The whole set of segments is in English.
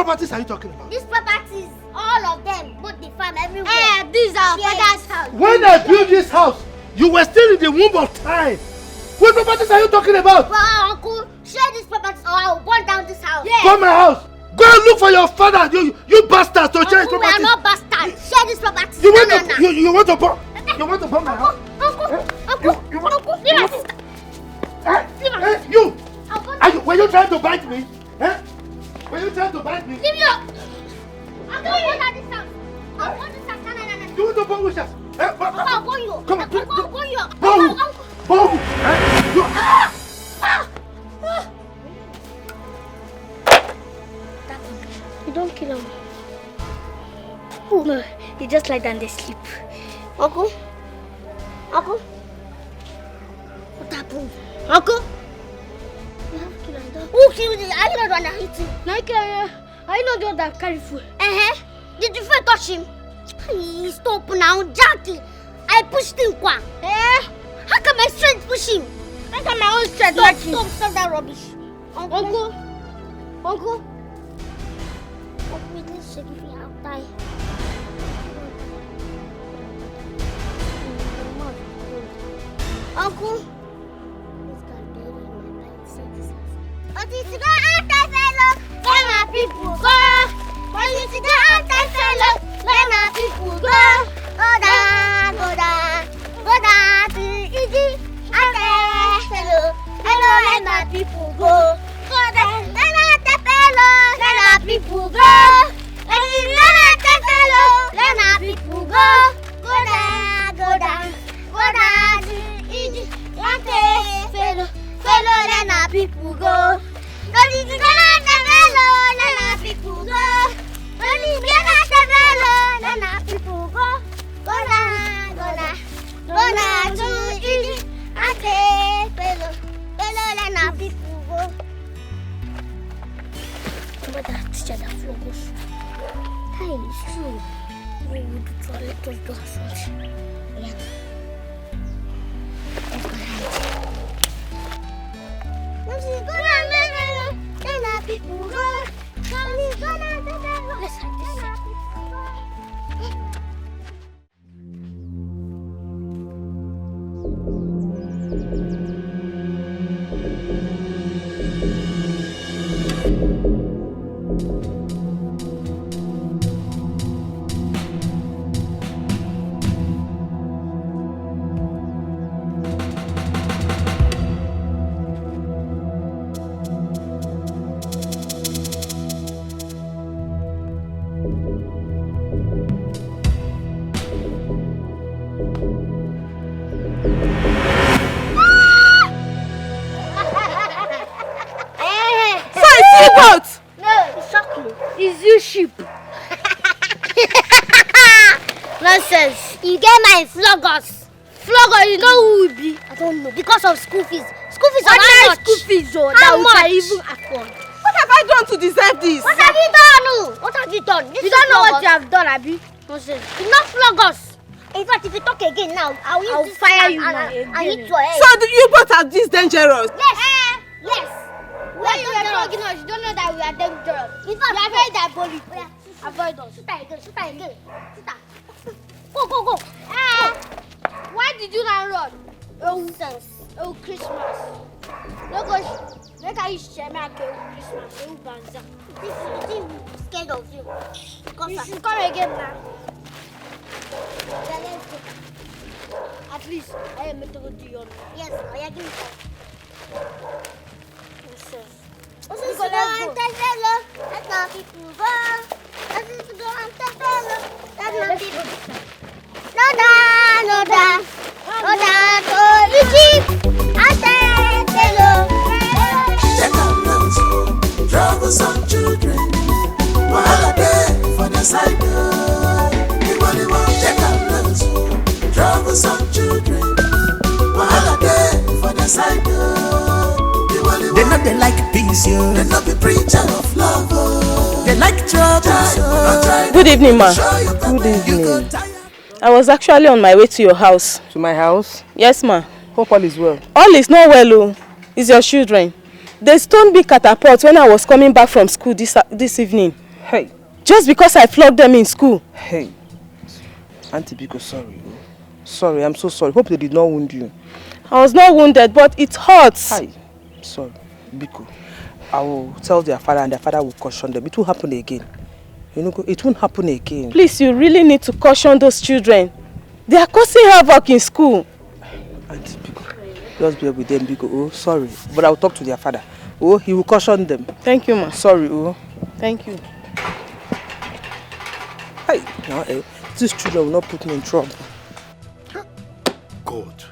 properties are you talking about? These properties, all of them, both the farm, everywhere. This is our father's house. When I built this house, you were still in the womb of time. What properties are you talking about? Well, uncle, share these properties or I will burn down this house. Yeah. Burn my house. Go and look for your father, you bastards, to share his Uncle, we properties. are not bastards. Share these properties. You want to burn? You want to burn my house? Uncle, leave us. You! Were you trying to bite me? Were you trying to bite me? Leave me up. Uncle, burn down this house. I'll burn this house. No. You want to burn which house? I'll burn you. Come on, I'll burn you. Burn! You don't kill him. Oh, no, you just lie down and sleep. Uncle? What happened? Uncle? Who killed you? Are you not the one that hit him? No, are you not the one that carry food? Did you first touch him? Stop now, Jackie. I pushed him, Kwa. How can my strength push him? How can my own strength touch him? Stop that rubbish. Uncle? Let's check if we have time. Uncle? This guy buried my life. What is the anti-fellow? Let my people go. What is the anti-fellow? Let my people go. Go down to easy. Anti-fellow. Hello, let my people go. Go down, let my people go. Let my people go. Go down to easy. Anti-fellow. Let my people go. Let my people go. Let my people go. Go down to easy. Anti-fellow. Let my people go. But that teacher that flows. Hey, it's true. We would try to do something. Yeah. Let's go down, let our people go. Let's hide this. Goat! No, it's chocolate. It's you sheep. Nonsense. You get my floggers. Flogger, you know who will be? I don't know. Because of school fees. School fees are What how much? school fees How that we much? can even afford. What have I done to deserve this? What have you done? What have you done? You don't know what you have done, Abi? Nonsense. You not flog us. In fact, if you talk again now, I'll fire you and now hit your head. So you both are this dangerous? Yes. Yes. When you were flogging us, you don't know that we are dangerous. In fact, We are very diabolical. avoid us. Shoot her again. Shoot her. Go. Why did you not run? Nonsense. Oh, Christmas. No go. Make I share my Christmas. Oh, Banza. This is scared of you. You should come again now. Yeah, let's go. At least I am meant to go to your. Yes, I give me time. Nonsense. Let's go and tell fellow. Let our people go. Let's go and tell fellow. Let our people go. No da. So Egypt. And tell fellow. Check out those troublesome children. Wahala dey for the side. Anybody want check out those troublesome children. Wahala dey for the side. They know they like peace, yo. They know be preacher of love. They like trouble. Good evening, ma. Good evening. I was actually on my way to your house. To my house? Yes, ma. Hope all is well. All is not well, oh. It's your children. They stoned me catapult when I was coming back from school this evening. Hey. Just because I flogged them in school. Hey. Auntie Biko, sorry. Sorry, I'm so sorry. Hope they did not wound you. I was not wounded, but it hurts. Hi. Sorry, Biko. I will tell their father and their father will caution them. It won't happen again. You know, it won't happen again. Please, you really need to caution those children. They are causing havoc in school. Auntie Biko, just be with them, Biko. Oh, sorry. But I will talk to their father. Oh, he will caution them. Thank you, ma. Sorry, oh. Thank you. Hey, now, these children will not put me in trouble. God,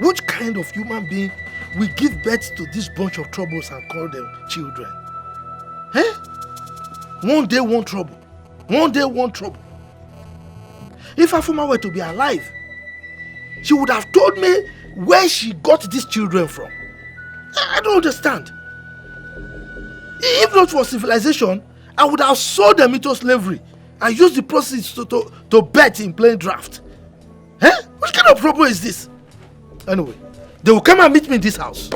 which kind of human being will give birth to this bunch of troubles and call them children? Eh? One day, one trouble. One day, one trouble. If Afuma were to be alive, she would have told me where she got these children from. I don't understand. If not for civilization, I would have sold them into slavery and used the proceeds to bet in playing draft. Eh? What kind of problem is this? Anyway, they will come and meet me in this house.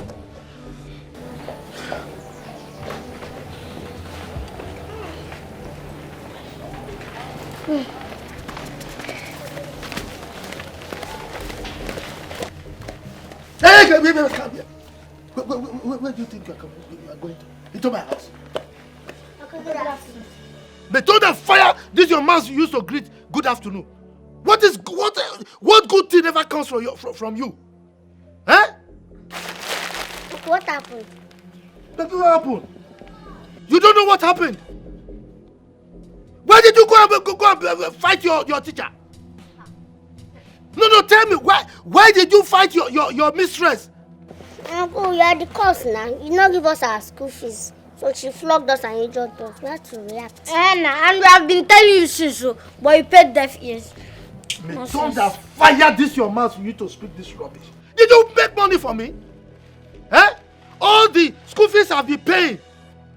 Hey, come here. Where do you think you are going to? Into my house. They told them fire. This your mouth you used to greet good afternoon. What good thing ever comes from you? Eh? What happened? Nothing happened. You don't know what happened. Why did you go and fight your teacher? No, tell me why did you fight your mistress? Uncle, you are the cause now. You not give us our school fees. So she flogged us and injured us. We have to react. And we have been telling you since, but you paid deaf ears. May thunder fire this your mouth for you to speak this rubbish. Did you make money for me? Eh? All the school fees have been paying.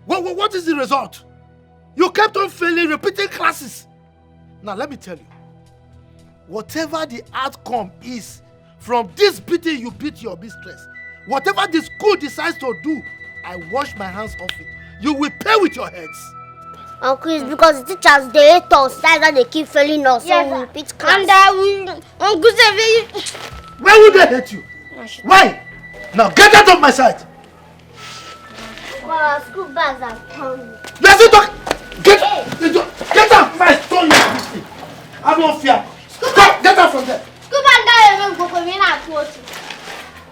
What is the result? You kept on failing, repeating classes. Now let me tell you. Whatever the outcome is from this beating you beat your mistress, whatever the school decides to do, I wash my hands off it. You will pay with your heads. Uncle, it's because the teachers, they hate us. That's why they keep failing us. Yes, so we repeat class. And Uncle said, why would they hate you? Why? Now get out of my sight. Well, our school bags are coming. Let's talk. Get out my stone. I don't fear. Stop. Get out from there.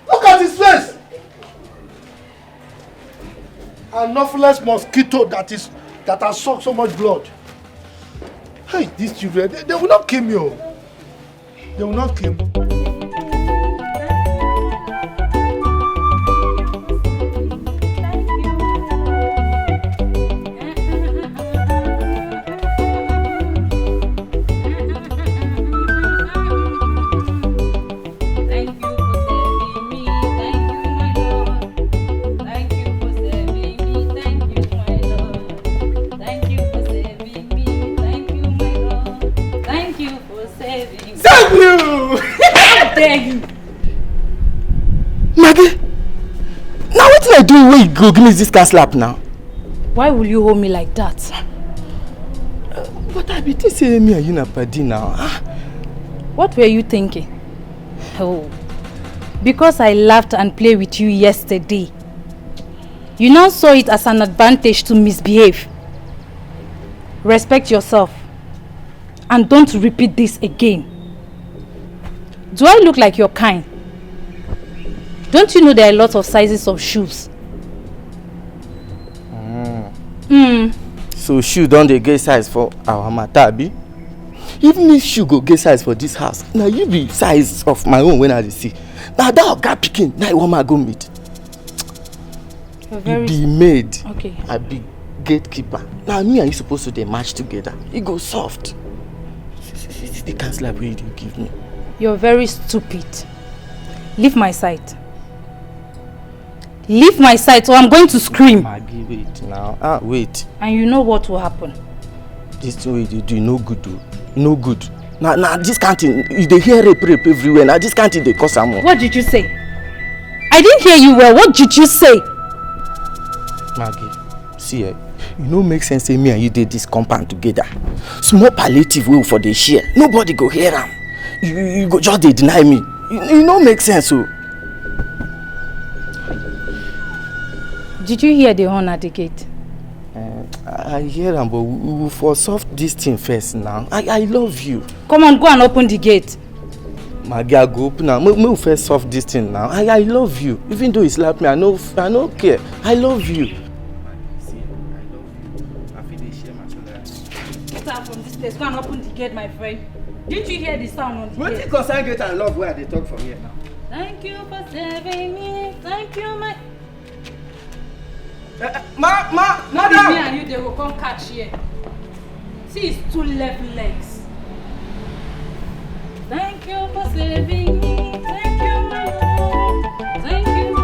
Look at his face. An anopheles mosquito that has sucked so much blood. Hey, these children, they will not kill me. Oh. They will not kill me. Maggie, now what did I do when you go give me this car slap now? Why will you hold me like that? But I be saying me and you na padi now. What were you thinking? Oh, because I laughed and played with you yesterday. You now saw it as an advantage to misbehave. Respect yourself and don't repeat this again. Do I look like your kind? Don't you know there are lots of sizes of shoes? So shoe don't they get size for our matabi? Even if shoe go get size for this house, now you be size of my own when I see. Now that guy picking, now one I go meet. You be maid. Okay. I be gatekeeper. Now me and you supposed to they match together. You go soft. The can't slap you give me. You're very stupid. Leave my sight. Leave my sight or I'm going to scream. Maggie, wait now. Wait. And you know what will happen. This way you do no good though. No good. Now this canteen, they hear rape everywhere. Now this canteen they cause some more. What did you say? I didn't hear you well. What did you say? Maggie, see You know, make sense say me and you did this compound together. Small palliative will for the share. Nobody go hear am. You go just dey deny me. You know, make sense so. Did you hear the horn at the gate? I hear am, but we will for solve this thing first now. I love you. Come on, go and open the gate. My girl, go open now. We will first solve this thing now. I love you. Even though he slapped me, I don't care. I love you. Get out from this place. Go and open the gate, my friend. Didn't you hear the sound on the What gate? you concern gate and love where they talk from here now? Thank you for saving me. Thank you, my... Madam! Me and you, they will come catch here. See his 2 left legs. Thank you for saving me. Thank you, my Lord. Thank you for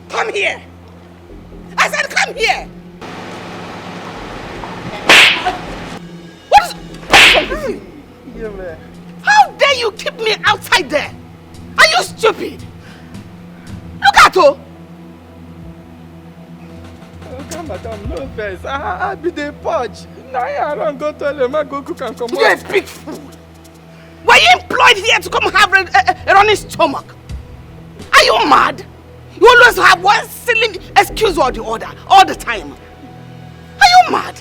Come here! I said come here! What is... How dare you keep me outside there? Are you stupid? Look at her! Okay, madam, no offense. I be the purge. Now I don't go to them, I go cook and come You're a big fool! Were you employed here to come have a running stomach? Are you mad? You always have one silly excuse or the other, all the time. Are you mad?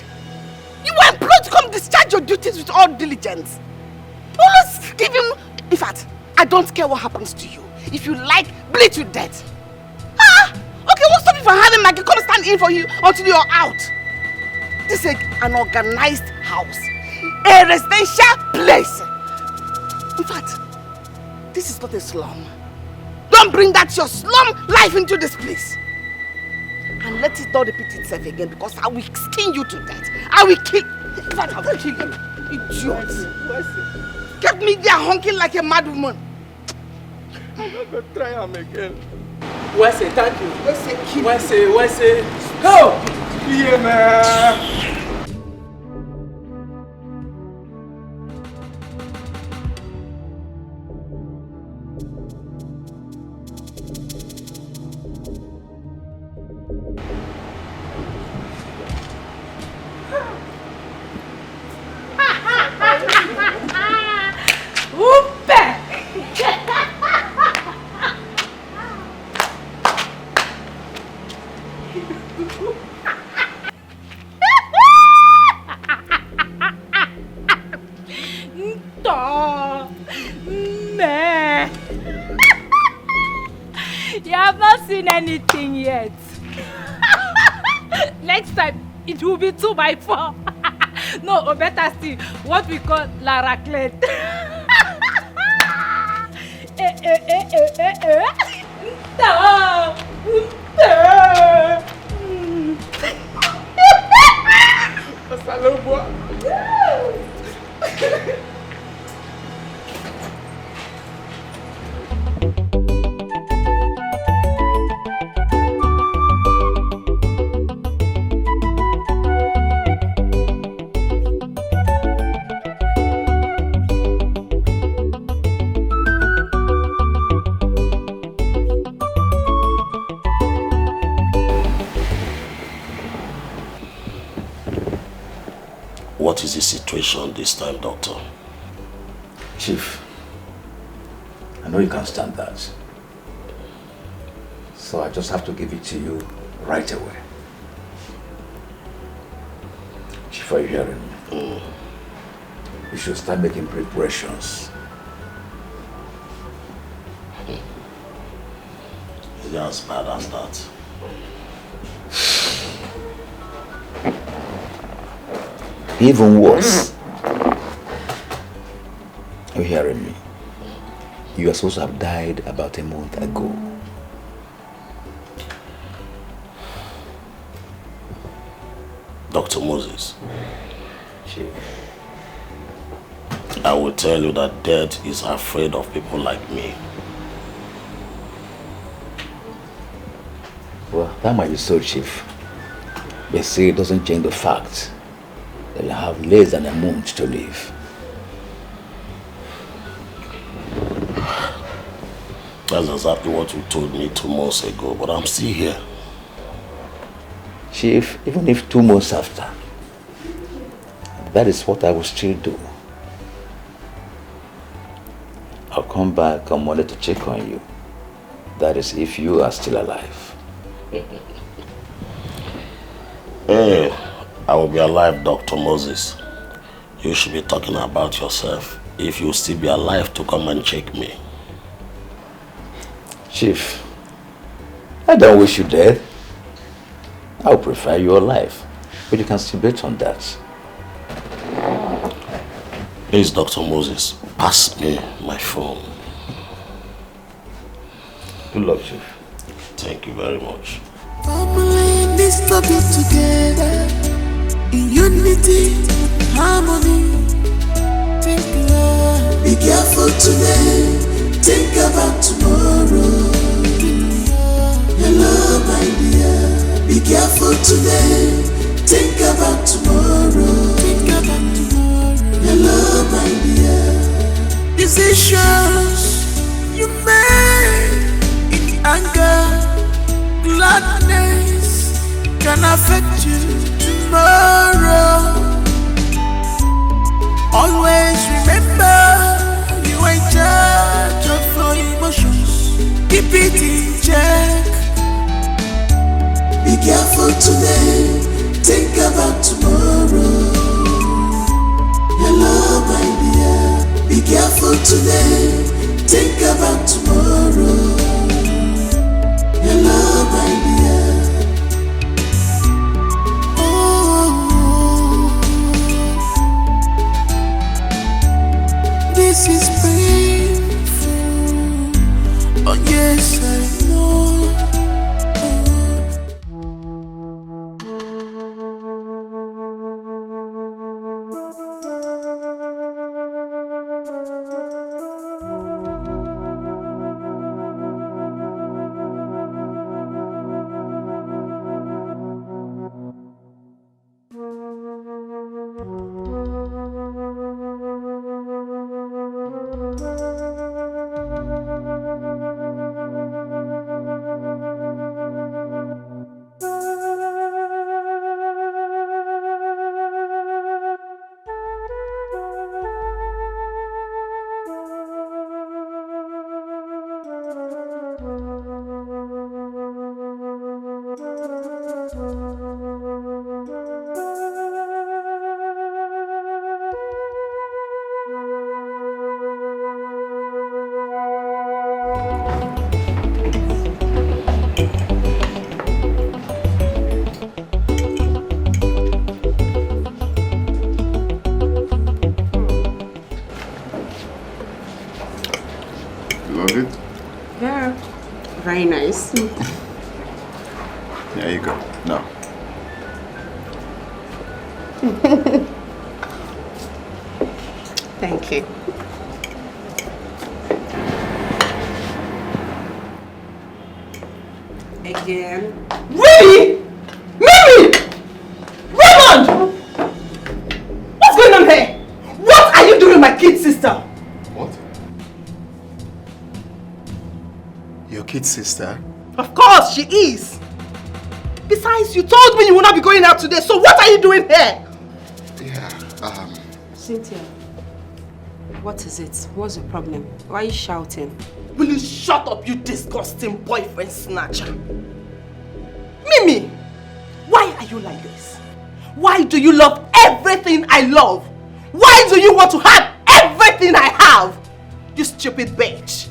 You were employed to come discharge your duties with all diligence. You always give him... In fact, I don't care what happens to you. If you like, bleed to death. Ah! Okay, won't stop you from having Maggie come stand in for you until you're out. This is an organized house. A residential place. In fact, this is not a slum. Don't bring that your slum life into this place. And let it not repeat itself again, because I will skin you to death. I will kill... In fact, I will kill you. Idiot. Get me there honking like a mad woman. I'm not going to try him again. Wesley, thank you. Wesley, kill me. Wesley. Go! Yeah, man. You have not seen anything yet. Next time, it will be 2x4. No, or better still, what we call la raclette. What is the situation this time, Doctor? Chief, I know you can't stand that. So I just have to give it to you right away. Chief, are you hearing me? You should start making preparations. Is it as bad as that? Even worse. Are you hearing me? You are supposed to have died about a month ago. Dr. Moses, I will tell you that death is afraid of people like me. Well, that might be so, Chief. But see, it doesn't change the fact that you have less than a month to live. That's exactly what you told me 2 months ago, but I'm still here. Chief, even if 2 months after, that is what I will still do. I'll come back on Monday to check on you. That is if you are still alive. Hey, I will be alive, Dr. Moses. You should be talking about yourself. If you still be alive to come and check me. Chief, I don't wish you dead. I would prefer you alive, but you can still bet on that. Please, Dr. Moses, pass me my phone. Good luck, Chief. Thank you very much. Family needs to be together in unity, harmony. Be careful today, think about tomorrow. Hello, my dear. Be careful today, think about tomorrow. Hello, my dear. Decisions you make in anger, gladness can affect you tomorrow. Always remember you are in charge of your emotions. Keep it in check. Be careful today, think about tomorrow. Hello, my dear. Be careful today, think about tomorrow. Hello, my dear. Oh, this is painful. Oh, yes, I know. Love it? Yeah, very nice. There you go. No. Thank you. Again. Really? Mimi! Raymond! What's going on here? What are you doing, my kid sister? What? Your kid sister? Of course, she is. Besides, you told me you will not be going out today, so what are you doing here? Yeah, Cynthia, what is it? What's the problem? Why are you shouting? Will you shut up, you disgusting boyfriend snatcher? Mimi, why are you like this? Why do you love everything I love? Why do you want to have everything I have? You stupid bitch.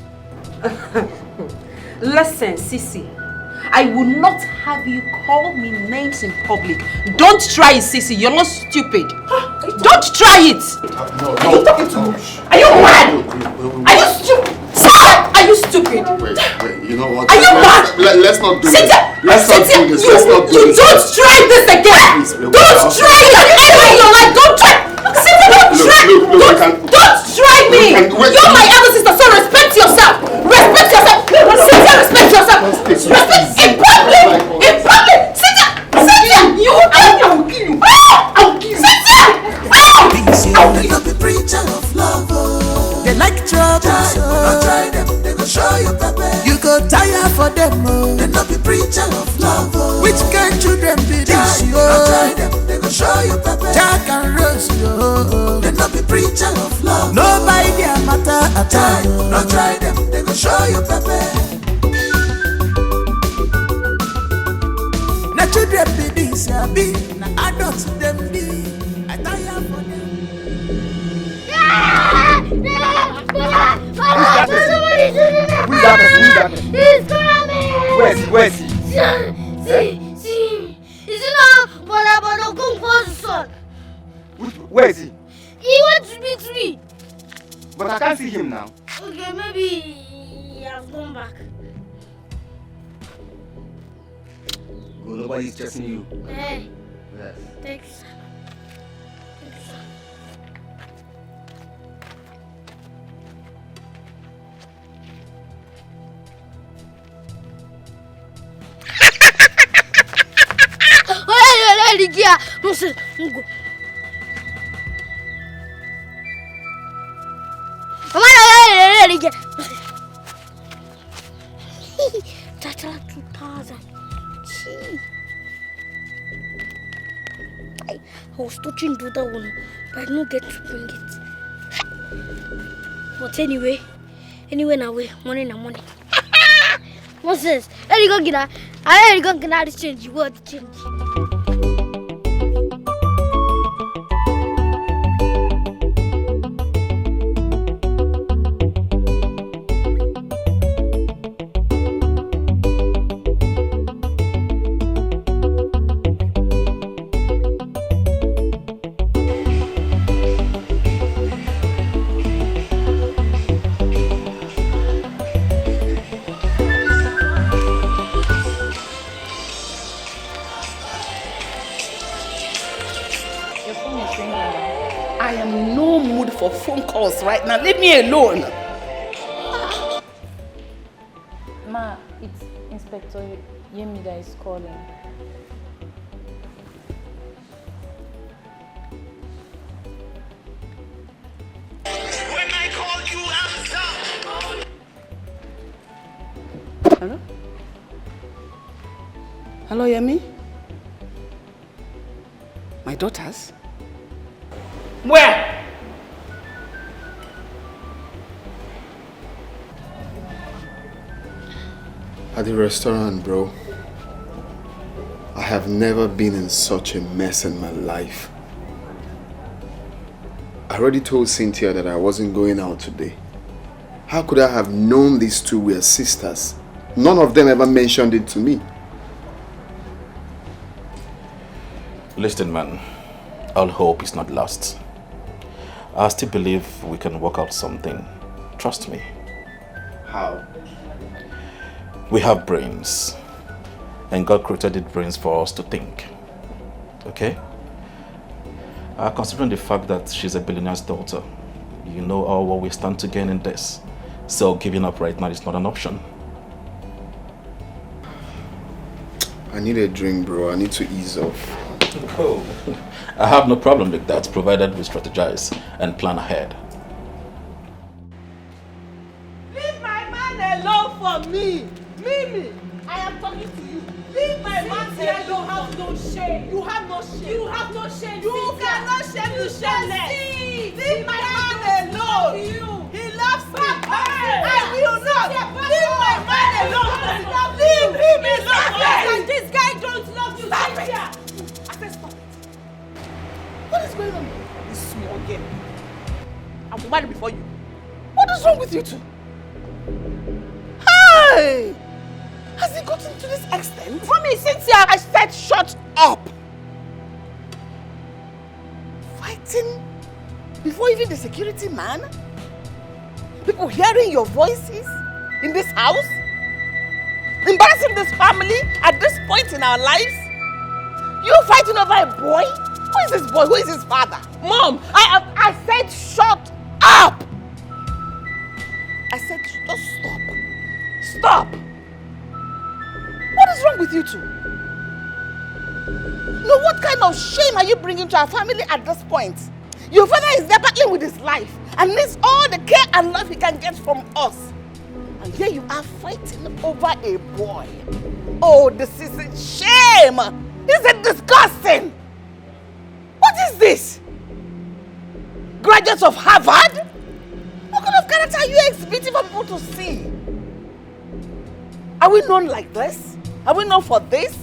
Listen, Sissy, I will not have you call me names in public. Don't try it, Sissy. You're not stupid. Are Don't try it! No. Are you talking to me? Are you mad? Are you stupid? Stop! Are you stupid? Wait, you know what? Are you mad? Let's not do this. Let's not do this. You don't try this again! Don't try it! Ever in your life, don't try! Don't try me! You're my elder sister, so respect yourself! Respect yourself! Cynthia, respect yourself! Respect in public! In public! Cynthia! You will kill me! I will kill you! I will kill you! Cynthia! They not be preacher of love. They like trouble. Don't try them, they go show you pepper. You go tire for them. They not be preacher of love. Which kind children be this? Don't try them, they go show you pepper. Jack and Rose, they not be preacher of love. Nobody their matter at all. Don't try them, they go show you pepper. Na children be this, be na adults them be. I tire for them. Who's that? He's coming! Where's he? See. Is it not Bono Kung Po's son? Where is he? He went to meet me. But I can't see him now. Okay, maybe he has gone back. Oh, nobody's chasing you. Hey. Yes. Thanks. Ligia, não sei, não go. Mama, Ligia. That's 2000. I was touching to that one, but I didn't get to bring it. But anyway, now we morning. What's this? There you go, Gina. I go get this change. You want to change? For phone calls right now. Leave me alone. Ma, it's Inspector Yemi that is calling. When I call you, answer. Hello? Hello, Yemi? My daughters? Where? At the restaurant, bro. I have never been in such a mess in my life. I already told Cynthia that I wasn't going out today. How could I have known these two were sisters? None of them ever mentioned it to me. Listen, man. All hope is not lost. I still believe we can work out something. Trust me. How? We have brains, and God created brains for us to think, okay? Considering the fact that she's a billionaire's daughter, you know all what we stand to gain in this, so giving up right now is not an option. I need a drink, bro. I need to ease off. Oh, I have no problem with that, provided we strategize and plan ahead. Leave my man alone for me! Mimi, I am talking to you. Leave my man here. You have no shame. You have no shame. You have no shame. You cannot shame the shameless. Leave my man alone. He loves me. I will not. Leave my man alone. Leave him alone. This guy don't love you. Stop it. I said stop it. What is going on? This small girl. I will marry before you. What is wrong with you two? Hey! Has it gotten to this extent? For me, Cynthia, I said shut up! Fight fighting before even the security man? People hearing your voices in this house? Embarrassing this family at this point in our lives? You fighting over a boy? Who is this boy? Who is his father? Mom, I said shut up! I said just stop. Stop! What is wrong with you two? No, what kind of shame are you bringing to our family at this point? Your father is there battling with his life and needs all the care and love he can get from us. And here you are fighting over a boy. Oh, this is a shame! This is disgusting! What is this? Graduates of Harvard? What kind of character are you exhibiting for people to see? Are we known like this? Are we known for this?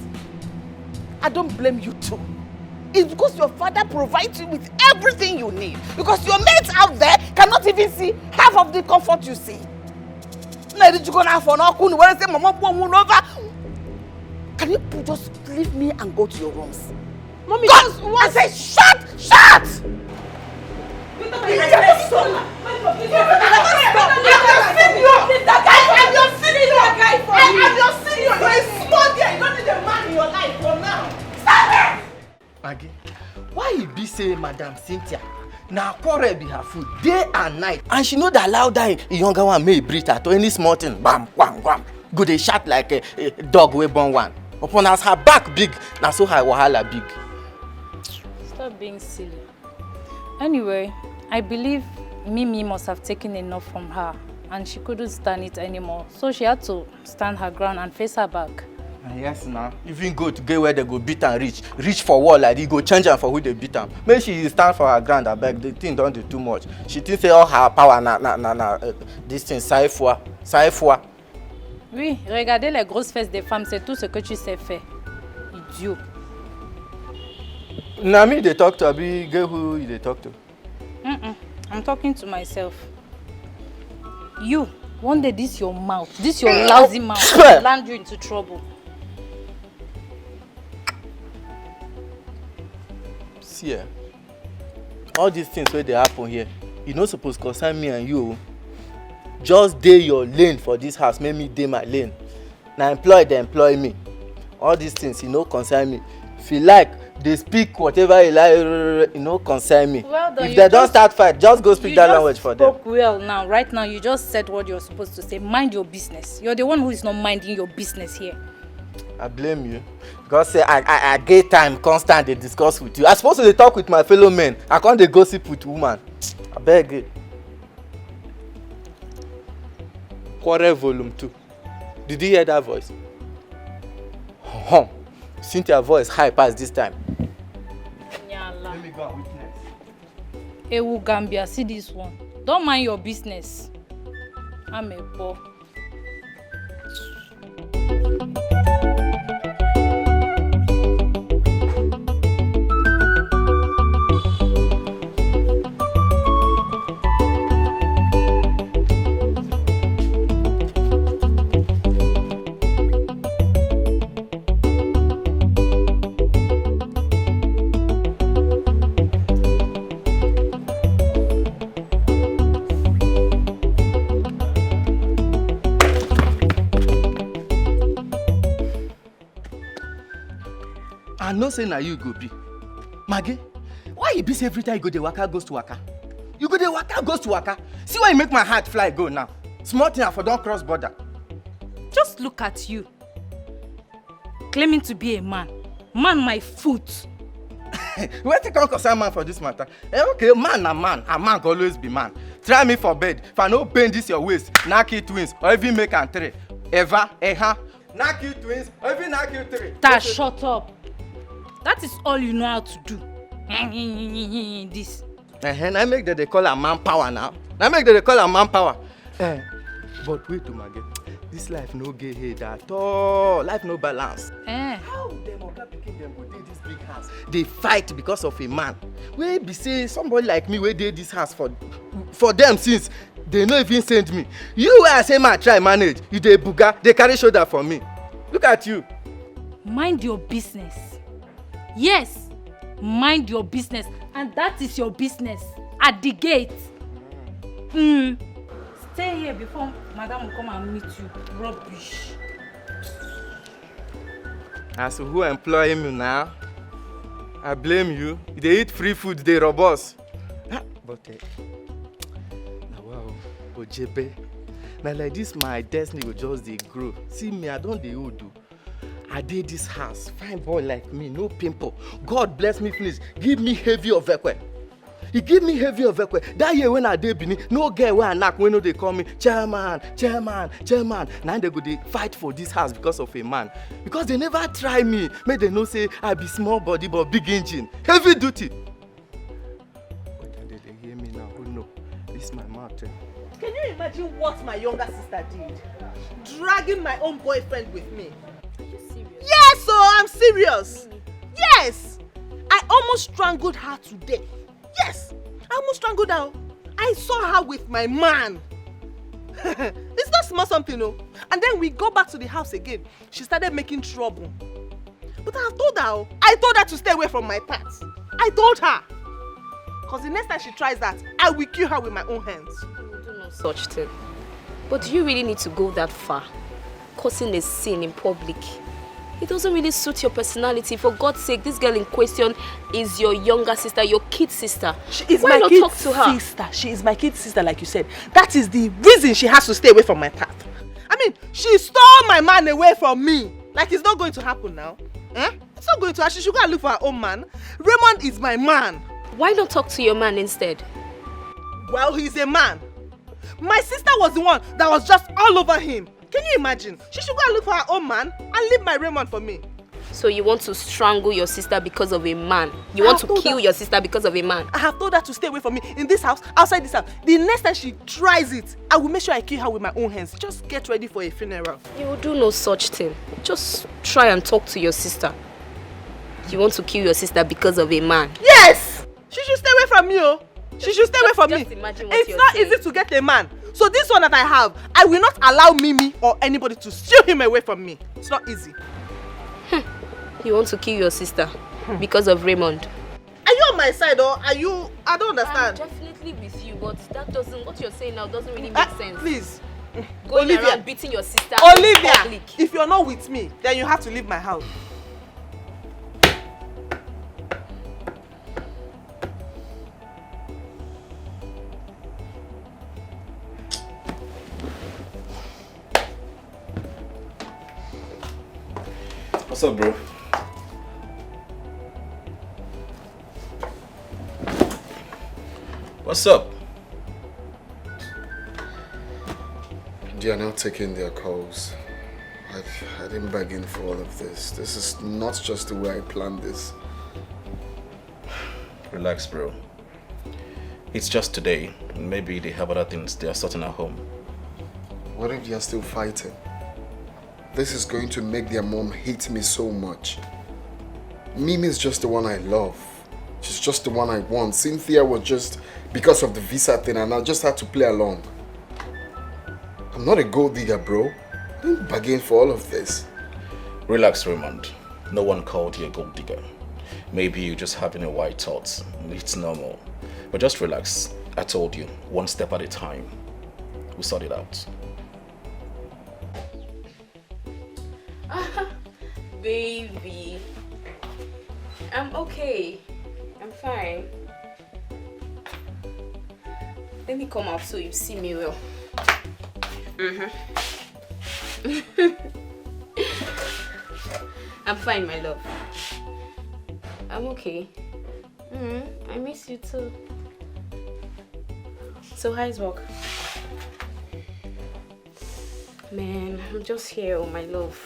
I don't blame you too. It's because your father provides you with everything you need. Because your mates out there cannot even see half of the comfort you see. Can you just leave me and go to your rooms? Mommy, I said shut! Shut! Maggie, why you be say Madam Cynthia? Now quarrel be her food day and night, and she know that allow that younger one may breathe at any small thing. Bam, wham, wham. Go dey shout like a dog wey born one. Upon as her back big, now so her wahala big. Stop being silly. Anyway, I believe Mimi must have taken enough from her and she couldn't stand it anymore. So she had to stand her ground and face her back. Yes, now. Even go to get where they go beat and reach for wall like they go change her for who they beat am. Make she stand for her ground, I beg. The thing don't do too much. She thinks say all her power this thing saifwa. Oui, regarder les grosses fesses des femmes, c'est tout ce que tu sais faire. Idiot. Now me they talk to Abi, girl who they talk to? I'm talking to myself. You, one day this your mouth, this your lousy mouth will land you into trouble. See, all these things where they happen here, you not supposed to concern me and you. Just day your lane for this house, make me day my lane. Now employ they employ me. All these things, you know, concern me. If you like, they speak whatever you like, you know, concern me. Well done, if they don't start fight, just go speak that language for them. You spoke well now. Right now, you just said what you're supposed to say. Mind your business. You're the one who is not minding your business here. I blame you. Because say I get time constant they discuss with you. I supposed to talk with my fellow men. I can't they gossip with woman. I beg it. Quarrel volume 2. Did you hear that voice? Cynthia's voice high past this time. Let me go and witness. Ewu Gambia, see this one. Don't mind your business. I'm a boy. I know say na you go be. Maggie, why you be say every time you go the waka goes to waka? You go the waka goes to waka. See why you make my heart fly go now. Small thing for don't cross border. Just look at you. Claiming to be a man. Man my foot. Where you come concern man for this matter? Okay, man a man. A man can always be man. Try me for bed. If I no bend this your waist, knock you twins, or even make and three. Ever, knock you twins, or even knock you three. Shut up. That is all you know how to do. This. I make that they call a manpower now. I make that they call a manpower. But wait to Maggie. This life no get head at all. Life no balance. How them oga pikin them go dey this big house? They fight because of a man. Wey be say somebody like me wey dey this house for them since they no even send me. You wey I say man try manage, you dey buga, they carry shoulder for me. Look at you. Mind your business. Yes, Mind your business, and that is your business. At the gate. Stay here before Madam will come and meet you. Rubbish. As who employ me now, I blame you. They eat free food, they robust. But now wow, Ojebe. Now like this, my destiny will just they grow. See me, I don't the old do. I did this house, fine boy like me, no pimple. God bless me, please. Give me heavy of ekwe. He give me heavy of ekwe. That year when I did Bini, no girl where I knock when they call me chairman. Now they go they fight for this house because of a man. Because they never try me. May they know say I be small body but big engine. Heavy duty. But then they hear me now. Oh no, this is my mouth. Can you imagine what my younger sister did? Dragging my own boyfriend with me. Are you serious? Yes, so I'm serious. Yes. I almost strangled her today. Yes, I almost strangled her. I saw her with my man. It's not small something, no. And then we go back to the house again. She started making trouble. But I told her to stay away from my path. I told her. Because the next time she tries that, I will kill her with my own hands. You do no such thing. But do you really need to go that far? Causing a scene in public? It doesn't really suit your personality. For God's sake, this girl in question is your younger sister, your kid sister. She is Why my not kid talk to her? sister. She is my kid sister, like you said. That is the reason she has to stay away from my path. I mean, she stole my man away from me. Like it's not going to happen now. It's not going to happen. She should go and look for her own man. Raymond is my man. Why not talk to your man instead? Well, he's a man. My sister was the one that was just all over him. Can you imagine? She should go and look for her own man and leave my Raymond for me. So you want to strangle your sister because of a man? You want to kill your sister because of a man? I have told her to stay away from me in this house, outside this house. The next time she tries it, I will make sure I kill her with my own hands. Just get ready for a funeral. You will do no such thing. Just try and talk to your sister. You want to kill your sister because of a man? Yes! She should stay away from me, oh. She should stay away from me. Imagine what it's you're not saying. easy to get a man. So this one that I have, I will not allow Mimi or anybody to steal him away from me. It's not easy. You want to kill your sister because of Raymond? Are you on my side or are you... I don't understand. I'm definitely with you, but that doesn't... What you're saying now doesn't really make sense. Please. Going Olivia. around beating your sister Olivia, in public. if you're not with me, then you have to leave my house. What's up, bro? What's up? They are now taking their calls. I didn't bargain for all of this. This is not just the way I planned this. Relax, bro. It's just today. Maybe they have other things they are sorting at home. What if they are still fighting? This is going to make their mom hate me so much. Mimi is just the one I love. She's just the one I want. Cynthia was just because of the visa thing and I just had to play along. I'm not a gold digger, bro. I didn't bargain for all of this. Relax, Raymond. No one called you a gold digger. Maybe you're just having a white thought. It's normal. But just relax. I told you, one step at a time. We'll sort it out. Baby, I'm okay. I'm fine. Let me come out so you see me well. I'm fine, my love. I'm okay. I miss you too. So how's work? Man, I'm just here, oh my love.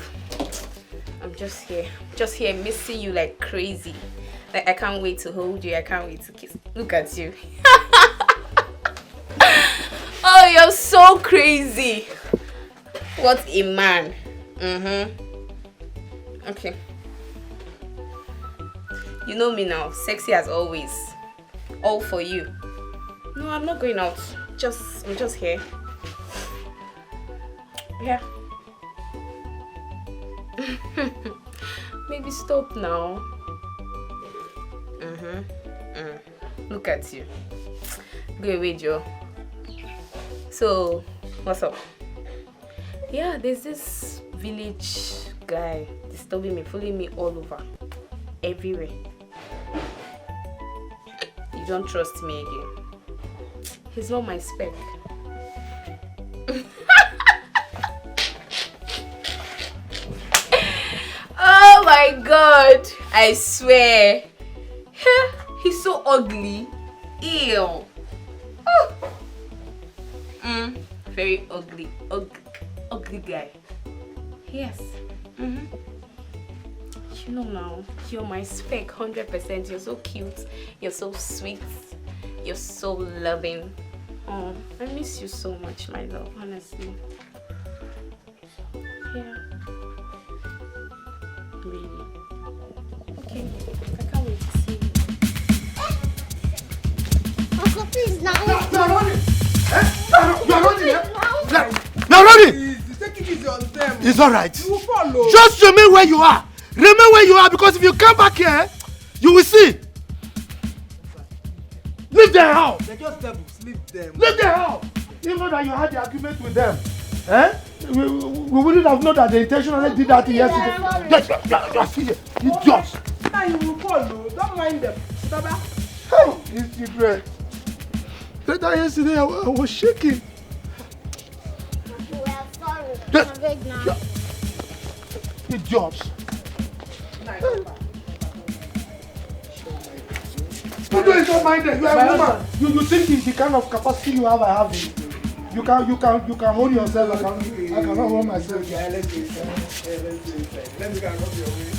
I'm just here missing you like crazy. Like I can't wait to hold you, I can't wait to kiss. Look at you. Oh, you're so crazy. What a man. Okay. You know me now, sexy as always. All for you. No, I'm not going out. I'm just here. Yeah. Maybe stop now. Look at you. Go away, Joe. So, what's up? Yeah, there's this village guy disturbing me, following me all over. Everywhere. You don't trust me again. He's not my spec. Oh my god! I swear. He's so ugly. Ew. Oh. Very ugly. Ugly guy. Yes. You know now, you're my spec 100%. You're so cute. You're so sweet. You're so loving. Oh, I miss you so much, my love, honestly. Yeah. Really. Okay. I can't wait to see you. Uncle, please, now. You're running! You're running, yeah? Now running! Take it easy on them. It's alright. You will follow. Just remain where you are. Remain where you are, because if you come back here, you will see. Leave their house. They're just devils. Leave them. Leave their house. Even that you had the agreement with them. We wouldn't have known that they intentionally did that yesterday. It's just. Now you will follow. Don't mind them. Baba. Hey, it's secret. Later yesterday, I was shaking. We are sorry. I'm big now. It's just. You don't mind it. You are a woman. You think it's the kind of capacity you have, I have it. You can hold yourself. I cannot hold myself. Let me go and rub your way.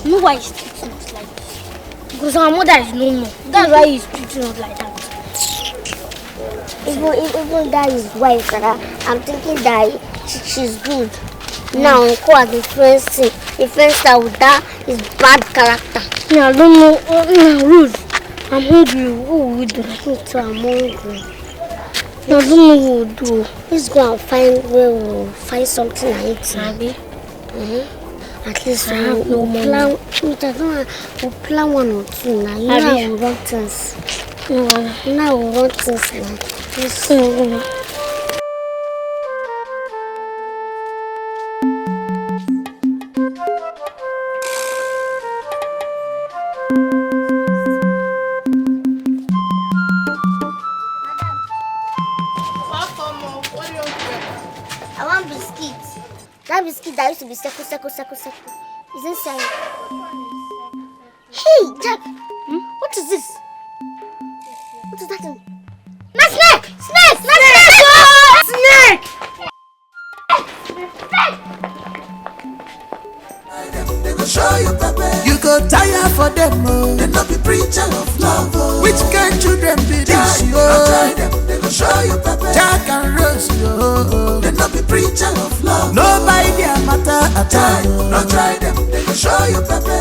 You know why he's treating us like this? Because our mother is no more. That's why he's treating us like that. Even that his wife, I'm thinking that she's good. Now, Uncle has the friends that with that is bad character. Yeah, I don't know. Ruth, I'm hungry. What will we do? I'm hungry. I don't know what we'll do. Let's go and find where we'll find something to eat. Maybe. At least we have no money. We'll plan one or two now. You know we want things. Now we want things now. I want biscuits. That biscuit that used to be circle. Is inside. Hey, Jack. What is this? What is that thing? My snake! Snake! They go show you pepper. You go tire for them. They not be preacher of love. Which kind children be this? Try them. They go show you pepper. Jack and Rose. They not be preacher of love. Nobody their matter at all. Not try them. They go show you pepper.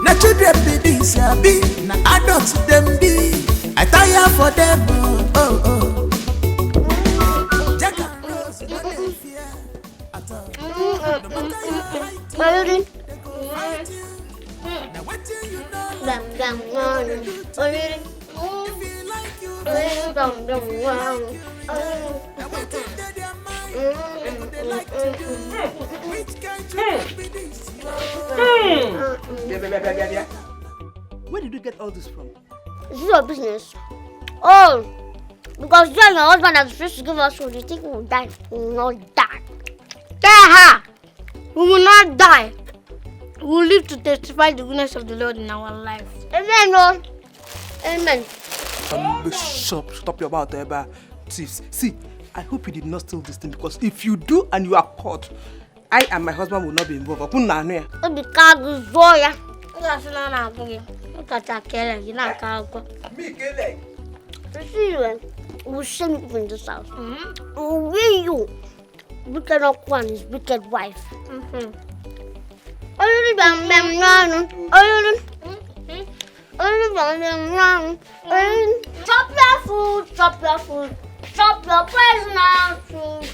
Na children be this, be na adults them be. I tire for them. Jack and Rose, no dey fear at all. Now what you Where did you get all this from? This is your business. Oh, because you and your husband are supposed to give us food. You think we will die? We will not die. Tell her, we will not die. We will live to testify the goodness of the Lord in our life. Amen, Lord. Amen. Stop your mouth, Eba. See, I hope you did not steal this thing, because if you do and you are caught, I and my husband will not be involved. Look at that, Kelly. You know, You see, we'll shame you in this house. We'll wear you. Wicked up one is wicked wife. Chop your food, chop your food, chop your personal food.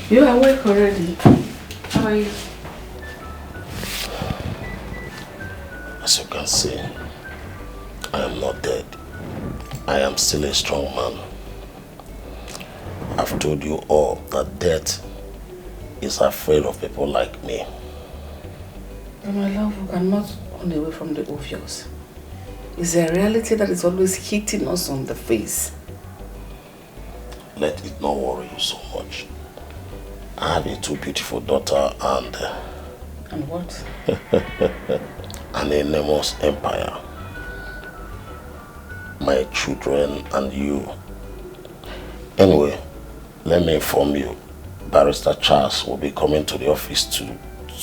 You are awake already. How are you? As you can see, I am not dead. I am still a strong man. I've told you all that death is afraid of people like me. My love, we cannot run away from the obvious. It's a reality that is always hitting us on the face. Let it not worry you so much. I have a 2 beautiful daughter and what? an enormous empire. My children and you. Anyway, let me inform you. Barrister Charles will be coming to the office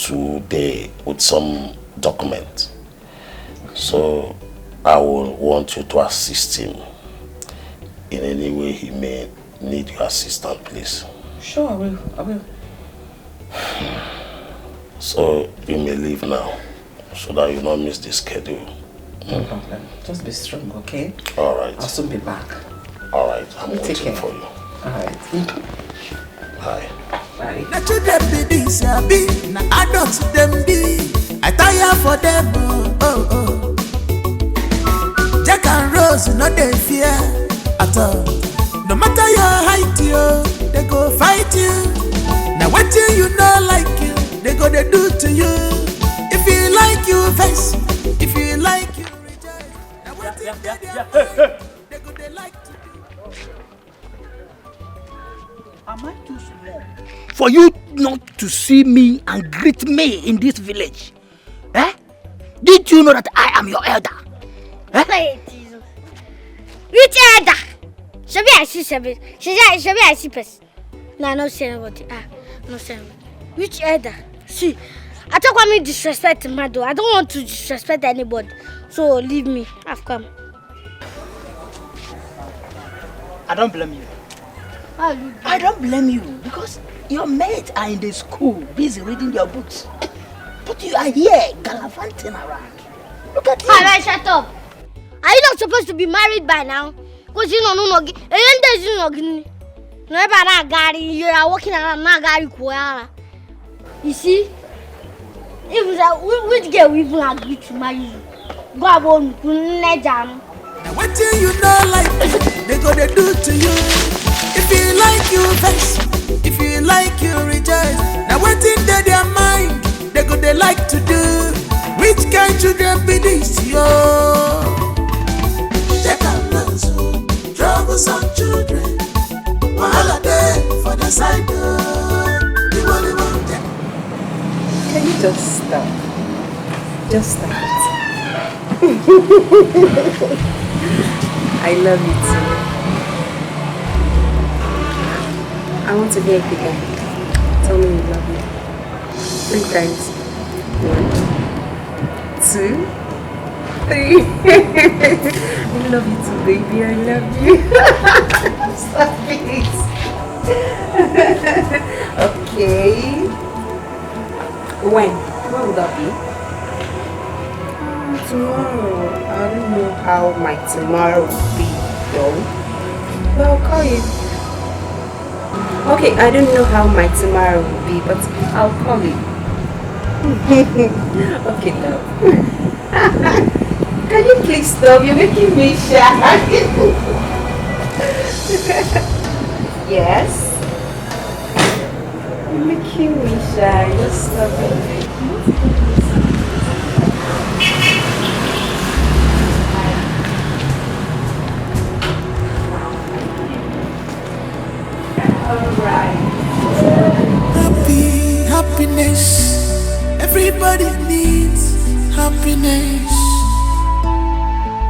today with some documents. So I will want you to assist him in any way he may need your assistance, please. Sure, I will. So you may leave now, so that you not miss the schedule. No problem. Just be strong, okay? All right. I'll soon be back. All right. I'm Take waiting care. for you. All right. Bye. Bye. Na children be this, be na adults them be. I tire for them, oh. Jack and Rose, no they fear at all. No matter your height, they go fight you. Now what you know like you, they go they do to you. If you like you vex, if you like you reject. Now what they go they like to do. Am I too small for you not to see me and greet me in this village? Eh? Did you know that I am your elder? Eh? Which elder? Should I see person? No, no, say nobody. No, say nobody. Which elder? See, I don't want me to disrespect my door. I don't want to disrespect anybody. So leave me. I've come. I don't blame you. I don't blame you because your mates are in the school busy reading their books. But you are here gallivanting around. Look at you. Alright, shut up. Are you not supposed to be married by now? Because you know, you are walking around Nagari. You see? Which girl we even agree to marry you? Go on, jam. What do you know like they go they do to you? If you like you vex, if you like you reject. Now what in their mind they go they like to do? Which kind children be this yo? They can learn so troublesome children. Wahala day for the side door. Can you just stop? Just stop it. I love you too. I want to hear it again. Tell me you love me. 3 times. 1, 2, 3. I love you too, baby. I love you. Stop it. Okay. When would that be? Tomorrow. I don't know how my tomorrow will be, though. But I'll call you. Okay, I don't know how my tomorrow will be, but I'll call you. Okay, love. Can you please stop? You're making me shy. Yes. You're making me shy. Just stop it. Happiness, everybody needs happiness.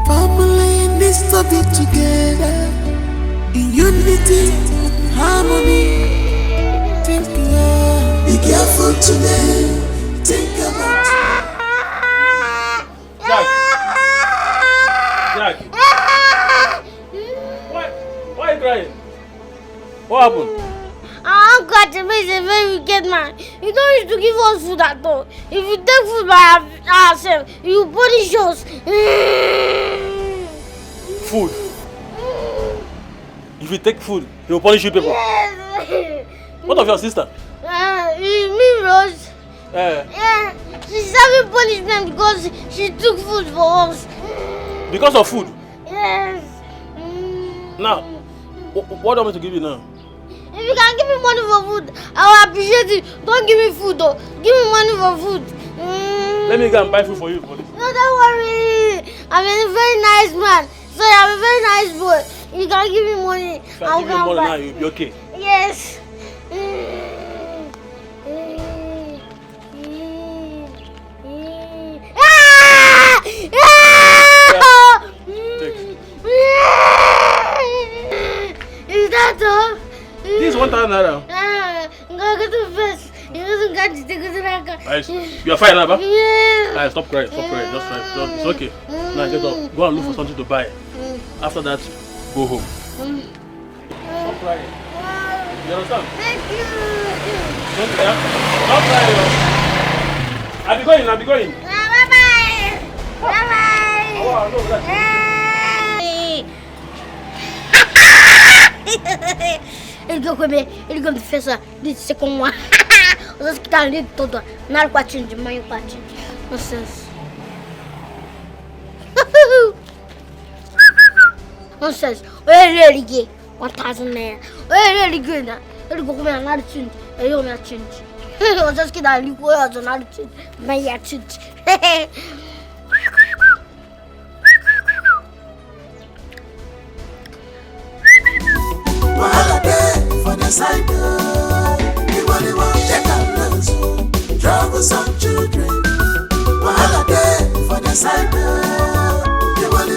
Family needs to be together in unity, harmony. Think be careful today. Think about Jack. Why are you crying? What happened? Uncle Atebe is a very wicked man. He don't used to give us food at all. If you take food by ourselves, you punish us. Food? If you take food, he will punish you people. Yes. What of your sister? Me, Rose. Yeah, she's having punishment because she took food for us. Because of food? Yes. Now, what do you want me to give you now? If you can give me money for food, I will appreciate it. Don't give me food though. Give me money for food. Let me go and buy food for you. For this. No, don't worry. I'm a very nice man. So I'm a very nice boy. You can give me money. If I give you money now, you'll be okay. Yes. Is that all? This is 1,000 naira. I'm going to go to first. You are fine now, ba? Yeah. Stop crying, stop crying. Just try. It's okay. Now get up. Go and look for something to buy. After that, go home. Stop crying. You understand? Thank you. Don't cry. Stop crying. I'll be going. Bye-bye. Bye-bye. Oh, no, that's Ele go fez disse com uma. Os que tá ali todo, na quartinho de manhã, quartinho. Nonsense. Nonsense. Ele liguei 1,000 naira. Ele liguei na. Ele go comer nada change. Ele não change. Os que tá ali com eu nada change. Mas é change. Wahala day for the side door. Everybody want take a look. Troublesome children. Wahala day for the side door.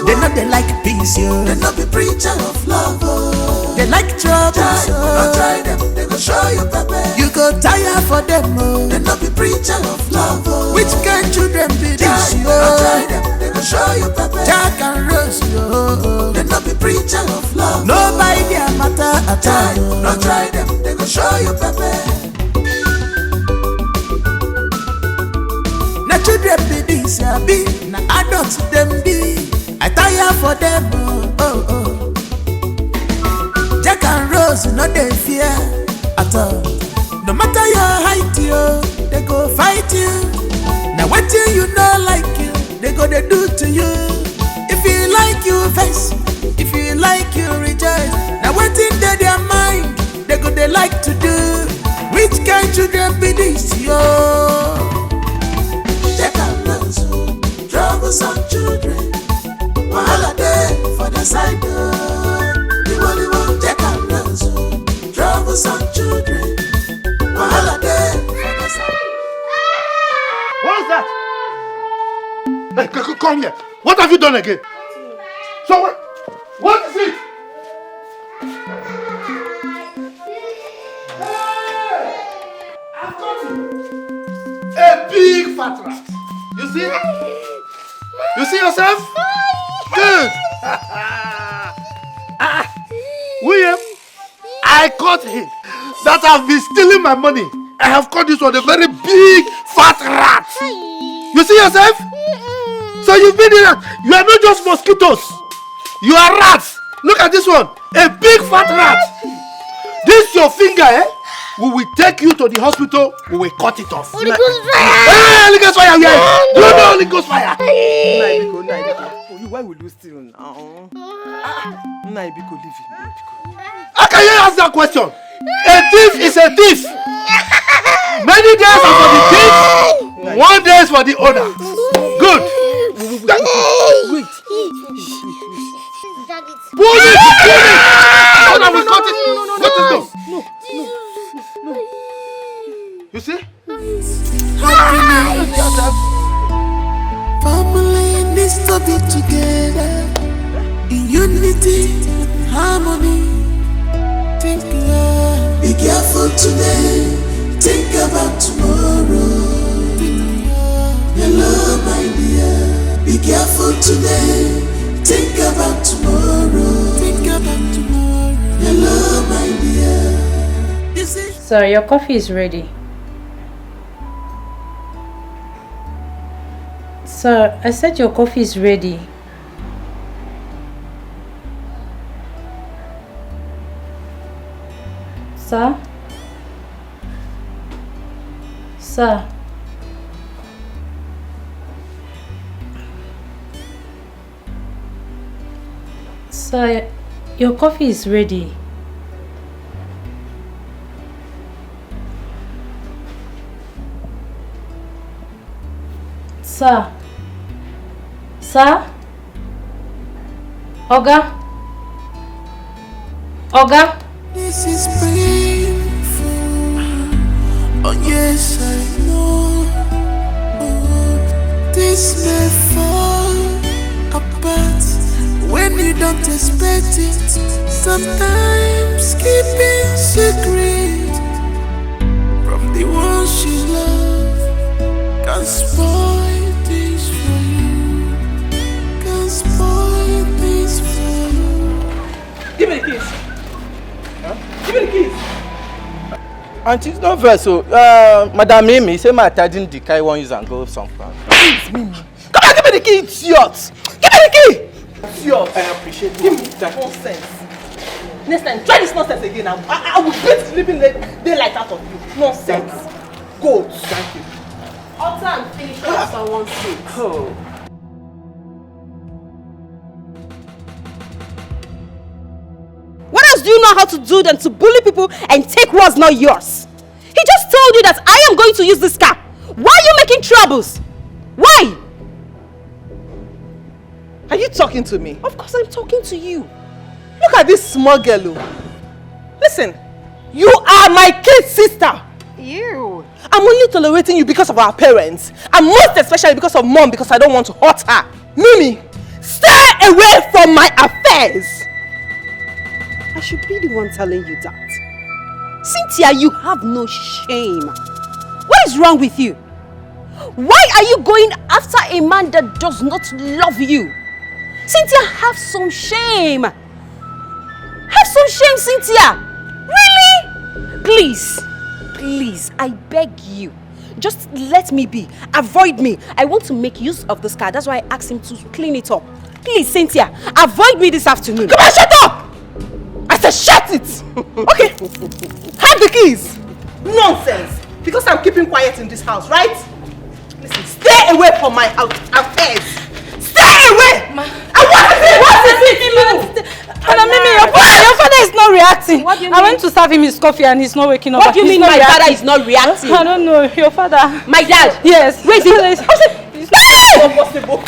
They know they like peace, yo. They know be preacher of love, oh. They like trouble, so don't try them. They go show you pepper. You go tire for them, oh. They know be preacher of love, oh. Which kind children be this, yo? Don't try them. They go show you pepper. Jack and Rose, yo. They know be preacher of love. Nobody their matter at all. Don't try them. They go show you pepper. Na children be this, ya be. Na adults them be. I tire for them, oh. Jack and Rose, no they fear at all. No matter your height, yo, they go fight you. Now what you know like you, they go they do to you. If you like you vex, if you like you rejoice. Now what in their mind, they go they like to do. Which kind children be this, yo? Jack and Rose, troublesome children. Wahala day for the side door. The only one Jack and Rose. Troublesome children. Wahala day for the side. What's that? Hey, come here. What have you done again? So what is it? Hey! I've got it. A big fat rat. You see? You see yourself? Good. William, I caught him. That have been stealing my money. I have caught this one, a very big fat rat. You see yourself? So you've been in that. You are not just mosquitoes. You are rats. Look at this one, a big fat rat. This your finger, eh? We will take you to the hospital. We will cut it off. Holy Ghost fire! Hey, Holy Ghost fire! Yeah. No. You know Holy Ghost fire. Why will you steal now? Naibiko, leave him. How can you ask that question? A thief is a thief. Many days are for the thief, 1 day is for the owner. Good. Wait. Pull it! So that we cut it. Cut it down. You see? Family needs to be together in unity, harmony. Think love. Be careful today. Think about tomorrow. Hello, my dear. Be careful today. Think about tomorrow. Think about tomorrow. Hello, my dear. Sir, your coffee is ready. Sir, I said your coffee is ready. Sir? Sir? Sir, your coffee is ready. Sir? Sir? Oga? Oga? This is painful. Oh yes, I know. This may fall apart when you don't expect it. Sometimes keeping secret from the ones you love can spoil things for you. Can spoil things for you. Give me the keys. Give me the keys. Auntie, it's not fair. So, Madam Mimi, say my didn't decay one use and go somewhere. Please, Mimi. Come on, give me the key, idiot. Give me the key. Idiot. I appreciate it. Give me that nonsense. Next time, try this nonsense again. I will beat sleeping daylight out of you. Nonsense. Go. Thank you. Utter and finish off someone's face. Oh. What else do you know how to do than to bully people and take what's not yours? He just told you that I am going to use this car. Why are you making troubles? Why? Are you talking to me? Of course I'm talking to you. Look at this small girl. Listen, you are my kid's sister. Ew. I'm only tolerating you because of our parents. And most especially because of mom, because I don't want to hurt her. Mimi, stay away from my affairs. I should be the one telling you that. Cynthia, you have no shame. What is wrong with you? Why are you going after a man that does not love you? Cynthia, have some shame. Have some shame, Cynthia. Really? Please, please, I beg you. Just let me be. Avoid me. I want to make use of this car. That's why I asked him to clean it up. Please, Cynthia, avoid me this afternoon. Come on, shut up! I said shut it! Okay, have the keys. Nonsense. Because I'm keeping quiet in this house, right? Listen, stay away from my affairs. Stay away! Ma. What is it? Madam Mimi, your father is not reacting. What do you mean? I went to serve him his coffee and he's not waking up. What do you mean my father is not reacting? I don't know. Your father. My dad? Yes. Wait, it's not possible.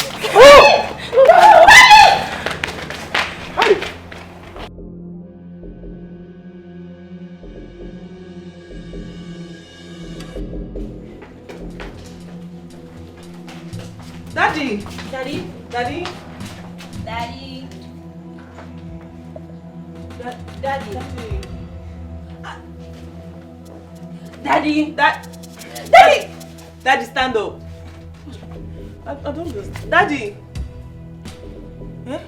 Daddy! Daddy? Daddy? Daddy? Daddy? Daddy? Daddy? Daddy! Daddy, stand up. I don't understand. Daddy! Eh?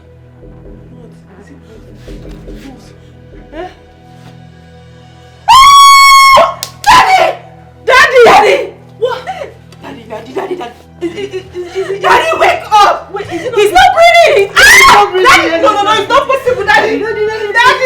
What? Is it what? Eh? Daddy! Daddy! Daddy! What? Daddy! Daddy, wake up! Wait, is it he's not breathing! He's not breathing! Daddy! No, it's not possible, Daddy! Daddy!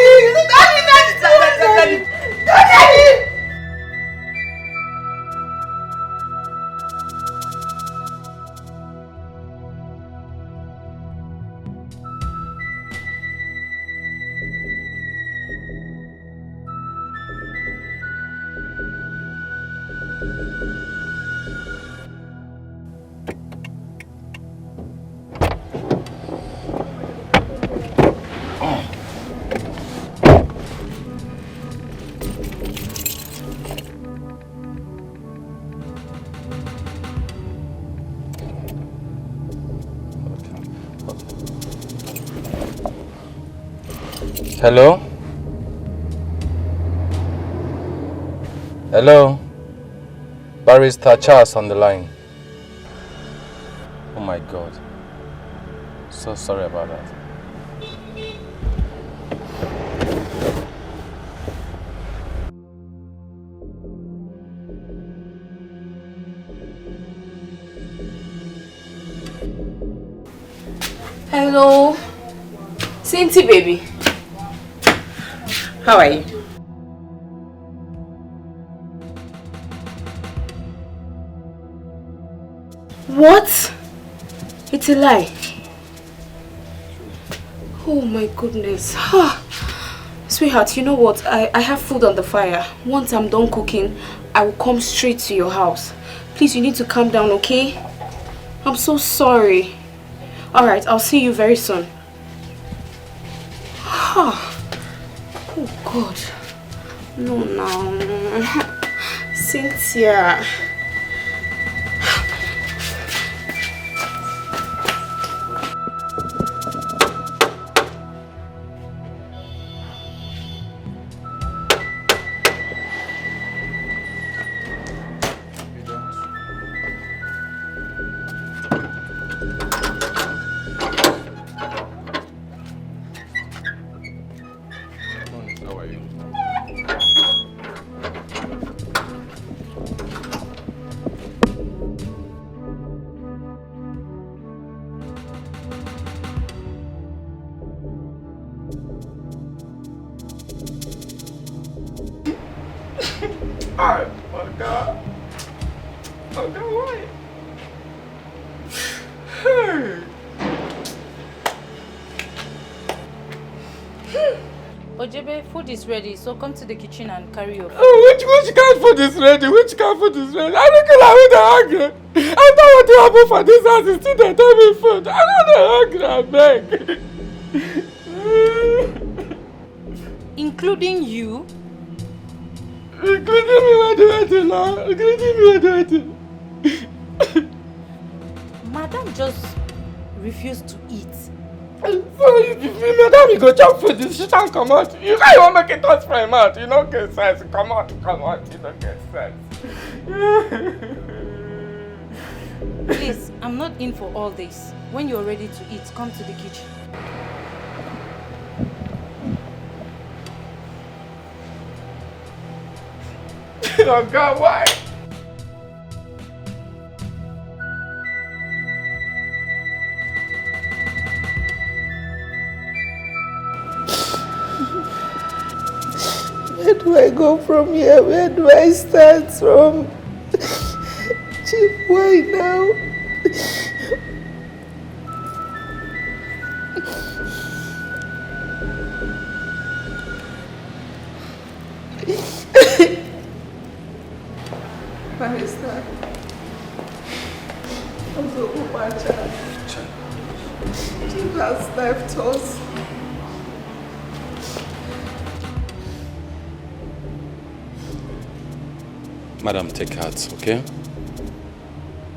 Hello? Hello? Barrister Charles on the line. Oh my God. So sorry about that. Hello. Cinti, baby. How are you? What? It's a lie. Oh my goodness. Sweetheart, you know what? I have food on the fire. Once I'm done cooking, I will come straight to your house. Please, you need to calm down, okay? I'm so sorry. Alright, I'll see you very soon. Oh God. No. Cynthia. Ojebe, food is ready, so come to the kitchen and carry your food. Oh, which kind of food is ready? Which kind of food is ready? I don't know I'm hungry. After what you happen for this house, is still they tell me food. I'm not hungry, I beg. Including you? Including me, what do I do now? Including me, what do I do? Madam just refused to eat. So madam, you go chop food, this shit and come out. You can't even make it touch my mouth. You don't get sense. Come out. You don't get sense. Please, I'm not in for all this. When you're ready to eat, come to the kitchen. Oh God, why? Where do I go from here? Where do I start from? Chief, why now? Barrister. Also, Umacha. Chief has left us. Madam, take heart, okay?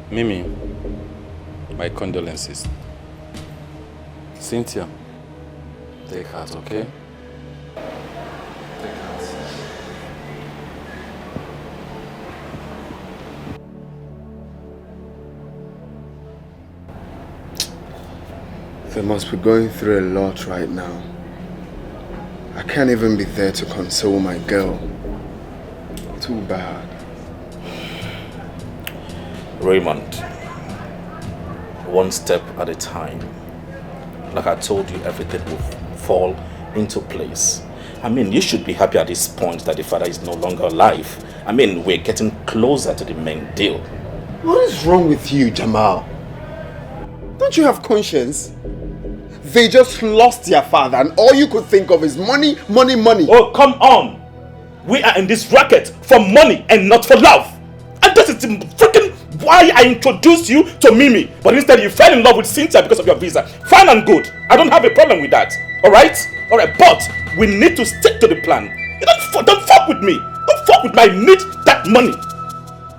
Mimi, my condolences. Cynthia, take heart, okay? Take heart. They must be going through a lot right now. I can't even be there to console my girl. Too bad. Raymond, one step at a time. Like I told you, everything will fall into place. I mean, you should be happy at this point that the father is no longer alive. I mean, we're getting closer to the main deal. What is wrong with you, Jamal? Don't you have conscience? They just lost their father and all you could think of is money, money, money. Oh, come on! We are in this racket for money and not for love. And this is freaking why I introduced you to Mimi. But instead you fell in love with Cynthia because of your visa. Fine and good. I don't have a problem with that. Alright? Alright, but we need to stick to the plan. You don't fuck with me. Don't fuck with me. I need that money.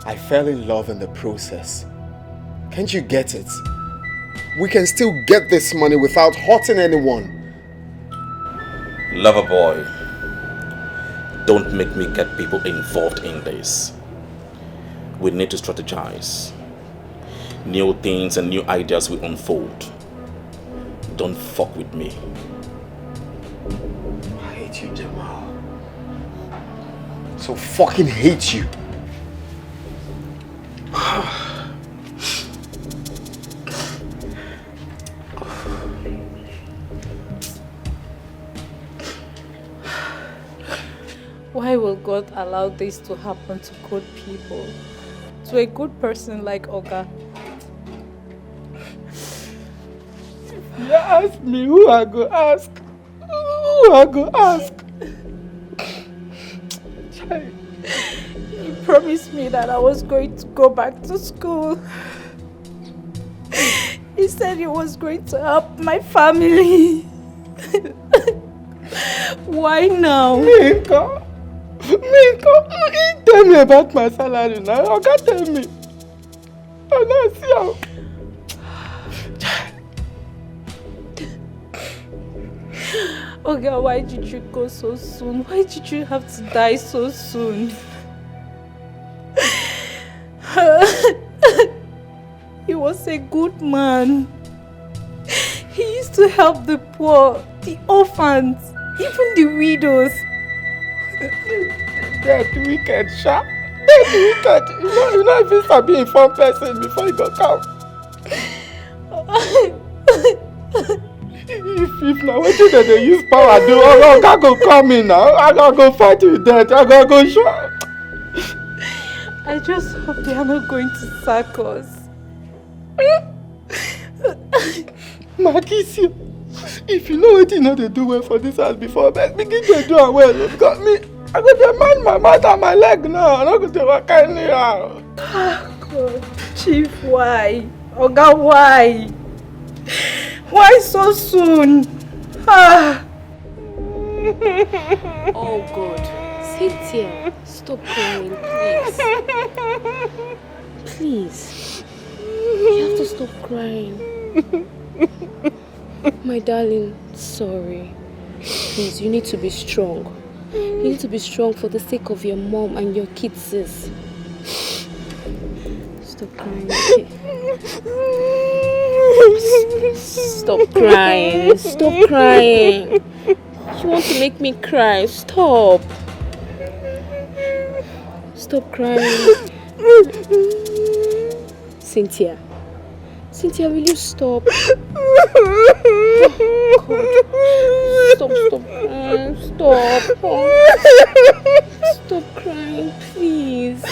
I fell in love in the process. Can't you get it? We can still get this money without hurting anyone. Lover boy, don't make me get people involved in this. We need to strategize. New things and new ideas will unfold. Don't fuck with me. I hate you, Jamal. So fucking hate you. Why will God allow this to happen to good people? To a good person like Oga? You ask me who I go ask. Who I go ask. He promised me that I was going to go back to school. He said he was going to help my family. Why now? Minka, tell me about my salary now. You can't tell me. I'm not sure. Okay, why did you go so soon? Why did you have to die so soon? He was a good man. He used to help the poor, the orphans, even the widows. That wicked, Sha. That wicked. You know if you start being a fun person before you go come. If now what did they use power do? I go come in now. I gotta go fight with that. I gotta go show. I just hope they are not going to sack us. Marquisio, if you know what you know they do well for this house before, but begin to do it well. Look at me. I got to mind my mouth and my leg now. I'm not going to work anyhow. God, Chief, why? Oga, why? Why so soon? Oh God, Cynthia, stop crying, please. Please, you have to stop crying. My darling, sorry. Please, you need to be strong. You need to be strong for the sake of your mom and your kids, sis. Stop crying, okay? Stop crying. Stop crying. You want to make me cry. Stop. Stop crying. Cynthia. Cynthia, will you stop? God. Stop crying. Stop. Stop crying, please.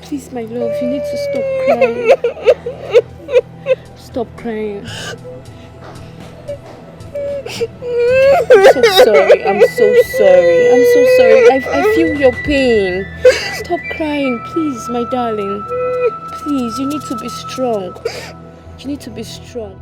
Please, my love, you need to stop crying. Stop crying. I'm so sorry. I'm so sorry. I'm so sorry. I feel your pain. Stop crying, please, my darling. Please, you need to be strong. You need to be strong.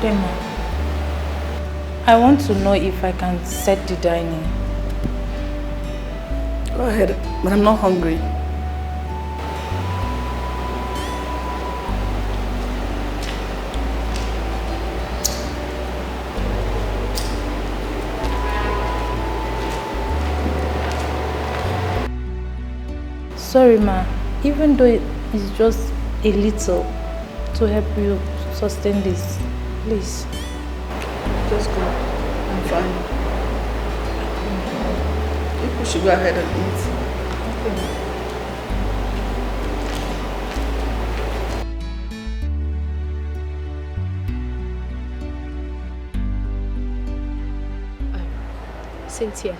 Demo, I want to know if I can set the dining. Go ahead, but I'm not hungry. Sorry, ma. Even though it's just a little to help you sustain this. Please. Just go. I'm fine. People should go ahead and eat. Cynthia,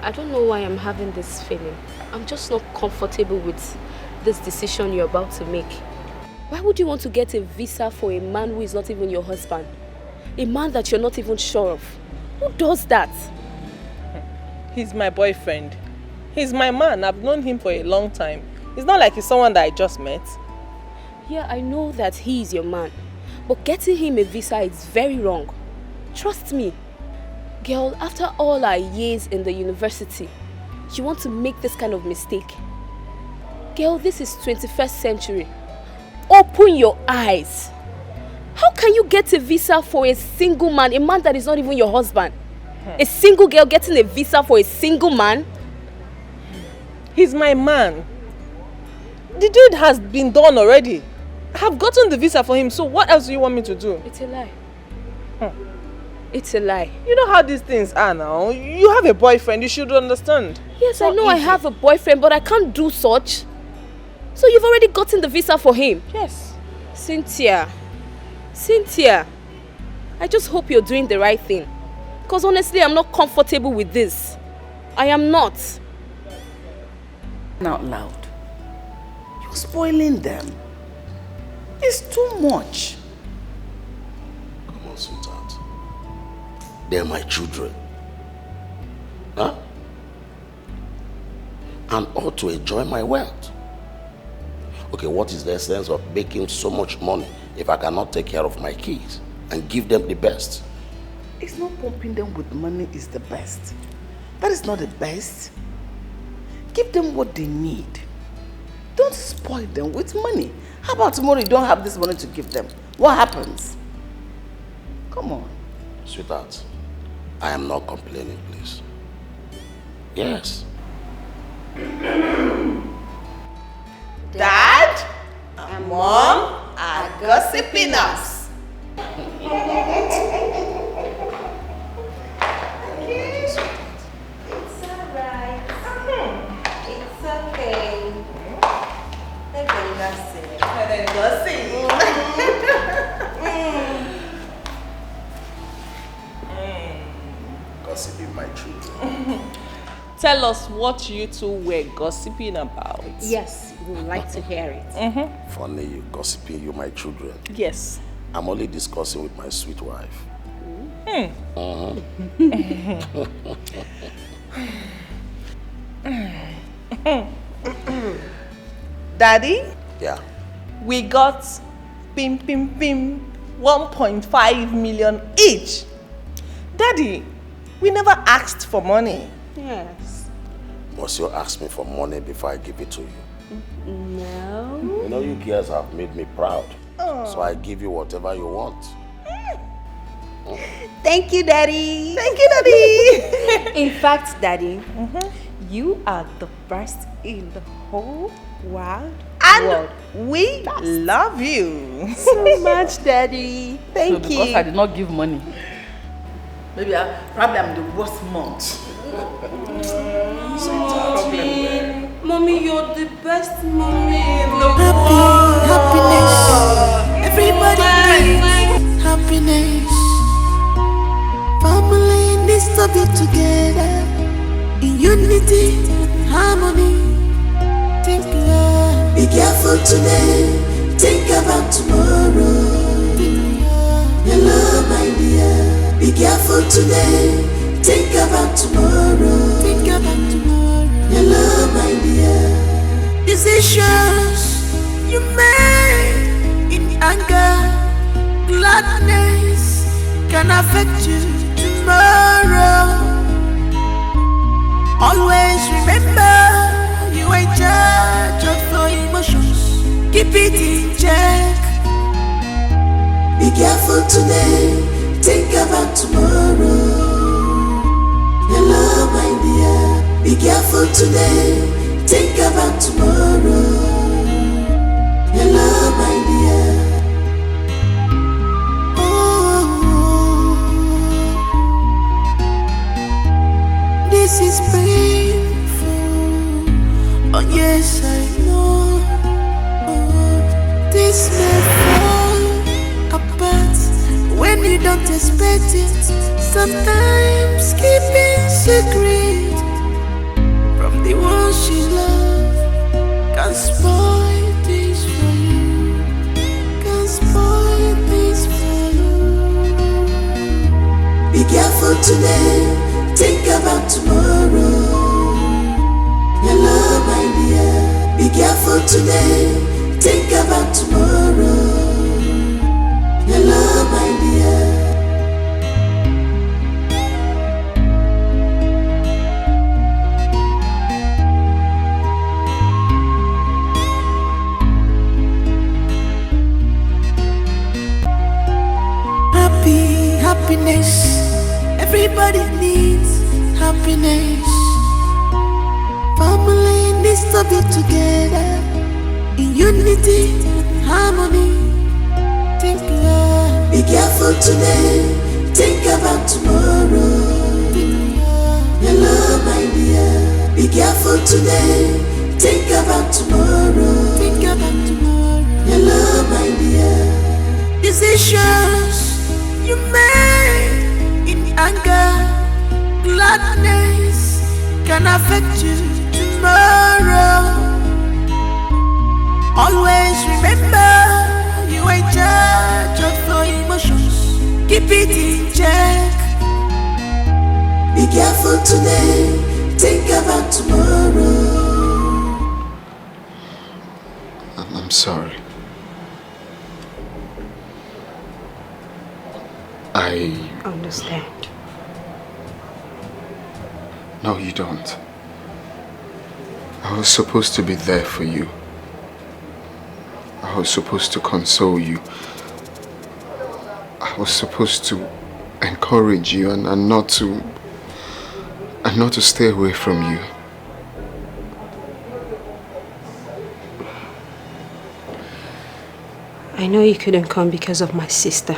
I don't know why I'm having this feeling. I'm just not comfortable with this decision you're about to make. Why would you want to get a visa for a man who is not even your husband? A man that you're not even sure of? Who does that? He's my boyfriend. He's my man. I've known him for a long time. It's not like he's someone that I just met. Yeah, I know that he is your man. But getting him a visa is very wrong. Trust me. Girl, after all our years in the university, you want to make this kind of mistake? Girl, this is 21st century. Open your eyes. How can you get a visa for a single man, a man that is not even your husband? A single girl getting a visa for a single man? He's my man. The deed has been done already. I've gotten the visa for him, so what else do you want me to do? It's a lie. It's a lie. You know how these things are now. You have a boyfriend, you should understand. Yes, I know I have a boyfriend, but I can't do such. So you've already gotten the visa for him? Yes. Cynthia, I just hope you're doing the right thing. Because honestly, I'm not comfortable with this. I am not. Out loud. You're spoiling them. It's too much. Come on, sweetheart. They're my children. Huh? And ought to enjoy my wealth. Okay, what is the essence of making so much money if I cannot take care of my kids and give them the best? It's not pumping them with money is the best. That is not the best. Give them what they need. Don't spoil them with money. How about tomorrow you don't have this money to give them? What happens? Come on. Sweetheart, I am not complaining, please. Yes. Dad and Mom are gossiping us. It's alright. It's okay. They're going gossip. And then gossip. Gossiping my children. Tell us what you two were gossiping about. Yes, we would like to hear it. Funny you gossiping, you my children. Yes. I'm only discussing with my sweet wife. Daddy? Yeah. We got 1.5 million each. Daddy, we never asked for money. Yes. Must you ask me for money before I give it to you? No. You know you girls have made me proud. So I give you whatever you want. Thank you, Daddy. Thank you, Daddy. In fact, Daddy, you are the best in the whole wide world. We love you so much, Daddy. Thank you. Because I did not give money. Maybe probably I'm the worst mom. Mommy, you're the best mommy in the Happiness. Everybody needs happiness. Family needs to be together in unity and harmony. Think love. Be careful today. Think about tomorrow. Hello, my dear. Be careful today. Think about tomorrow. Think about tomorrow. Hello, my dear. Decisions you make in anger, gladness can affect you tomorrow. Always remember you are in charge of your emotions. Keep it in check. Be careful today. Think about tomorrow. Hello, my dear. Be careful today. Think about tomorrow. Hello, my dear. Oh, this is painful. Oh, yes, I know. Oh, this may fall apart when you don't expect it. Sometimes keeping secret from the ones you love can spoil today, think about tomorrow. Hello, my dear. Be careful today, think about tomorrow. Hello, my dear. Happiness, everybody needs happiness. Family needs to be together in unity and harmony. Be careful today, think about tomorrow. Hello, my dear. Be careful today, think about tomorrow. Hello, my dear. Decisions you made in anger, gladness can affect you tomorrow. Always remember you are in charge of your emotions. Keep it in check. Be careful today, think about tomorrow. I'm sorry. I understand. No, you don't. I was supposed to be there for you. I was supposed to console you. I was supposed to encourage you and not to stay away from you. I know you couldn't come because of my sister.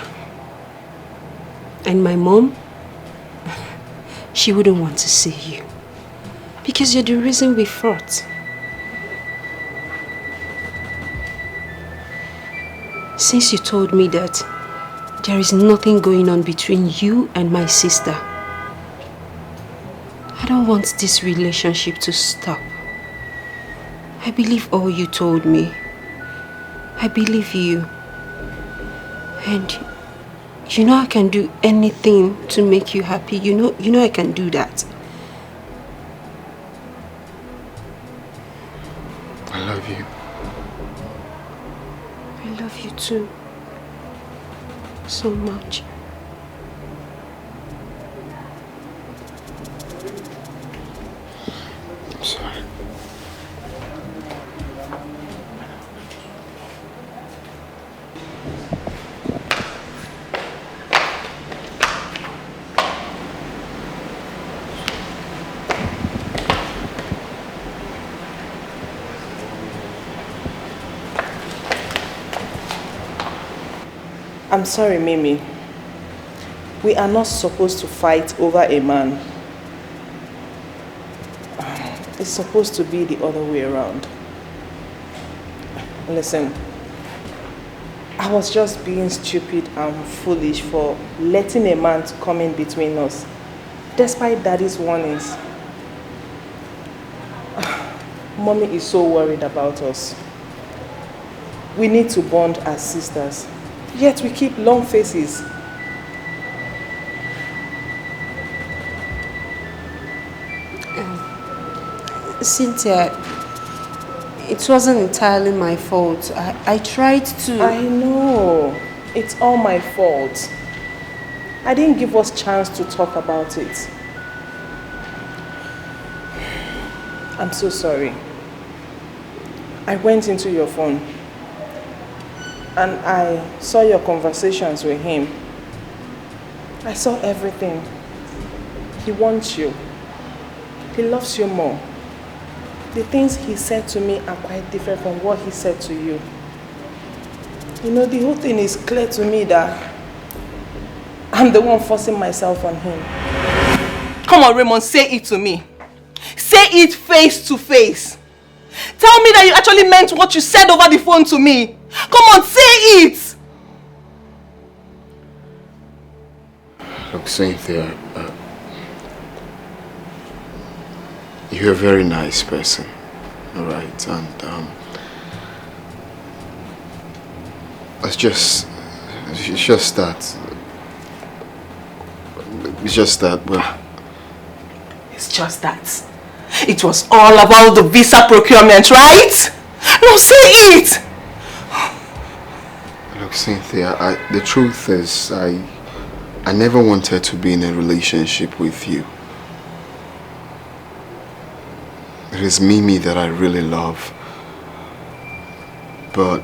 And my mom, she wouldn't want to see you. Because you're the reason we fought. Since you told me that there is nothing going on between you and my sister, I don't want this relationship to stop. I believe all you told me. I believe you. And you know I can do anything to make you happy. You know I can do that. I love you. I love you too. So much. I'm sorry. I'm sorry, Mimi. We are not supposed to fight over a man. It's supposed to be the other way around. Listen, I was just being stupid and foolish for letting a man to come in between us, despite Daddy's warnings. Mommy is so worried about us. We need to bond as sisters. Yet we keep long faces. Cynthia, it wasn't entirely my fault. I tried to... I know. It's all my fault. I didn't give us chance to talk about it. I'm so sorry. I went into your phone and I saw your conversations with him. I saw everything. He wants you. He loves you more. The things he said to me are quite different from what he said to you. You know, the whole thing is clear to me that I'm the one forcing myself on him. Come on, Raymond, say it to me. Say it face to face. Tell me that you actually meant what you said over the phone to me. Come on, say it! Look, Cynthia, you're a very nice person, all right? And it's just that It's just that, well... It's just that. It was all about the visa procurement, right? No, say it! Look, Cynthia, the truth is, I never wanted to be in a relationship with you. It is Mimi that I really love. But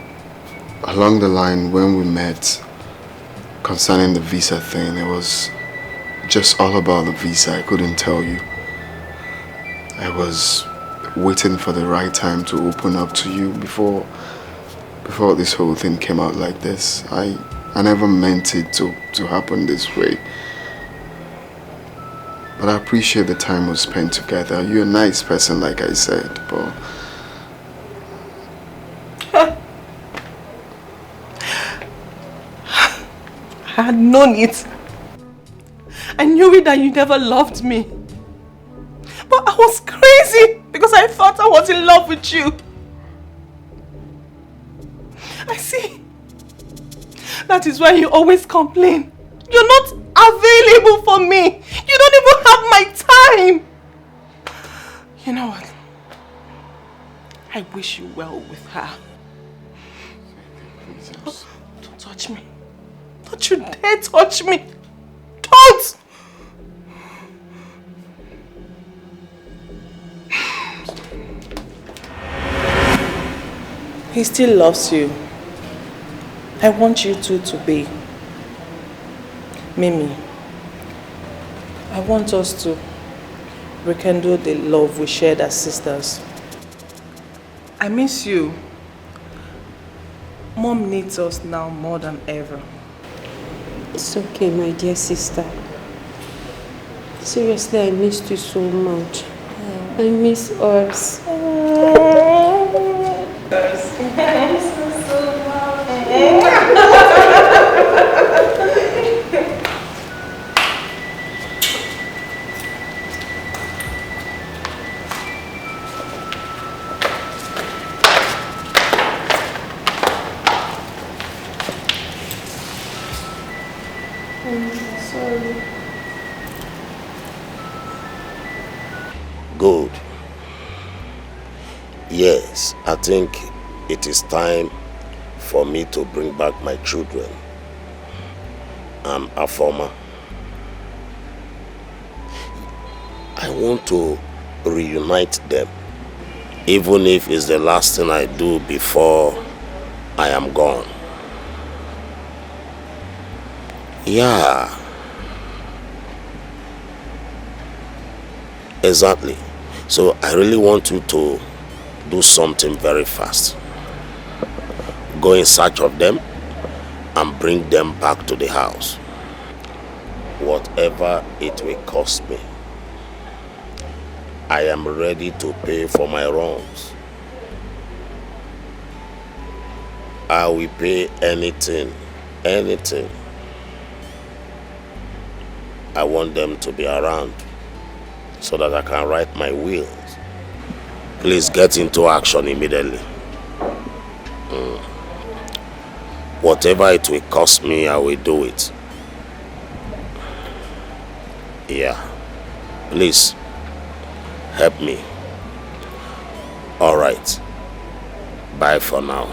along the line, when we met, concerning the visa thing, it was just all about the visa. I couldn't tell you. I was waiting for the right time to open up to you before this whole thing came out like this. I never meant it to happen this way. But I appreciate the time we spent together. You're a nice person, like I said, but... I had known it. I knew it that you never loved me. But I was crazy because I thought I was in love with you. I see. That is why you always complain. You're not available for me. You don't even have my time. You know what? I wish you well with her. Oh, don't touch me. Don't you dare touch me. Don't! He still loves you. I want you two to be. Mimi, I want us to rekindle the love we shared as sisters. I miss you. Mom needs us now more than ever. It's okay, my dear sister. Seriously, I missed you so much. I miss us. Good. Yes, I think it is time for me to bring back my children. I'm a farmer. I want to reunite them, even if it's the last thing I do before I am gone. Yeah. Exactly. So I really want you to do something very fast. Go in search of them and bring them back to the house. Whatever it will cost me, I am ready to pay for my wrongs. I will pay anything, anything. I want them to be around so that I can write my wills. Please get into action immediately. Whatever it will cost me, I will do it. Yeah. Please, help me. All right. Bye for now.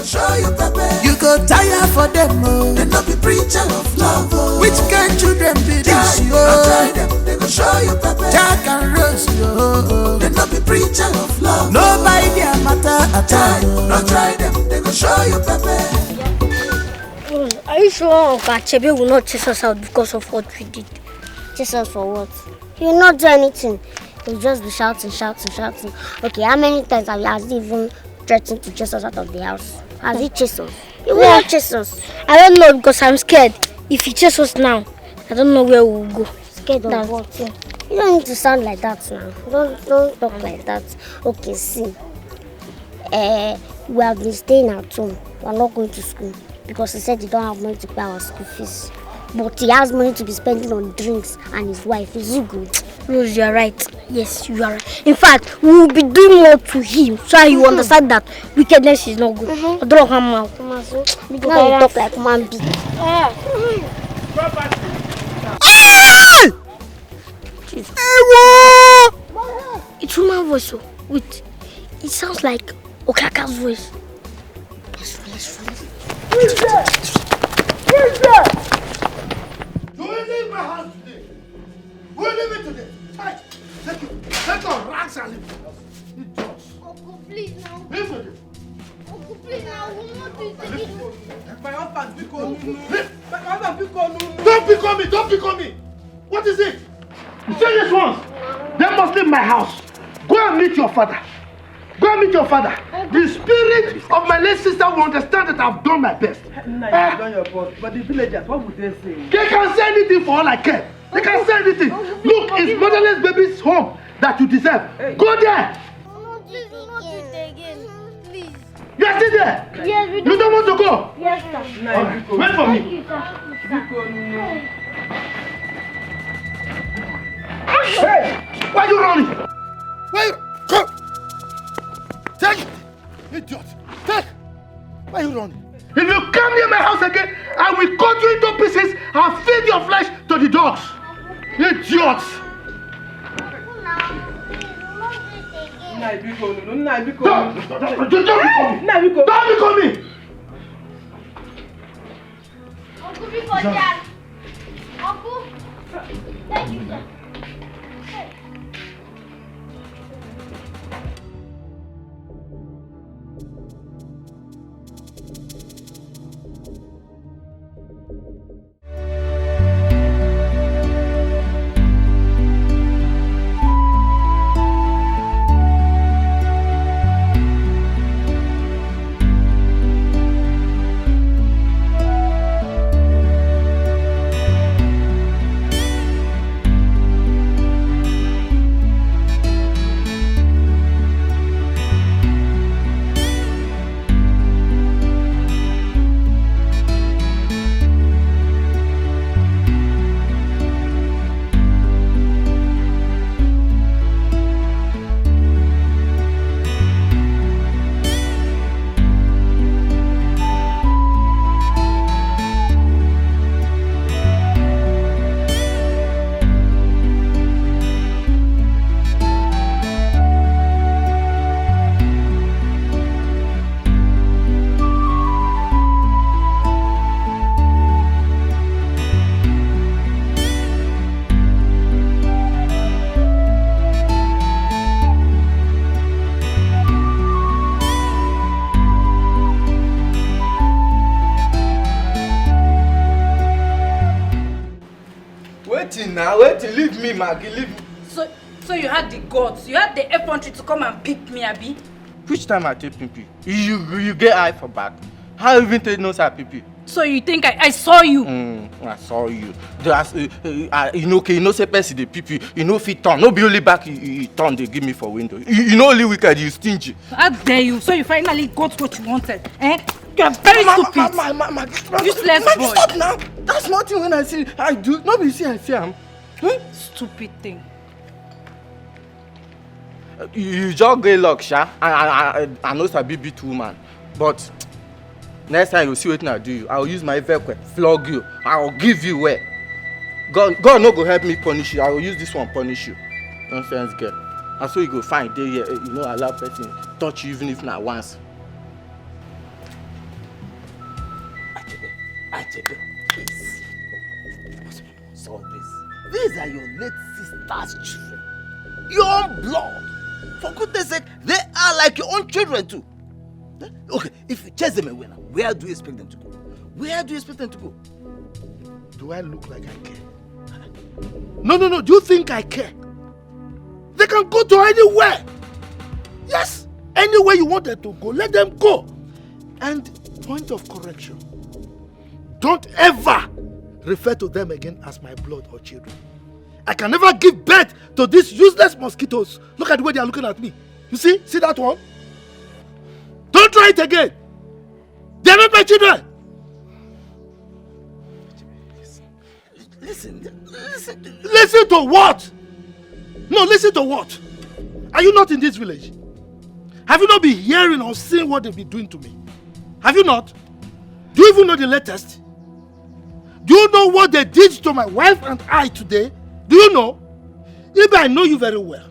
Show you Pepe. You go tire for them, oh. They not be preacher of love, oh. Which kind children be this, oh? Try them, they go show you Pepe. Jack and Rose, oh. They not be preacher of love. No buy their matter at all. No try them, they go show you Pepe. Are you sure Uncle Achebe will not chase us out because of what we did? Chase us for what? He will not do anything. He will just be shouting. Okay, how many times has he even threatened to chase us out of the house? Has he chased us? He will not chase us. I don't know because I'm scared. If he chases us now, I don't know where we will go. Scared of what? You don't need to sound like that now. Don't talk like that. Okay, see. We have been staying at home. We are not going to school because he said he don't have money to pay our school fees. But he has money to be spending on drinks and his wife. Is it good? Rose, you are right. Yes, you are right. In fact, we will be doing more to him so you understand that wickedness is not good. so now you talk like man beat. It's woman voice. So wait, it sounds like Okaka's voice. Let's run. Who's there? You will leave my house today. We'll leave it today. Hey, take your rags and leave the house. Uncle, please now. Leave it. Uncle, please now. We will not do it again. My husband, Don't pick on me. What is it? You say this once. They must leave my house. Go and meet your father. The spirit of my late sister will understand that I've done my best. Nah, you've done your best. But the villagers, what would they say? They can say anything for all I care. They can say anything. Look, it's motherless baby's home that you deserve. Go there. Not do it again. Please. You are still there? Yes, we do. You don't want to go? Yes, sir. Alright, wait for me. Thank you, sir. Hey! Why are you running? Come! Take it! Idiot! Take! Why are you running? If you come near my house again, I will cut you into pieces and feed your flesh to the dogs! Idiots! Don't become me! Uncle, before Dad. Uncle, thank you, sir. Wait, leave me, Maggie, leave me. So you had the guts, you had the effrontery to come and pick me, Abi? Which time I take pipi? You get eye for back. How even take no say pipi? So you think I saw you? I saw you. You know say person dey pipi, you know fit turn. No be only back you turn they give me for window. You know only wicked, you stingy. How dare you? So you finally got what you wanted, eh? You are very stupid. Useless boy. Stop now. That's nothing when I see I do. Nobody see I see am. Stupid thing. You just get luck, sha. I know sabi beat woman, but next time you see wetin I do you, I will use my vehicle flog you. I will give you where. God no go help me punish you. I will use this one punish you. Nonsense girl. And so you go find dey here. You know allow person touch you even if na once. Achebe, please. Solve this. These are your late sister's children. Your own blood. For goodness sake, they are like your own children too. Okay, if you chase them away now, where do you expect them to go? Do I look like I care? No. Do you think I care? They can go to anywhere. Yes, anywhere you want them to go, let them go. And point of correction, don't ever refer to them again as my blood or children. I can never give birth to these useless mosquitoes. Look at the way they are looking at me. You see? See that one? Don't try it again. They are not my children. Listen to what? No, listen to what? Are you not in this village? Have you not been hearing or seeing what they've been doing to me? Have you not? Do you even know the latest? Do you know what they did to my wife and I today? Do you know? Even I know you very well.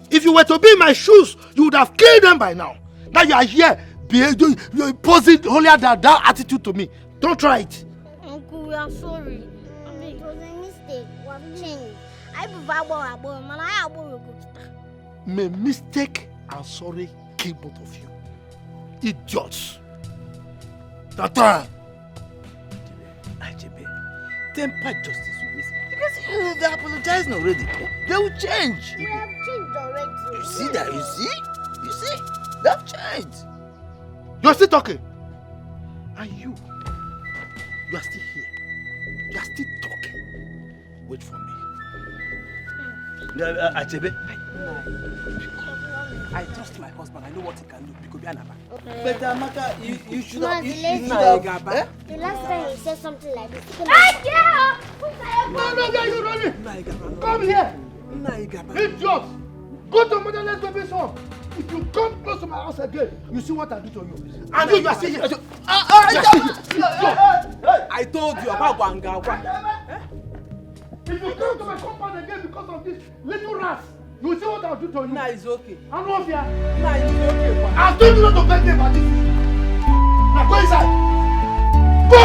If you were to be in my shoes, you would have killed them by now. Now you are here, posing holier than thou attitude to me. Don't try it. Uncle, we are sorry. I mean, it was a mistake. We have changed. I prefer man. I May mistake and sorry kill both of you. Idiots. Tata. Temper justice will miss. Because they're apologizing already. They will change. We have changed already. You see that? You see? You see? They have changed. You're still talking. And you are still here. You are still talking. Wait for me. Achebe, I trust my husband. I know what he can do. But Amaka, you should have. The last time he said something like this. No, you're running. Come here. Idiot. Go to motherless baby's home. If you come close to my house again, you see what I do to you. And you are still here. I told you about Wanga. If you come to my compound again because of this little rats, you will see what I'll do to you. Nah, it's okay. I know if you are. Nah, it's okay. I told you not to beg me about this. Now go inside. Go!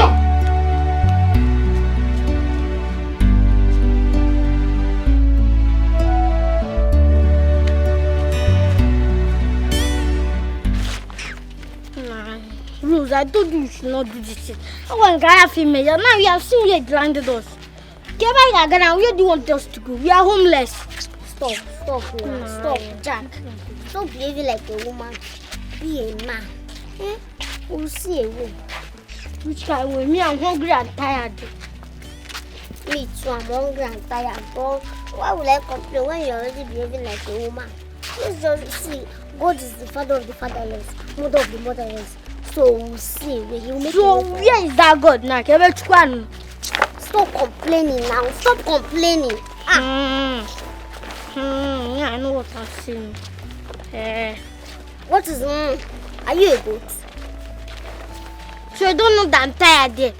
Rose, I told you should not do this shit. I want to get a female. Now you have seen where it landed us. Get back again. Where do you want us to go? We are homeless. Stop, Jack. Stop behaving like a woman. Be a man. We'll see a way. Which kind of way? Me, I'm hungry and tired. Me too, I'm hungry and tired. But why would I complain when you're already behaving like a woman? Let's just see. God is the father of the fatherless, mother of the motherless. So we'll see. So where is that God now? Stop complaining now. Stop complaining. Yeah, I know what I'm saying. What is Are you a goat? So you don't know that I'm tired there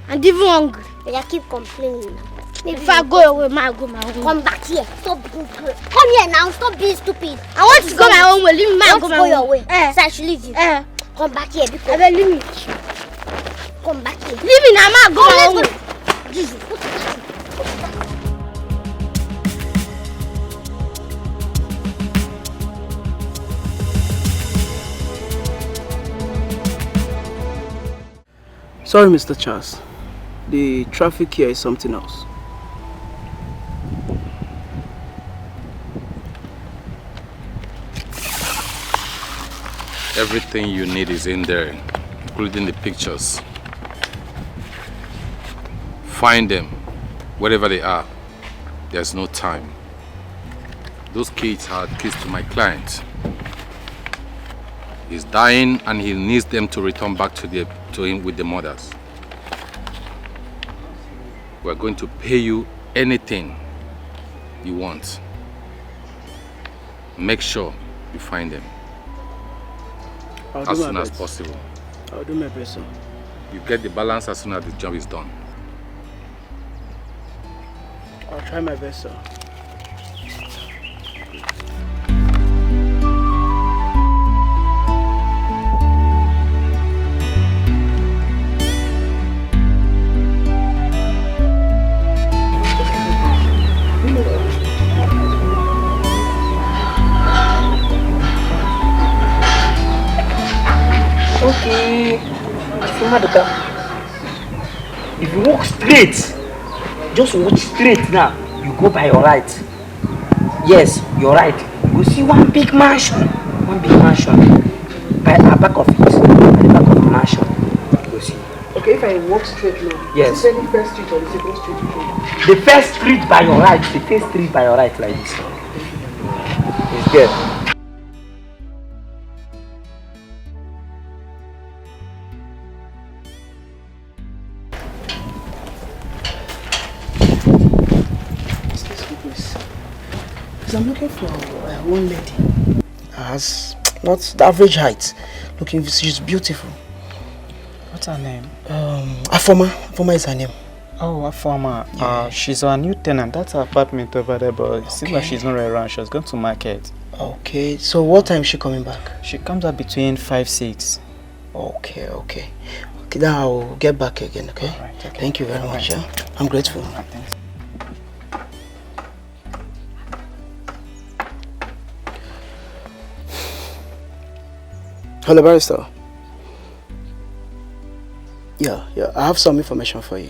and even hungry. But you keep complaining now. Maybe if I go away, I go my own way. Come back here. Stop being crazy. Come here now. Stop being stupid. I want to go my own way. Leave me. I go my own way. Your way. So I should leave you. Come back here. Because leave me. Come back here. Leave me now. I go my own way. Jesus. Sorry, Mr. Charles. The traffic here is something else. Everything you need is in there, including the pictures. Find them, wherever they are. There's no time. Those kids are keys to my client. He's dying and he needs them to return back to him with the mothers. We're going to pay you anything you want. Make sure you find them as soon as possible. I'll do my best, sir. You get the balance as soon as the job is done. I'll try my best, sir. Okay, if you walk straight, just walk straight now. You go by your right. Yes, your right. You will see one big mansion. By the back of it, at the back of the mansion. You go see. Okay, if I walk straight now. Yes. Is it the first street or the second street? The first street by your right. The first street by your right, like this. It's good. I'm looking for one lady. Has not the average height. She's beautiful. Not What's her name? Afoma. Afoma is her name. Oh, Afoma. Yeah. She's our new tenant. That's her apartment over there, but it seems like she's not around. She was going to market. Okay. So what time is she coming back? She comes out between 5-6. Okay. Okay, then I'll get back again, okay? All right, okay. Thank you very much. Yeah? I'm grateful. Right, thanks. Hello, barrister. Yeah, I have some information for you.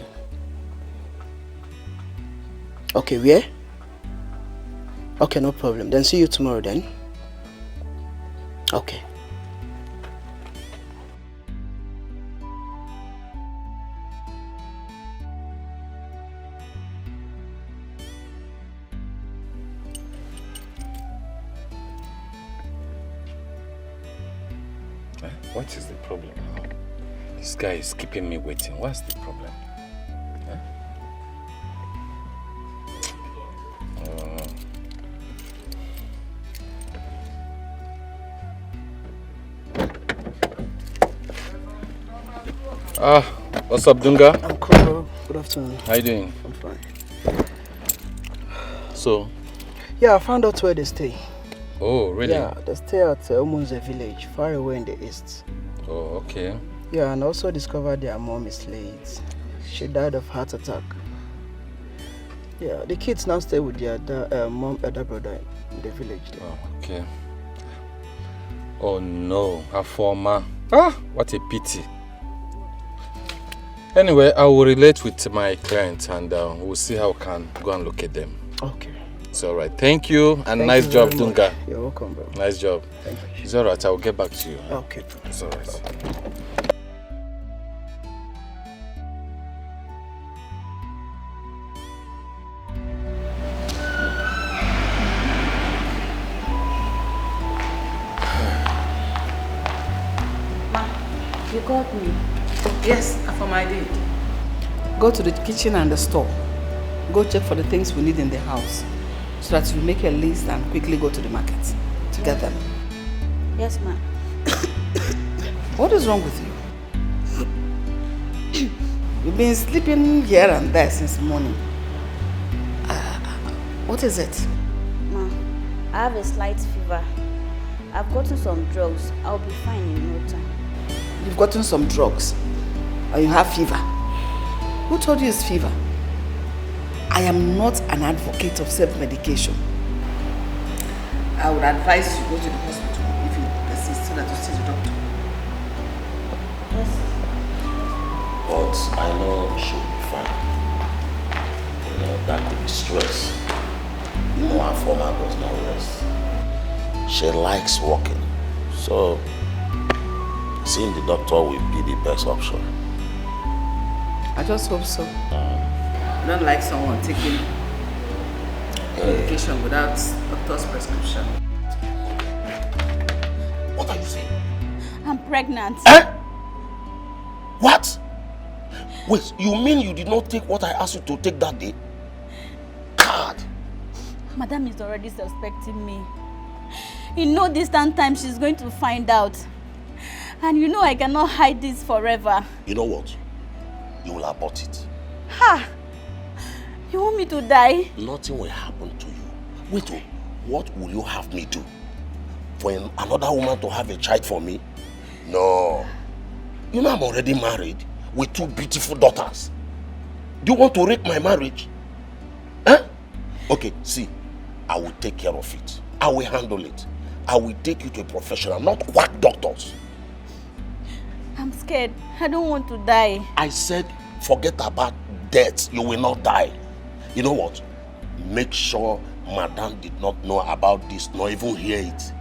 Okay, where? Okay, no problem. Then see you tomorrow then. Okay. What is the problem now? This guy is keeping me waiting. What's the problem? What's up, Dunga? I'm cool. Good afternoon. How you doing? I'm fine. So? Yeah, I found out where they stay. Oh, really? Yeah, they stay at Omunze village, far away in the east. Oh, okay. Yeah, and also discovered their mom is late. She died of heart attack. Yeah, the kids now stay with their mom, elder brother in the village there. Oh, okay. Oh no, her former. What a pity. Anyway, I will relate with my client and we'll see how we can go and locate them. Okay. It's all right. Thank you and Thank nice you job, very much. Dunga. You're welcome, bro. Nice job. Thank you. It's all right. I will get back to you. Okay. It's all right. You called me? Yes, Afoma, I did. Go to the kitchen and the store. Go check for the things we need in the house so that you make a list and quickly go to the market to get them. Yes, ma'am. What is wrong with you? You've been sleeping here and there since morning. What is it? Ma, I have a slight fever. I've gotten some drugs. I'll be fine in no time. You've gotten some drugs and you have fever. Who told you it's fever? I am not an advocate of self-medication. I would advise you go to the hospital if you persist so that you see the doctor. Yes. But I know she'll be fine. You know, that could be stress. You know, her former does not rest. She likes walking. So, seeing the doctor will be the best option. I just hope so. I don't like someone taking medication without doctor's prescription. What are you saying? I'm pregnant. What? Wait, you mean you did not take what I asked you to take that day? God! Madam is already suspecting me. In no distant time, she's going to find out. And you know I cannot hide this forever. You know what? You will abort it. Ha! You want me to die? Nothing will happen to you. Wait, what will you have me do? For another woman to have a child for me? No. You know I'm already married with 2 beautiful daughters. Do you want to rape my marriage? Huh? Okay, see, I will take care of it. I will handle it. I will take you to a professional, not quack doctors. I'm scared. I don't want to die. I said, forget about death. You will not die. You know what? Make sure Madame did not know about this, nor even hear it.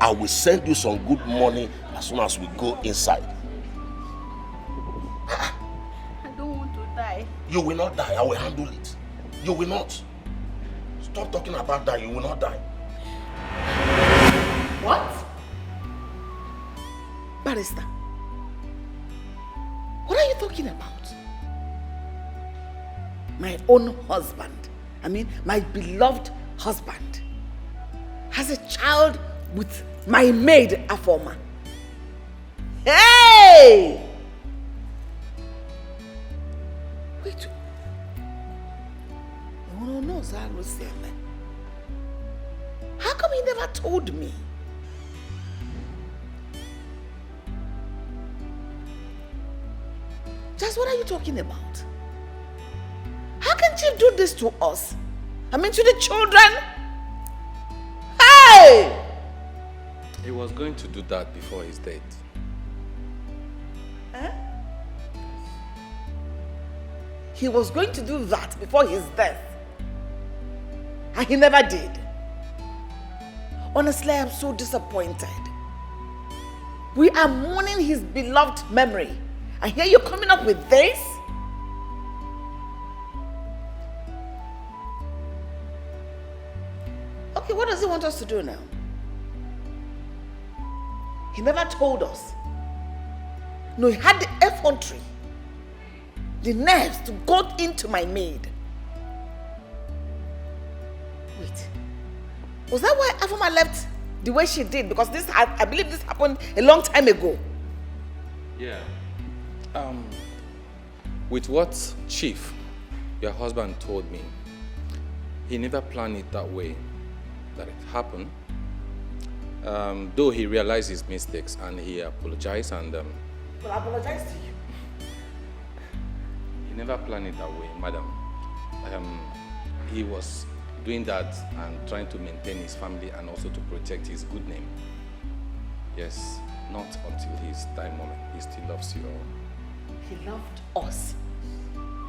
I will send you some good money as soon as we go inside. I don't want to die. You will not die. I will handle it. You will not. Stop talking about that. You will not die. What? Barrister, what are you talking about? My own husband, my beloved husband, has a child with my maid, Afoma. Hey! Wait. No, how come he never told me? Just what are you talking about? How can Chief do this to us? I mean to the children? Hey! He was going to do that before his death. Huh? He was going to do that before his death. And he never did. Honestly, I'm so disappointed. We are mourning his beloved memory. And here you're coming up with this? Okay, what does he want us to do now? He never told us. No, he had the effrontery, the nerves to go into my maid. Wait, was that why Afama left the way she did? Because this, I believe this happened a long time ago. Yeah. With what Chief, your husband, told me, he never planned it that way, that it happened. Though he realized his mistakes and he apologized and... Well, I apologize to you. He never planned it that way, madam. He was doing that and trying to maintain his family and also to protect his good name. Yes, not until his time moment. He still loves you all. He loved us,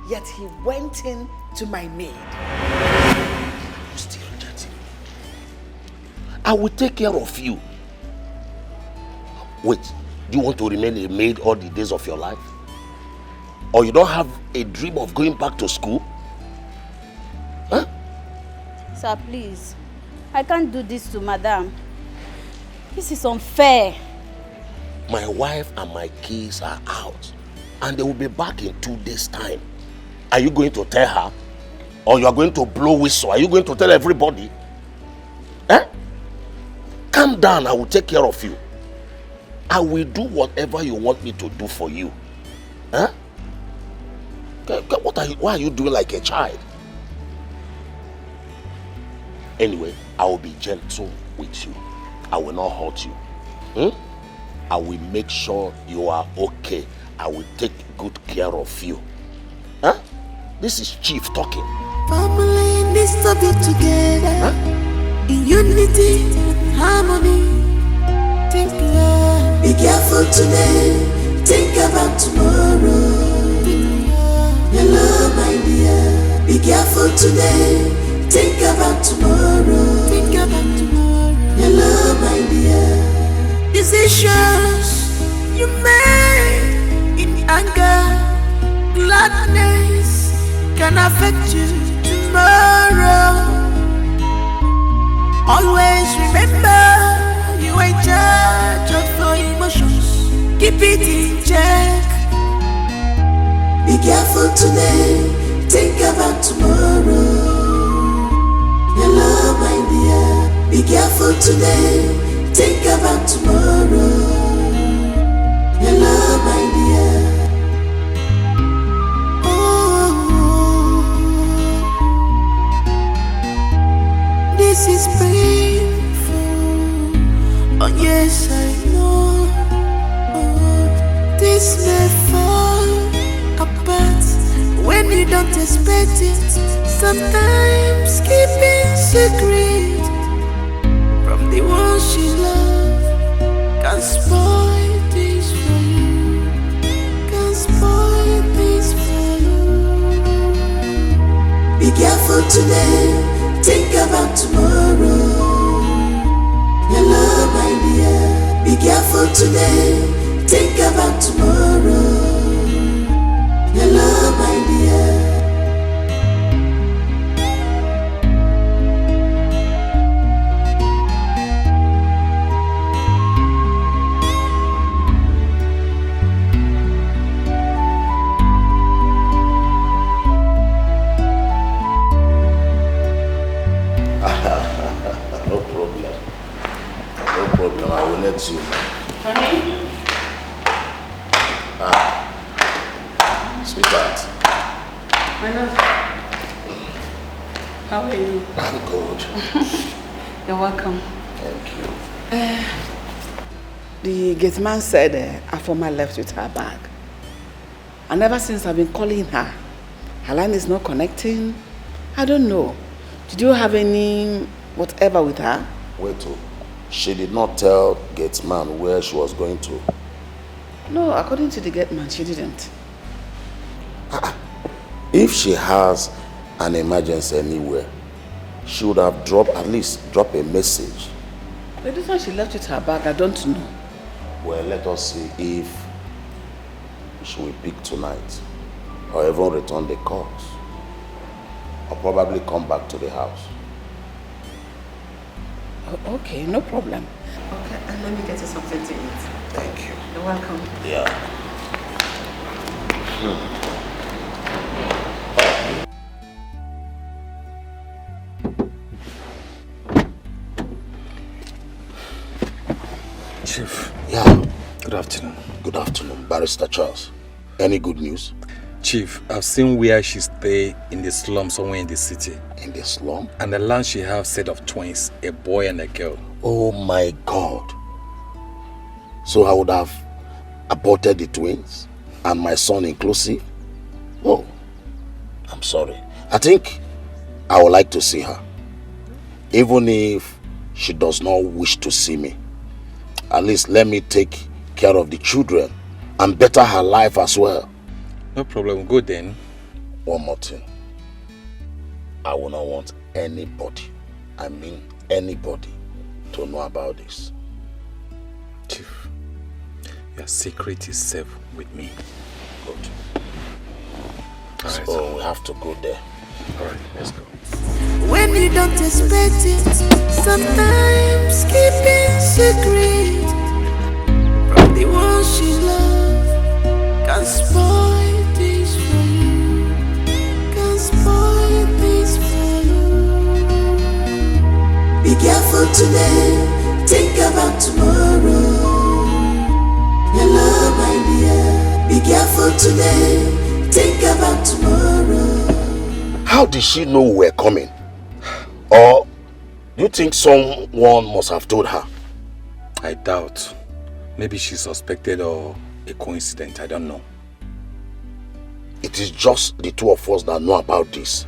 yet he went in to my maid. You still reject him. I will take care of you. Wait, do you want to remain a maid all the days of your life? Or you don't have a dream of going back to school? Huh? Sir, please. I can't do this to Madam. This is unfair. My wife and my kids are out. And they will be back in 2 days' time. Are you going to tell her? Or you are going to blow whistle? Are you going to tell everybody? Eh? Calm down, I will take care of you. I will do whatever you want me to do for you. Huh? Why are you doing like a child? Anyway, I will be gentle with you. I will not hurt you. I will make sure you are okay. I will take good care of you. Huh? This is Chief talking. Family needs to be together, huh? In unity and harmony. Think love. Be careful today. Think about tomorrow. Hello, my dear. Be careful today. Think about tomorrow. Think about tomorrow. Hello, my dear. Decisions you make in anger, gladness can affect you tomorrow. Always remember you are in charge of your emotions. Keep it in check. Be careful today. Think about tomorrow. Hello, my dear. Be careful today. Think about tomorrow. Hello, my dear. Oh, this is painful. Oh, yes, I know. Oh, this may fall apart when you don't expect it. Sometimes keeping secret from the ones you love can spoil things for you. Can spoil things for you. Be careful today. Think about tomorrow. Hello, my dear. Be careful today. Think about tomorrow. Hello, my dear. I will let you. Honey? Sweetheart. How are you? I'm good. You're welcome. Thank you. The gate man said Afoma left with her bag. And ever since I've been calling her, her line is not connecting. I don't know. Did you have any whatever with her? Wait, she did not tell gate man where she was going to. No, according to the gate man, she didn't. If she has an emergency anywhere, she would have at least dropped a message. But this one she left with her bag, I don't know. Well, let us see if she will pick tonight or even return the calls or probably come back to the house. Okay, no problem. Okay, and let me get you something to eat. Thank you. You're welcome. Yeah. Chief. Yeah. Good afternoon. Good afternoon, Barrister Charles. Any good news? Chief, I've seen where she stay in the slum somewhere in the city. In the slum? And the land she have set of twins, a boy and a girl. Oh my God. So I would have aborted the twins and my son inclusive? Oh, I'm sorry. I think I would like to see her. Even if she does not wish to see me. At least let me take care of the children and better her life as well. No problem, go then. One more thing. I will not want anybody, I mean anybody, to know about this. Chief, your secret is safe with me. Good. All right. So we have to go there. Alright, let's go. When you don't expect it, sometimes keeping secret from the ones you love can spoil things for you, can spoil things for you. Be careful today, think about tomorrow. Hello, my dear. Be careful today, think about tomorrow. How did she know we were coming? Or do you think someone must have told her? I doubt. Maybe she suspected or a coincidence, I don't know. It is just the two of us that know about this.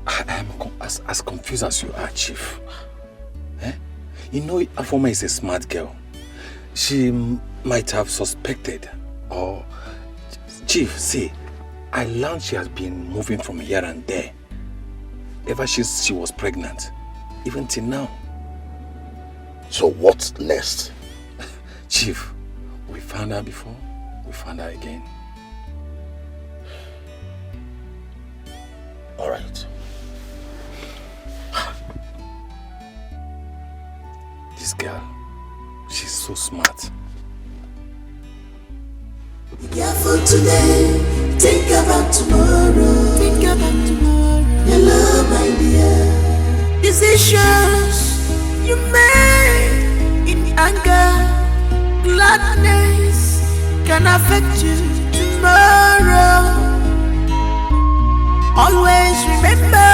I am as confused as you are, Chief. Eh? You know, Afoma is a smart girl. She might have suspected or... Chief, see, I learned she has been moving from here and there. Ever since she was pregnant. Even till now. So what's next? Chief, we found her before, we found her again. All right. This girl, she's so smart. Be careful today, think about tomorrow. Think about tomorrow. Hello, my dear. Decisions you make in anger, gladness can affect you tomorrow. Always remember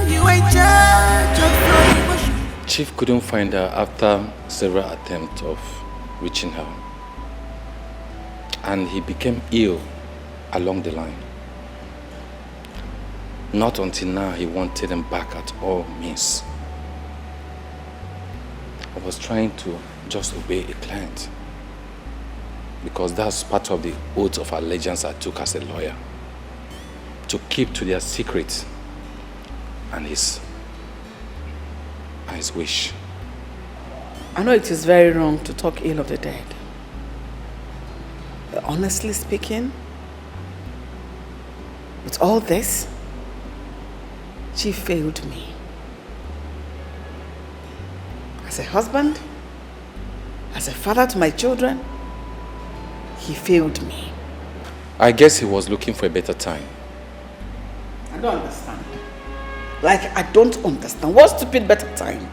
you are in charge of your emotions. Chief couldn't find her after several attempts of reaching her. And he became ill along the line. Not until now he wanted him back at all means. I was trying to just obey a client because that's part of the oath of allegiance I took as a lawyer, to keep to their secret and his wish. I know it is very wrong to talk ill of the dead. But honestly speaking, with all this, she failed me. As a husband, as a father to my children, he failed me. I guess he was looking for a better time. I don't understand. Like, I don't understand. What stupid better time?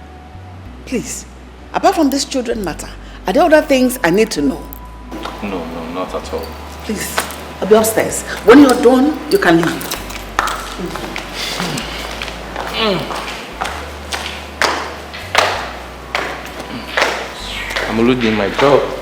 Please, apart from this children matter, are there other things I need to know? No, not at all. Please. I'll be upstairs. When you're done, you can leave. I'm already doing my job.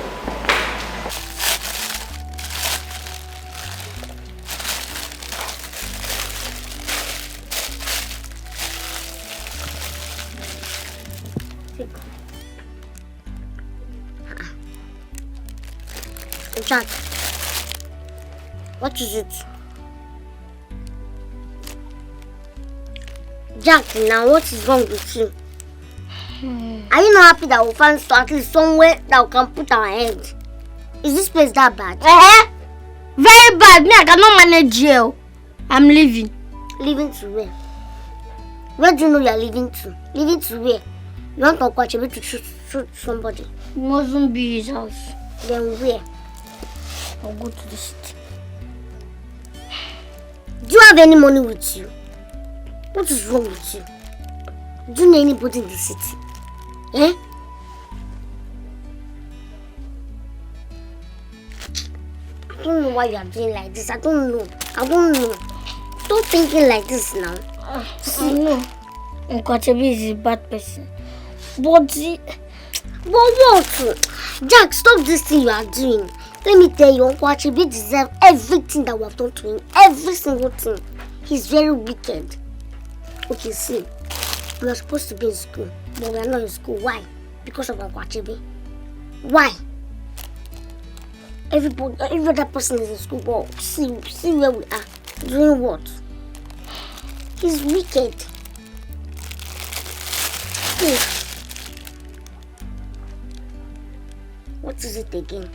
Jack, what is it? Jack, now what is wrong with you? Are you not happy that we found at least somewhere that we can put our head? Is this place that bad? Very bad. Me, I cannot manage jail. I'm leaving. Leaving to where? Where do you know you are leaving to? Leaving to where? You want to watch to shoot somebody? It mustn't be his house. Then where? I'll go to the city. Do you have any money with you? What is wrong with you? Do you know anybody in the city? Eh? I don't know why you are doing like this. I don't know. Stop thinking like this now. I know. Nkwachebi is a bad person. But what? Jack, stop this thing you are doing. Let me tell you, Uncle Achibi deserves everything that we have done to him. Every single thing. He's very wicked. Okay, see. We are supposed to be in school, but we are not in school. Why? Because of Uncle Achibi. Why? Every other person is in school, but see where we are. Doing what? He's wicked. Hey. What is it again?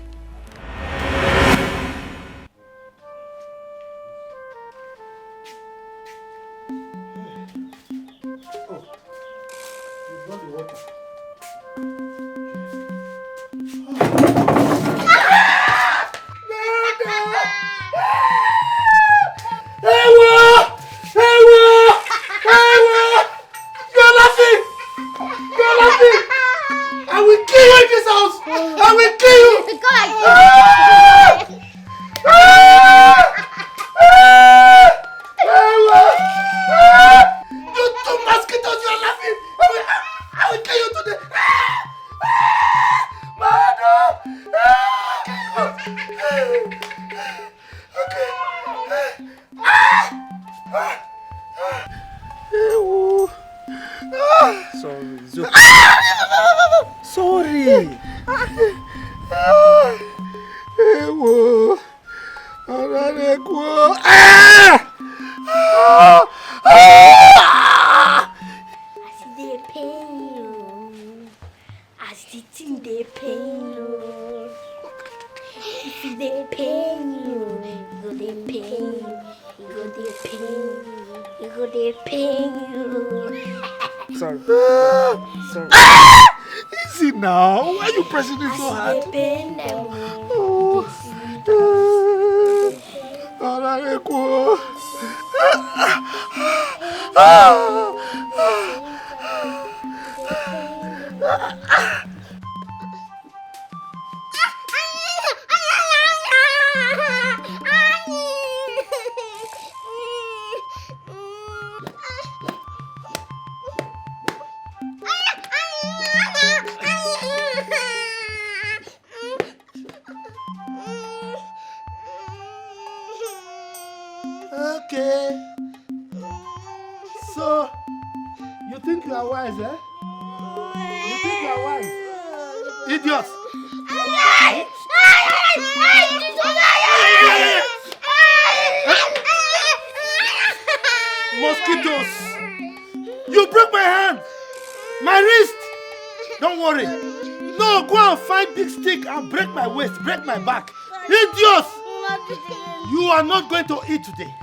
Today,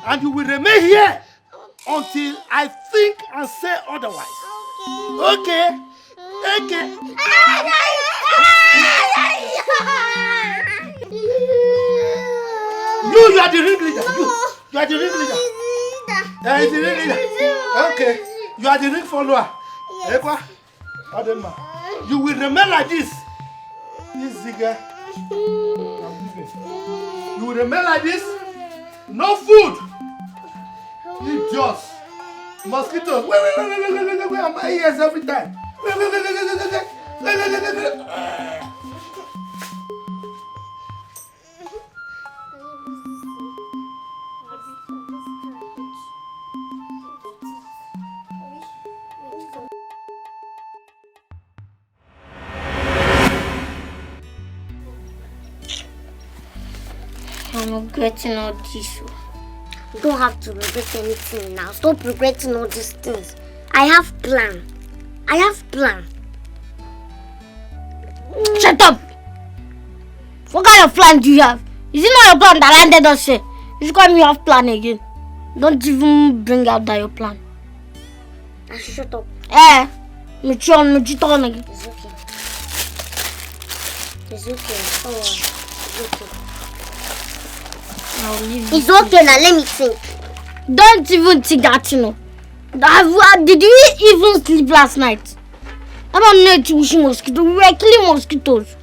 and you will remain here until I think and say otherwise. Okay? You are the ringleader. You are the ringleader. Is the ringleader. Okay. You are the ring follower. You will remain like this. This Ziga. You will remain like this? No food! Idiots! Mosquitoes! Wait, I'm my ears every time! Wait. I'm regretting all this. You don't have to regret anything now. Stop regretting all these things. I have plan. Shut up! What kind of plan do you have? Is it not your plan that landed us here? You should call me have plan again. Don't even bring out that your plan. Shut up. Mature again. It's okay. It's okay. Oh, it's okay. It's okay now, let me think. Don't even think that, you know. Did you even sleep last night? I don't know to wish mosquitoes. We were killing mosquitoes.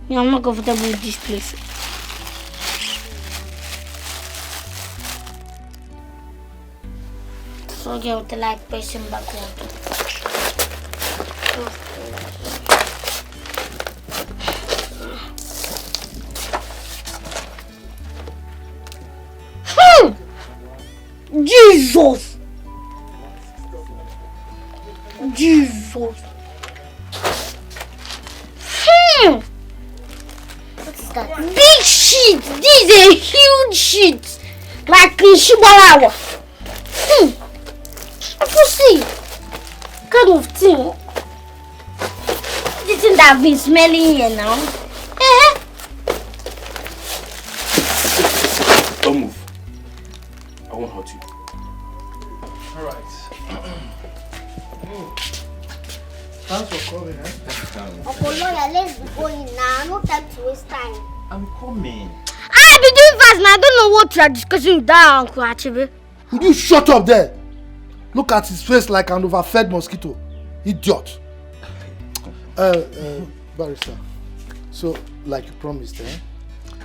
Yeah, I'm not comfortable with this place. So I have to like person back home. Jesus! What is that? Big shit! This is a huge shit! Like in Shibalawa. I can see. Kind of thing. This thing that I've been smelling here now. Don't move. I won't hurt you. Alright. Thanks for coming, Uncle Lawyer, let's be going now. No time to waste time. I'm coming. I've been doing fast now. I don't know what you are discussing with that Uncle Achebe. Would you shut up there? Look at his face like an overfed mosquito. Idiot. Barrister. So, like you promised,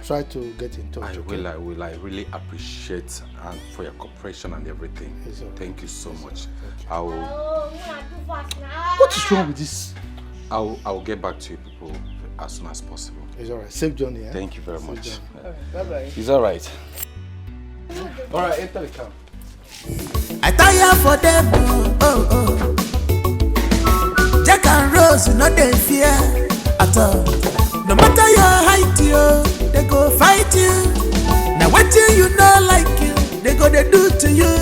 try to get in touch. I will. I really appreciate and for your cooperation and everything. Thank you so much. What is wrong with this? I'll get back to you people as soon as possible. It's alright. Safe journey. Thank you very much. Bye-bye. It's alright. Alright, enter the car. I tire for them, oh. Jack and Rose, no they fear at all. No matter your height, they go fight you. Now what you know like you, they go they do to you.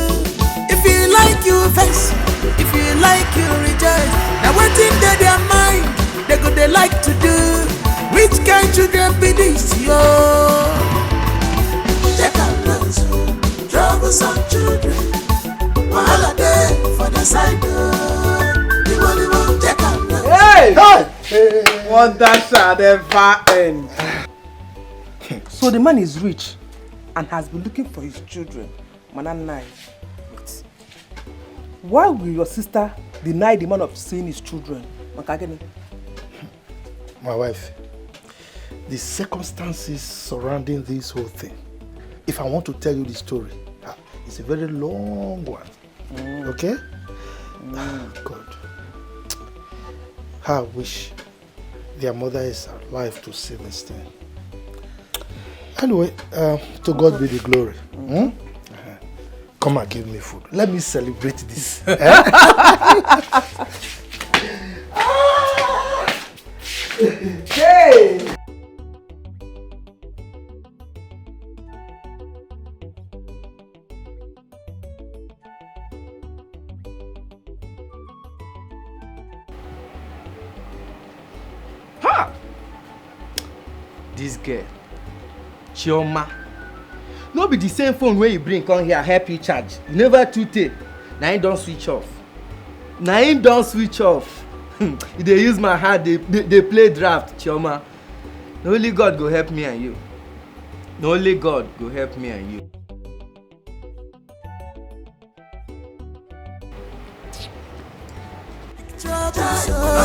If you like you vex, if you like you rejoice. Now what in their mind, they go they like to do. Which kind children be this, yo? Jack and Rose, troublesome children. Wahala day for the side door. Hey! Wonder shall never end. So the man is rich and has been looking for his children. Mananai. Why will your sister deny the man of seeing his children? My wife, the circumstances surrounding this whole thing, if I want to tell you the story, it's a very long one. Okay? God. I wish their mother is alive to see this thing. Anyway, to God be the glory. Come and give me food. Let me celebrate this. Hey! This girl, Chioma, no be the same phone where you bring come here help you charge. You never too take. Now him don't switch off. They use my heart, they play draft, Chioma. Only God go help me and you. Only God go help me and you. Don't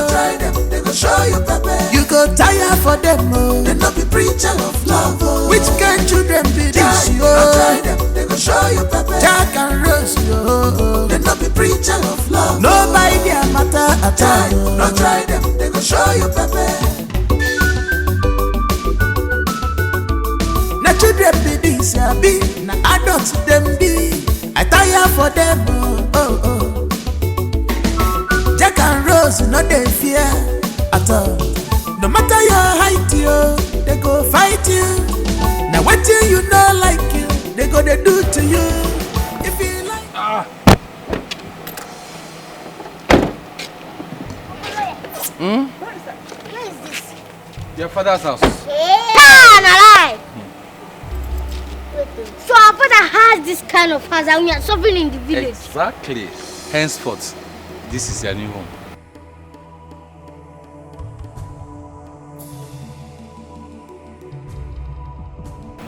try them, they go show you pepper. You go tire for them, oh. They not be preacher of love, oh. Which kind children be this, oh? Don't try them, they go show you pepper. Jack and Rose, oh. They not be preacher of love. Nobody their matter at all. Don't try them, they go show you pepper. Na children be this, yeah, be. Na adults them be. I tire for them, oh, oh. Jack and Rose, no they fear at all. No matter your height, yo, they go fight you. Now what you know like you, they go they do to you. If you like. Where is this? Your father's house. Alive. So our father has this kind of house and we are suffering in the village. Exactly. Henceforth, this is your new home.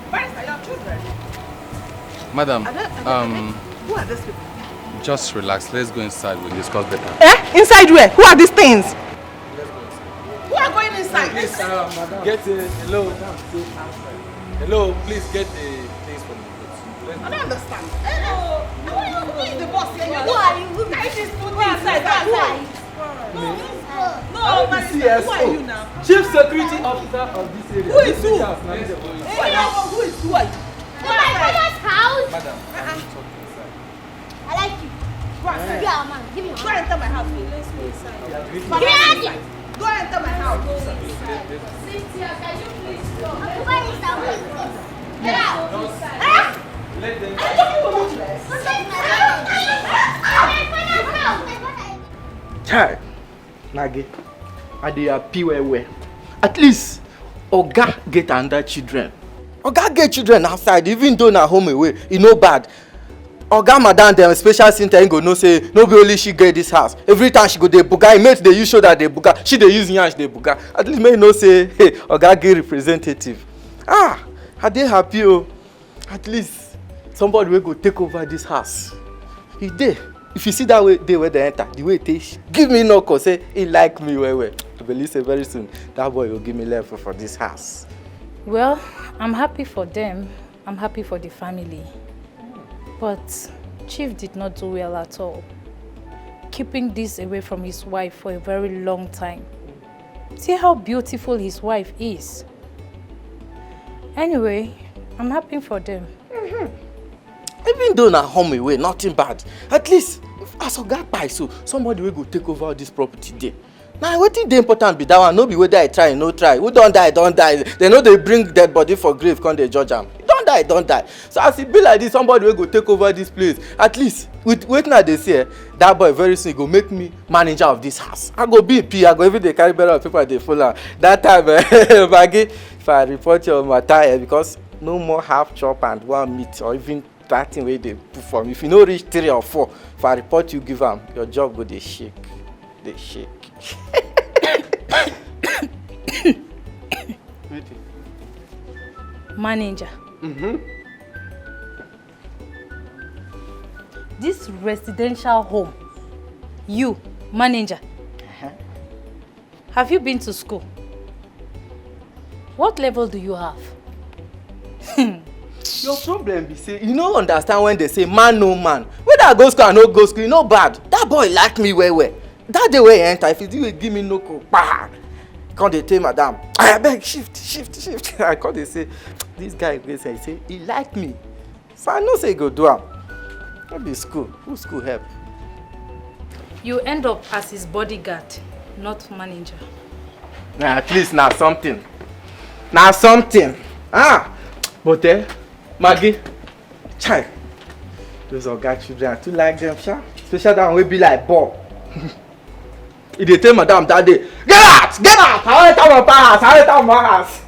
Where are your children? Madam, who are these people? just relax. Let's go inside. We'll discuss better. Inside where? Who are these things? Who are going inside? Please, madam, get hello. Hello, please get the things from the goods. I don't understand. Hello. Who is the boss here? Who are you? Who is this? Go outside. No, who are you now? Chief Security Officer of this area. Who is who? Who are you? Who are you? In my father's house. Madam, can you talk inside? I like you. Go inside. Yeah, man. Give me your Go enter my house. Let's go inside. Go enter my house. Cynthia, can you please go? Get out. Let them. Child, Nage, I dey happy well. At least, Oga get under children. Oga get children outside, even though na home away, e no bad. Oga madam dem special center go know say no be only she get this house. Every time she go dey buga, im mate dey use shoulder dey buga, she dey use yansh dey buga. At least make you know say hey, Oga get representative. I dey happy oh. At least somebody wey go take over this house. E dey. If you see that way day where they enter, the way it is, give me no cause say he like me well. I believe say very soon that boy will give me level for this house. Well, I'm happy for them. I'm happy for the family. But Chief did not do well at all. Keeping this away from his wife for a very long time. See how beautiful his wife is. Anyway, I'm happy for them. Even though na home away, nothing bad. At least, as Oga buy so, somebody will go take over this property there. Now, wetin dey important be that one, no be whether I try, no try. Who don't die, don't die. They know they bring dead body for grave, come they judge am. Don't die, don't die. So as it be like this, somebody will go take over this place. At least, with wetin I dey say, that boy very soon go make me manager of this house. I go be P, I go every day carry better of people they follow. That time, Maggie, if I report your matter, because no more half chop and one meat or even that thing where they perform. If you no reach 3 or 4, if I report you give am, your job go dey shake. Dey shake. Manager. This residential home, you, manager, have you been to school? What level do you have? Your problem be say you no understand when they say man no man. Whether I go school or no go school, e no bad. That boy like me well. That day wey he enter, if he do give me no co, come dey tell madam, I beg shift. I come dey say, this guy wey say he like me. So I know say he go do am. No be school. Who school help? You end up as his bodyguard, not manager. Nah, at least na something. But Maggie, child, those Oga children, I too like them, sha. Especially that one wey be like ball. He dey tell madam that day, get out! I want enter my house.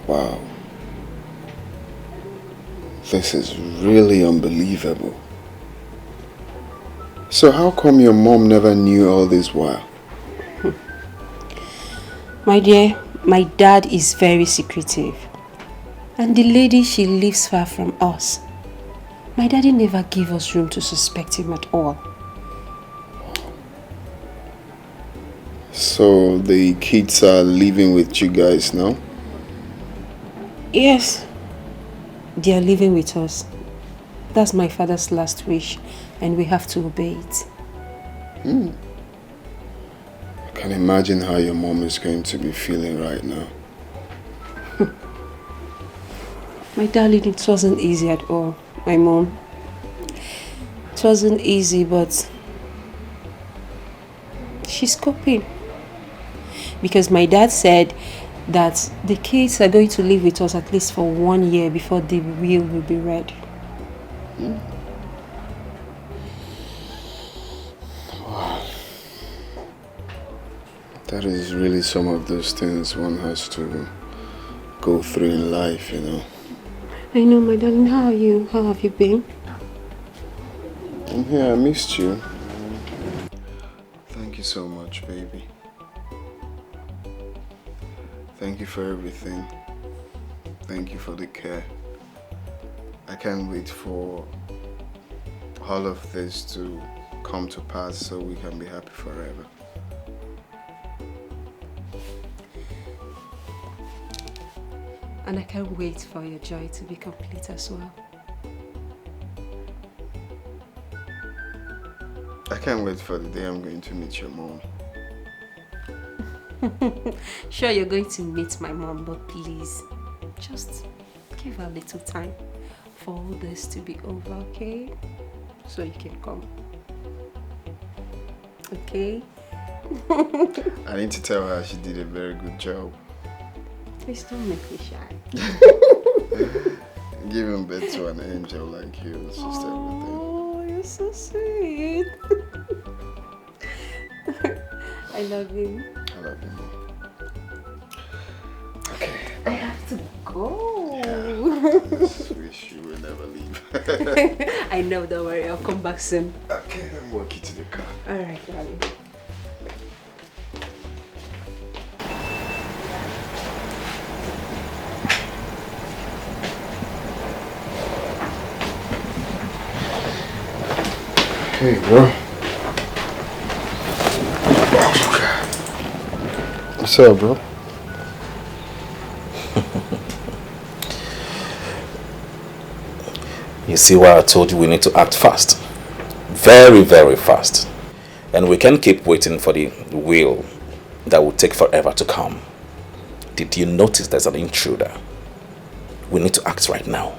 Wow. This is really unbelievable. So how come your mom never knew all this while? My dear, my dad is very secretive. And the lady, she lives far from us. My daddy never gave us room to suspect him at all. So the kids are living with you guys now? Yes. They are living with us. That's my father's last wish, and we have to obey it. I can imagine how your mom is going to be feeling right now. My darling, it wasn't easy at all, my mom. It wasn't easy, but she's coping. Because my dad said that the kids are going to live with us at least for 1 year before the will be ready. Wow. That is really some of those things one has to go through in life, you know. I know, my darling. How are you? How have you been? I'm here. I missed you. Thank you so much, baby. Thank you for everything. Thank you for the care. I can't wait for all of this to come to pass so we can be happy forever. And I can't wait for your joy to be complete as well. I can't wait for the day I'm going to meet your mom. Sure, you're going to meet my mom, but please, just give her a little time for all this to be over, okay? So you can come. Okay? I need to tell her she did a very good job. Please don't make me shy. Giving birth to an angel like you is just everything. Oh, you're so sweet. I love you. I love you more. I have to go. I just wish you would never leave. I know, don't worry, I'll come back soon. Okay, then walk you to the car. Alright, darling. Hey, bro. What's up, bro? You see why I told you we need to act fast? Very, very fast. And we can't keep waiting for the will that will take forever to come. Did you notice there's an intruder? We need to act right now.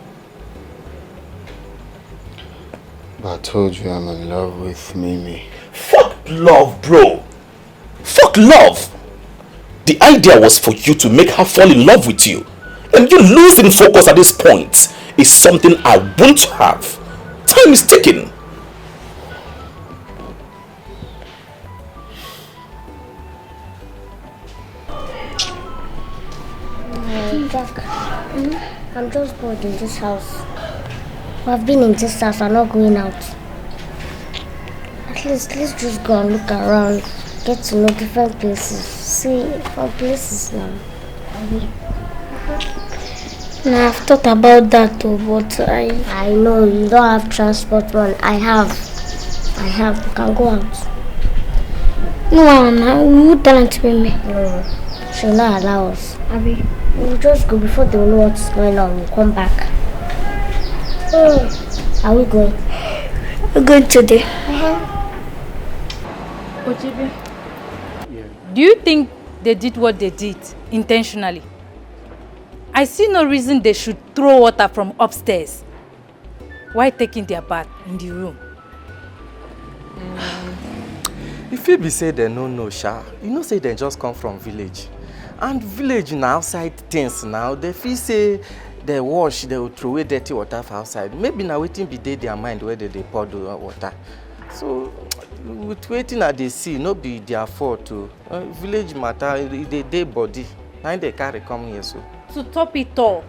But I told you I'm in love with Mimi. Fuck love, bro. Fuck love. The idea was for you to make her fall in love with you. And you losing focus at this point is something I won't have. Time is ticking. Jack, I'm just bored in this house. I've been in this house, I'm not going out. At least let's just go and look around, get to know different places, see different places now. Now I've thought about that too, but I know you don't have transport, but I have. You can go out. No, we would tell her to pay me. No, she'll not allow us. Abby, we'll just go before they know what's going on. We'll come back. Oh, are we going? We're going today. Ojibe, do you think they did what they did intentionally? I see no reason they should throw water from upstairs while taking their bath in the room. If you be say they no sha, you know say they just come from village. And village na outside things now, they feel say they wash, they will throw away dirty water for outside. Maybe now waiting be their mind where they pour the water. So with waiting at the sea, no be their fault too. Village matter, they body. Now they carry come here so. To top it all,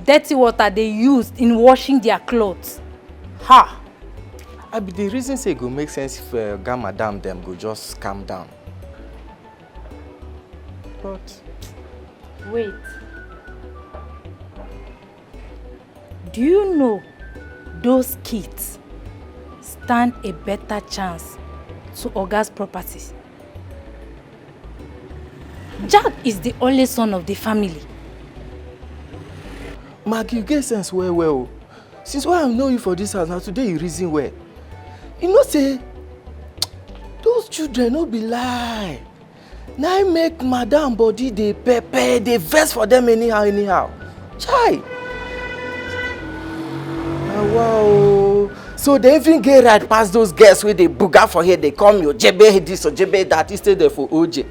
dirty water they used in washing their clothes. Ha! I be the reason say it go make sense if Gamma Dam them go just calm down. But wait. Do you know those kids stand a better chance to Oga's properties? Jack is the only son of the family. Mark, you get sense well. Since when I know you for this house, now today you reason well. You know say, those children no be lie. Now I make madam body they pepper, they vex for them anyhow. Chai. Oh, wow. So they even get right past those girls where they booger for here, they come you jebe this or jebe that, instead there for OJ.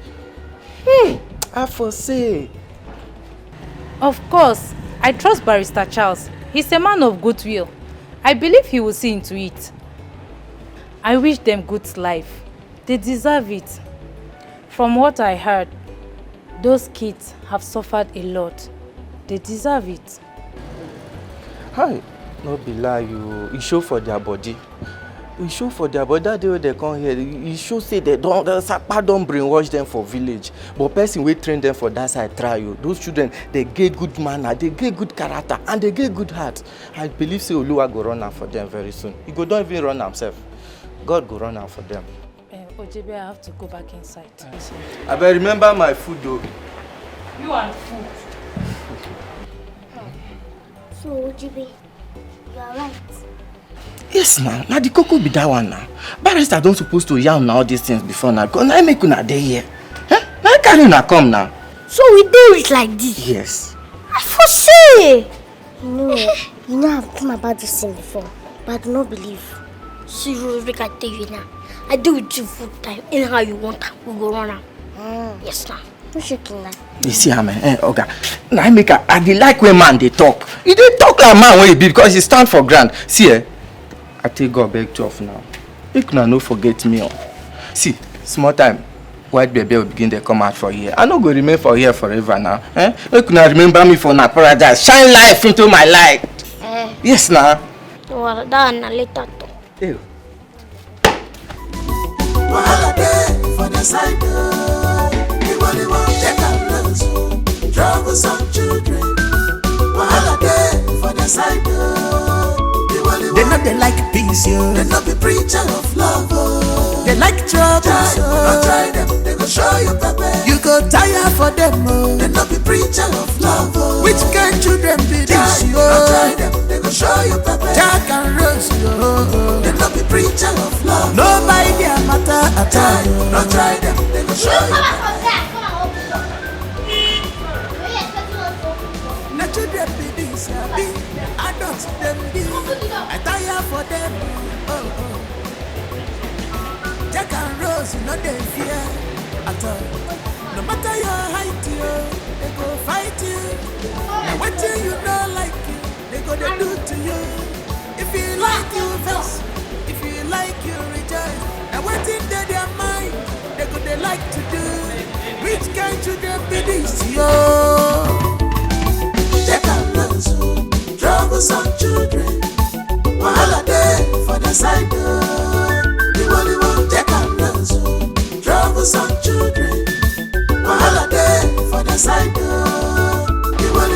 I foresee. Of course, I trust Barrister Charles. He's a man of goodwill. I believe he will see into it. I wish them good life. They deserve it. From what I heard, those kids have suffered a lot. They deserve it. Hi, no be lie you. It show for their body. It show for their body. That day when they come here, it show say they don't, the Sapa don't brainwash them for village. But person will train them for that side try you. Those children, they get good manner, they get good character, and they get good heart. I believe say Oluwa go run out for them very soon. He go don't even run himself. God go run out for them. Ojebe, I have to go back inside. I better remember my food though. You and food. So, Ojebe, you are right. Yes, now the cocoa be that one now. Barrister don't supposed to yarn now all these things before now. Because I make una day here. Huh? Now carry una come now. So we do it like this? Yes. I foresee. You know I've come about this thing before, but I do not believe. See, Rick, I tell you now. I do it you full time. Anyhow you want, we go run out. Yes, now. No shaking now. You see how okay. Now I make I dey like when man they talk. He dey talk like man when he be because he stand for ground. See I take God back to off now. Make una no forget me. See, small time. White baby will begin to come out for here. I no go remain for here forever now. Make una remember me for na paradise. Shine life into my life. Yes now. Well, that one later. Ew. Wahala dey for the side. Everybody want take a look. Troublesome children. Wahala dey for the side. They know they like peace, yo. They not be preacher of love, oh. They like trouble, so don't try them, they go show you pepper. You go tire for them, oh. They not be preacher of love, oh. Which kind children be this, yo? Don't try them, they go show you pepper. Jack and Rose, yo. They not be preacher of love. Nobody their matter at all. Don't try them, they go show you pepper. Now children be this, be adults them be. I tire for them. Jack and Rose, you know they fear at all. No matter your height, they go fight you. And what you don't like you, they go to do to you. If you like you vex, if you like you rejoice. And what in their mind, they go they like to do. Which kind children be this, yo? Jack and Rose, troublesome children. Wahala dey for the side. The only one Jack and Rose. Troublesome children. Wahala dey for the side.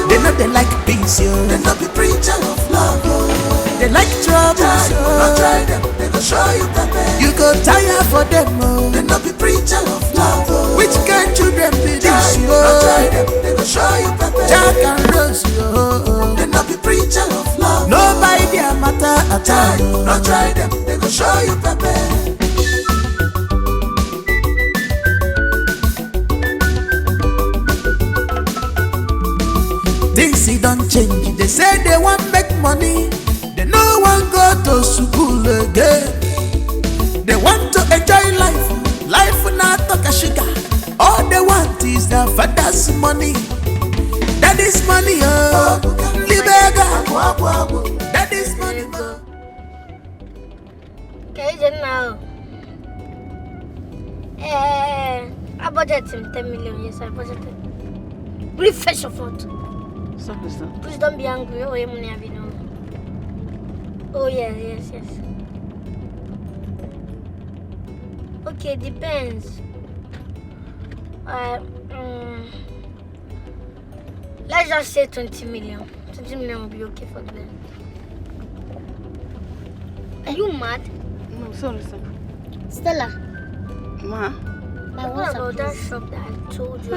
They know they like peace, yo. They not be preacher of love, oh. They like trouble, so don't try them, they go show you pepper. You go tire for them, oh. They not be preacher of love, oh. Which kind children be this, yo? Don't try them, they go show you pepper. Jack and Rose, yo. They not be preacher of love. Nobody their matter at all. Don't try them, they go show you pepper. Things don't change. They say they want make money. They no one go to school again. They want to enjoy life. Life not talk a sugar. All they want is their father's money. That is money, oh. Libega. That is money, oh. Okay, then now. I budgeted 10 million. Yes, I budgeted. Really fresh of what? Please don't be angry. Oh, money have you know. Oh yes. Okay, depends. Let's just say 20 million. 20 million will be okay for the band. Are you mad? No, sorry, sir. Stella. Ma? What about that shop that I told you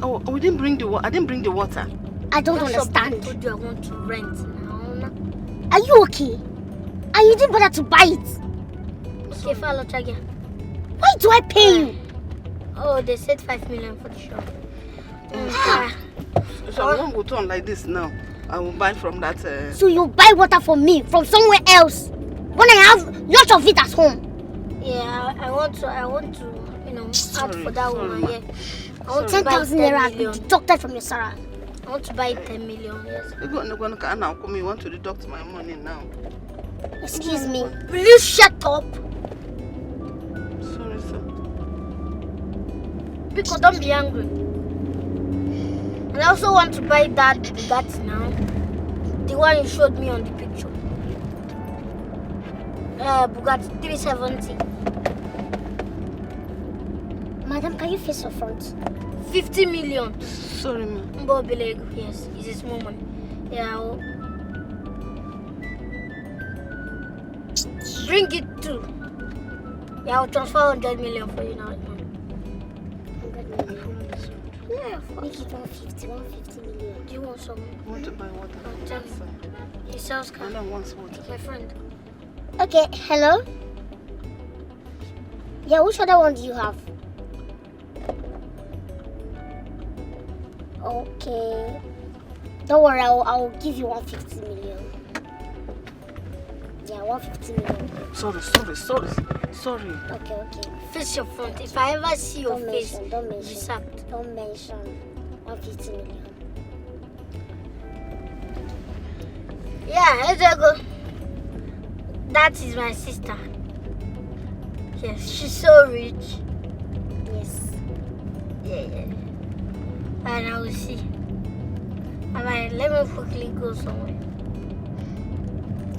about? We didn't bring the water. I didn't bring the water. I don't understand. I told you I want to rent now. Are you okay? And you didn't bother to buy it? Okay, follow Chagia. Why do I pay you? Oh, they said 5 million for the shop. So I won't go turn like this now. I will buy from that. So you buy water for me from somewhere else when I have lots of it at home? Yeah, I want to, add for that woman. Yeah, I want 10,000 naira deducted from your salary. I want to buy 10 million. Yes. You want to deduct my money now? Excuse me. Will you shut up? Sorry, sir. Because don't be angry. And I also want to buy that Bugatti now. The one you showed me on the picture. Bugatti 370. Madam, can you face your front? 50 million. Sorry, ma'am. Yes, it's a small money. Yeah, bring it too. Yeah, I'll transfer 100 million for you now. 100 million. Yeah, make it 150 million. Do you want some? I want to buy water. He sells car. I don't want water. My friend. Okay, hello? Yeah, which other one do you have? Okay. Don't worry, I'll give you 150 million. Yeah, 150 million. Sorry. Okay. Face your front. If I ever see your face, Don't mention 150 million. Yeah, let's go. That is my sister. Yes, she's so rich. Yes. Yeah. And I will see. Alright, let me quickly go somewhere.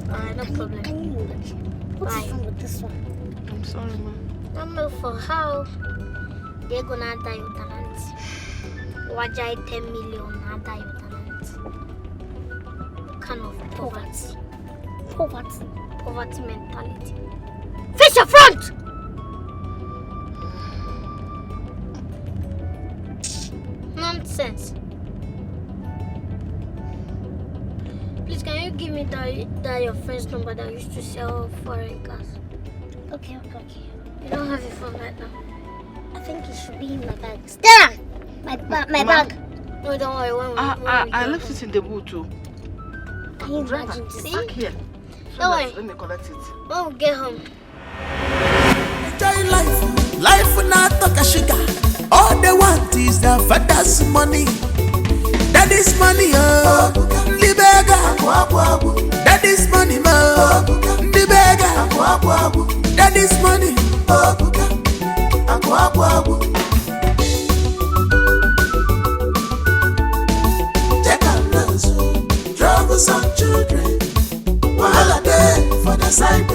Alright, no problem. Can you imagine? What's wrong with this one? I'm sorry, ma'am. I don't know for how they're gonna die with talent. Wajai 10 million, not die with talent. Kind of poverty mentality. Face your front! Nonsense. Please, can you give me that your friend's number that used to sell foreign cars? Okay. You don't have your phone right now. I think it should be in my bag. Stella! My bag. No, don't worry. When I left it in the boot too. Can you imagine? See? Back here. Don't worry. Let me collect it. When we get home. Enjoy life. Life will not talk a sugar. All they want is their father's money. That is money, oh. The beggar. That is money, oh. The beggar. That is money. Check out those troubles on children. Wahala day for the side.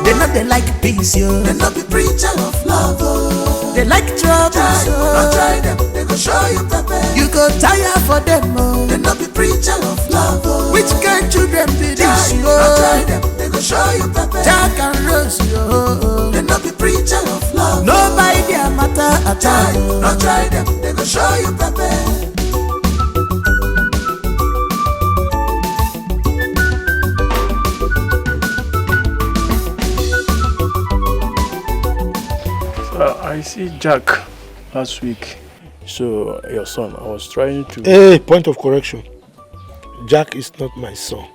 They know they like peace, yo. They not be preacher of love, oh. They like trouble, so don't try them, they go show you pepper. You go tire for them, oh. They not be preacher of love, oh. Which kind children be this, yo? Don't try them, they go show you pepper. Jack and Rose, yo. They not be preacher of love. Nobody their matter at all. Don't try them, they go show you pepper. I see Jack last week. So, your son, I was trying to... Hey, point of correction. Jack is not my son.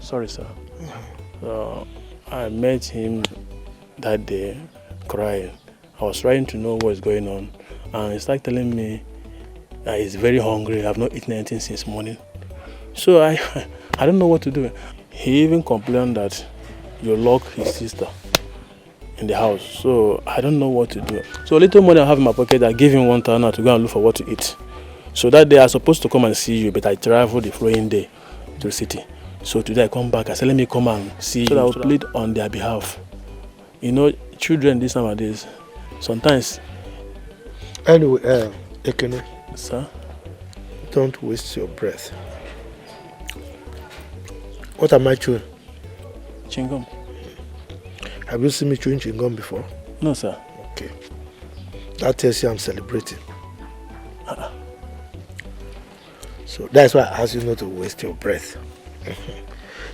Sorry, sir. I met him that day crying. I was trying to know what's going on. And he started telling me that he's very hungry. I've not eaten anything since morning. So I don't know what to do. He even complained that you locked his sister in the house, so I don't know what to do. So a little money I have in my pocket, I gave him 1,000 to go and look for what to eat. So that day I was supposed to come and see you, but I traveled the following day to the city. So today I come back, I said let me come and see you, so I will plead on their behalf. You know, children these nowadays, sometimes... Anyway, Ekene. Sir? Don't waste your breath. What am I chewing? Chewing gum. Have you seen me chewing chewing gum before? No, sir. Okay. That tells you I'm celebrating. So that's why I asked you not to waste your breath.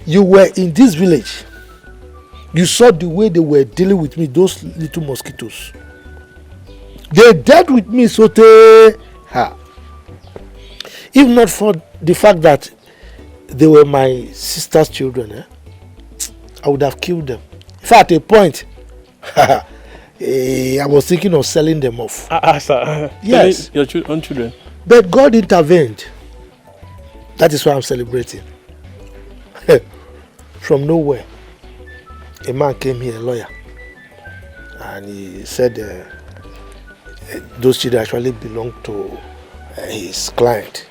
You were in this village. You saw the way they were dealing with me, those little mosquitoes. They dealt with me so they... If not for the fact that they were my sister's children, I would have killed them. In fact, at a point, I was thinking of selling them off. Sir. Yes. Your own children. But God intervened. That is why I'm celebrating. From nowhere, a man came here, a lawyer, and he said those children actually belong to his client,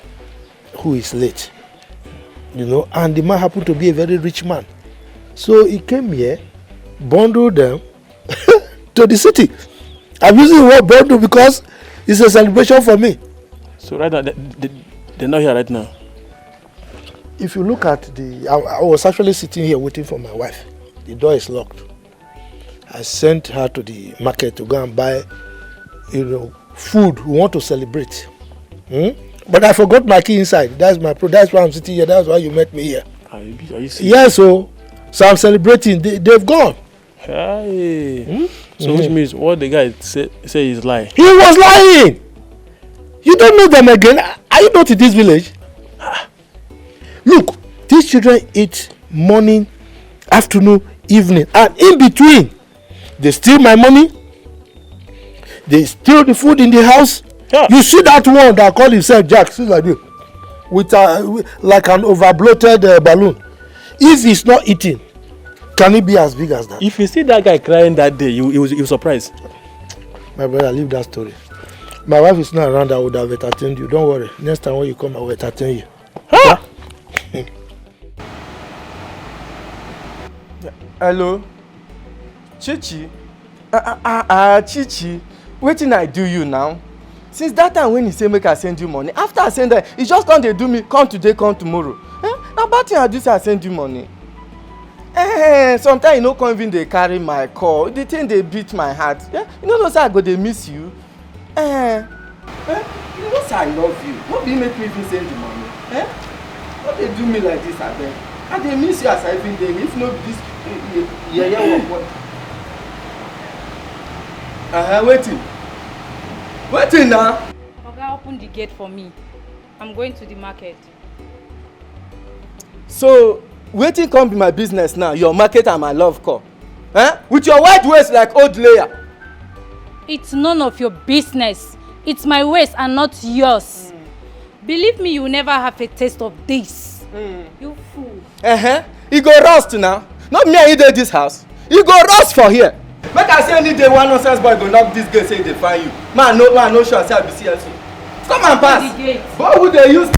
who is late. You know, and the man happened to be a very rich man. So he came here, bundled them to the city. I'm using the word bundle because it's a celebration for me. So right now, they're not here right now. If you look at I was actually sitting here waiting for my wife. The door is locked. I sent her to the market to go and buy, food. We want to celebrate. But I forgot my key inside. That's why I'm sitting here. That's why you met me here. Are you serious? Yes, so I'm celebrating. They've gone. Hey. So which means what the guy say is lying? He was lying. You don't know them again. Are you not in this village? Look, these children eat morning, afternoon, evening, and in between, they steal my money. They steal the food in the house. Yeah. You see that one that called himself Jack, see like this, with like an overbloated balloon. If he's not eating, can he be as big as that? If you see that guy crying that day, you was surprised. My brother, leave that story. My wife is not around. I would have entertained you. Don't worry. Next time when you come, I will entertain you. Huh? Hello? Chichi? Chichi, wetin I do you now? Since that time when he say make I send you money, after I send that, he just come dey do me, come today, come tomorrow. Na bad thing I do say I send you money. Sometimes you no come even dey carry my call. The thing dey beat my heart. You no know say I go dey miss you. You know say I love you. No be make me even send you money. No dey do me like this abeg. I dey miss you as I even dey. If no be this yeye work. Waiting now. Oga, open the gate for me. I'm going to the market. So, waiting come be my business now. Your market and my love call. With your white waist like old layer. It's none of your business. It's my waist and not yours. Believe me, you will never have a taste of this. You fool. You go rust now. Not me and you dey this house. You go rust for here. Make I say any day one nonsense boy go knock this gate say they find you. Man no sure say I be CSO. Come and pass. Boy who dey use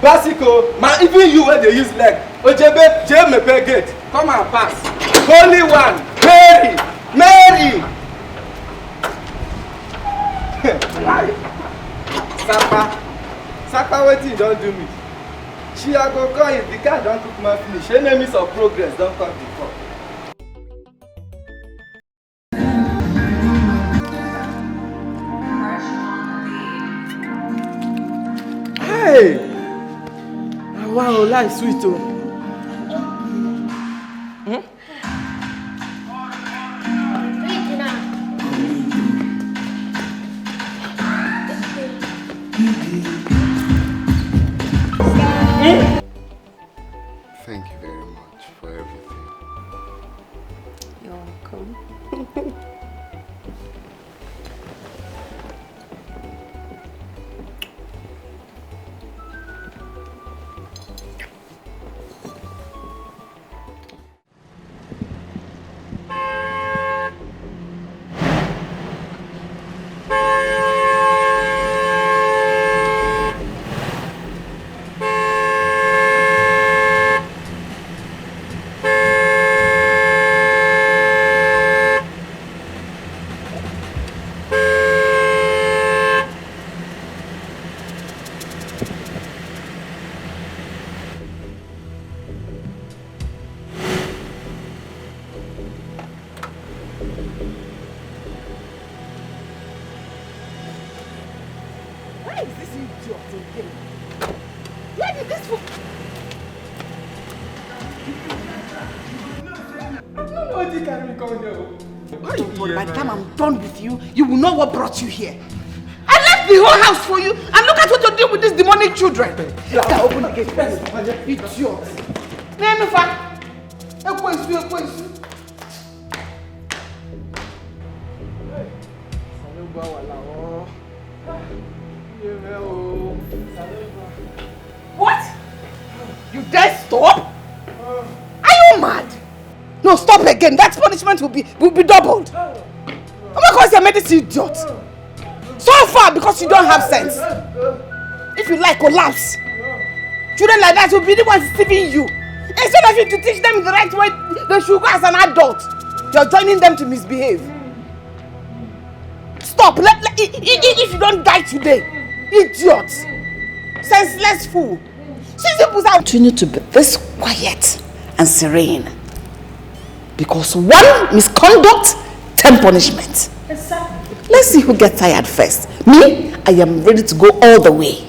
bicycle, man even you wey dey use leg. Ojebe Jemepe gate. Come and pass. Holy one, Mary. Sapa wetin you don do me? She I go call you, the guy don cook my finish. Enemies of progress don come before. Hey! Wow, life sweet oh. Thank you very much for everything. You're welcome. Don't worry, by the time I'm done with you, you will know what brought you here. I left the whole house for you, and look at what you're doing with these demonic children. Now open the gate first. Idiot. Nenufa. What? You dare stop? Are you mad? No, stop again. That punishment will be doubled. Oh my God, you made this idiot. So far, because you don't have sense. If you like, collapse. Children like that will be the ones deceiving you. Instead of you to teach them the right way, they should go as an adult. You're joining them to misbehave. Stop. If you don't die today, idiot. Senseless fool. Continue to be this quiet and serene. Because one misconduct, 10 punishment. Exactly. Let's see who gets tired first. Me, I am ready to go all the way.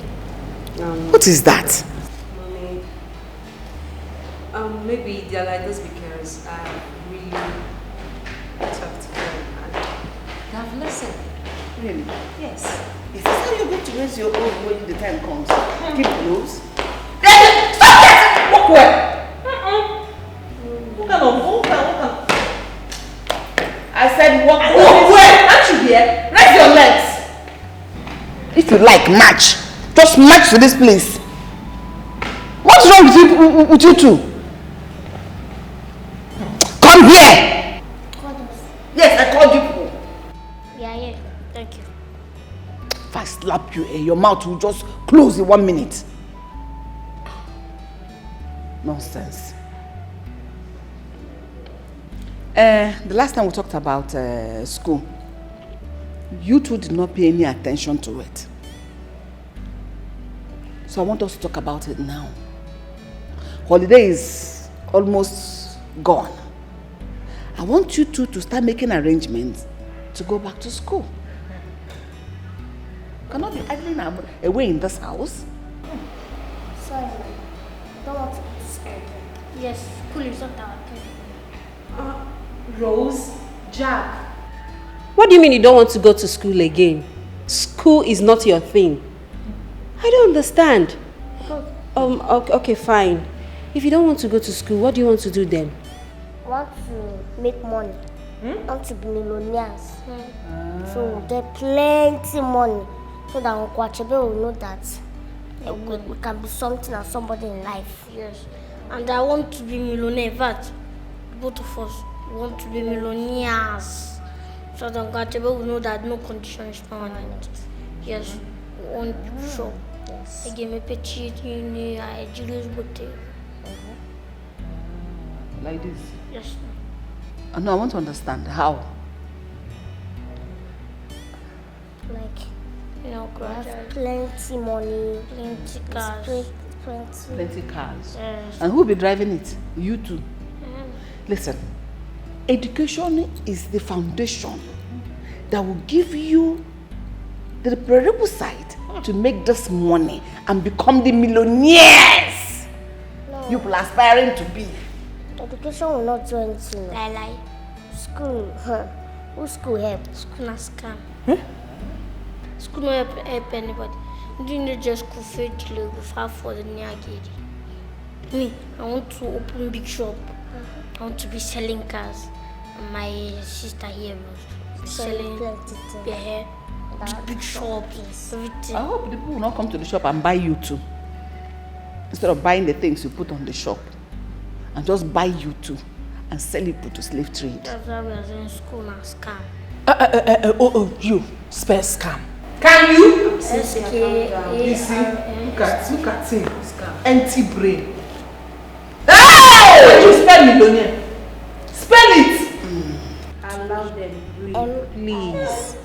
What is that? Mommy, maybe they're like this because I really talked to them and they have listened. Really? Yes. Is this how you're going to raise your own when the time comes? Keep close. Stop that! Walk away! I said walk away. Walk away! Aren't you here? Raise your legs. If you like, march. Just march to this place. What's wrong with you two? Come here. Yes, I called you. Yeah. Thank you. If I slap you, your mouth will just close in 1 minute. Nonsense. The last time we talked about school, you two did not pay any attention to it. So I want us to talk about it now. Holiday is almost gone. I want you two to start making arrangements to go back to school. You cannot be idling away in this house. Sorry, I don't want to go to school again. Yes, school is not our thing. Rose, Jack. What do you mean you don't want to go to school again? School is not your thing. I don't understand. Okay, fine. If you don't want to go to school, what do you want to do then? I want to make money. I want to be millionaires. So get plenty money so that Uncle Achebe will know that we can be something and somebody in life. Yes. And I want to be millionaire. In fact, both of us want to be millionaires. So that Uncle Achebe will know that no condition is permanent. Yes. We want to show. Yes. I gave me a cheat in a Julius Bote. Like this? Yes. No, I want to understand how. Like, you know, have plenty money, plenty cars. Plenty cars. Yes. And who will be driving it? You two. Listen, education is the foundation that will give you the prerequisite to make this money and become the millionaires you are aspiring to be. Education will not do anything. Lie. School, who school help? School not scam. School no help anybody. You need just go fetch go far for the near gate. Me, I want to open big shop. I want to be selling cars. And my sister here was selling their hair, big shops, everything. I hope the people will not come to the shop and buy you too. Instead of buying the things you put on the shop. And just buy you too and sell it to slave trade. That's why we are in school and scam. You spell scam. Can you? You see, look at him. Empty brain. Hey! When you spell millionaire, spell it. Allow them breathe, please.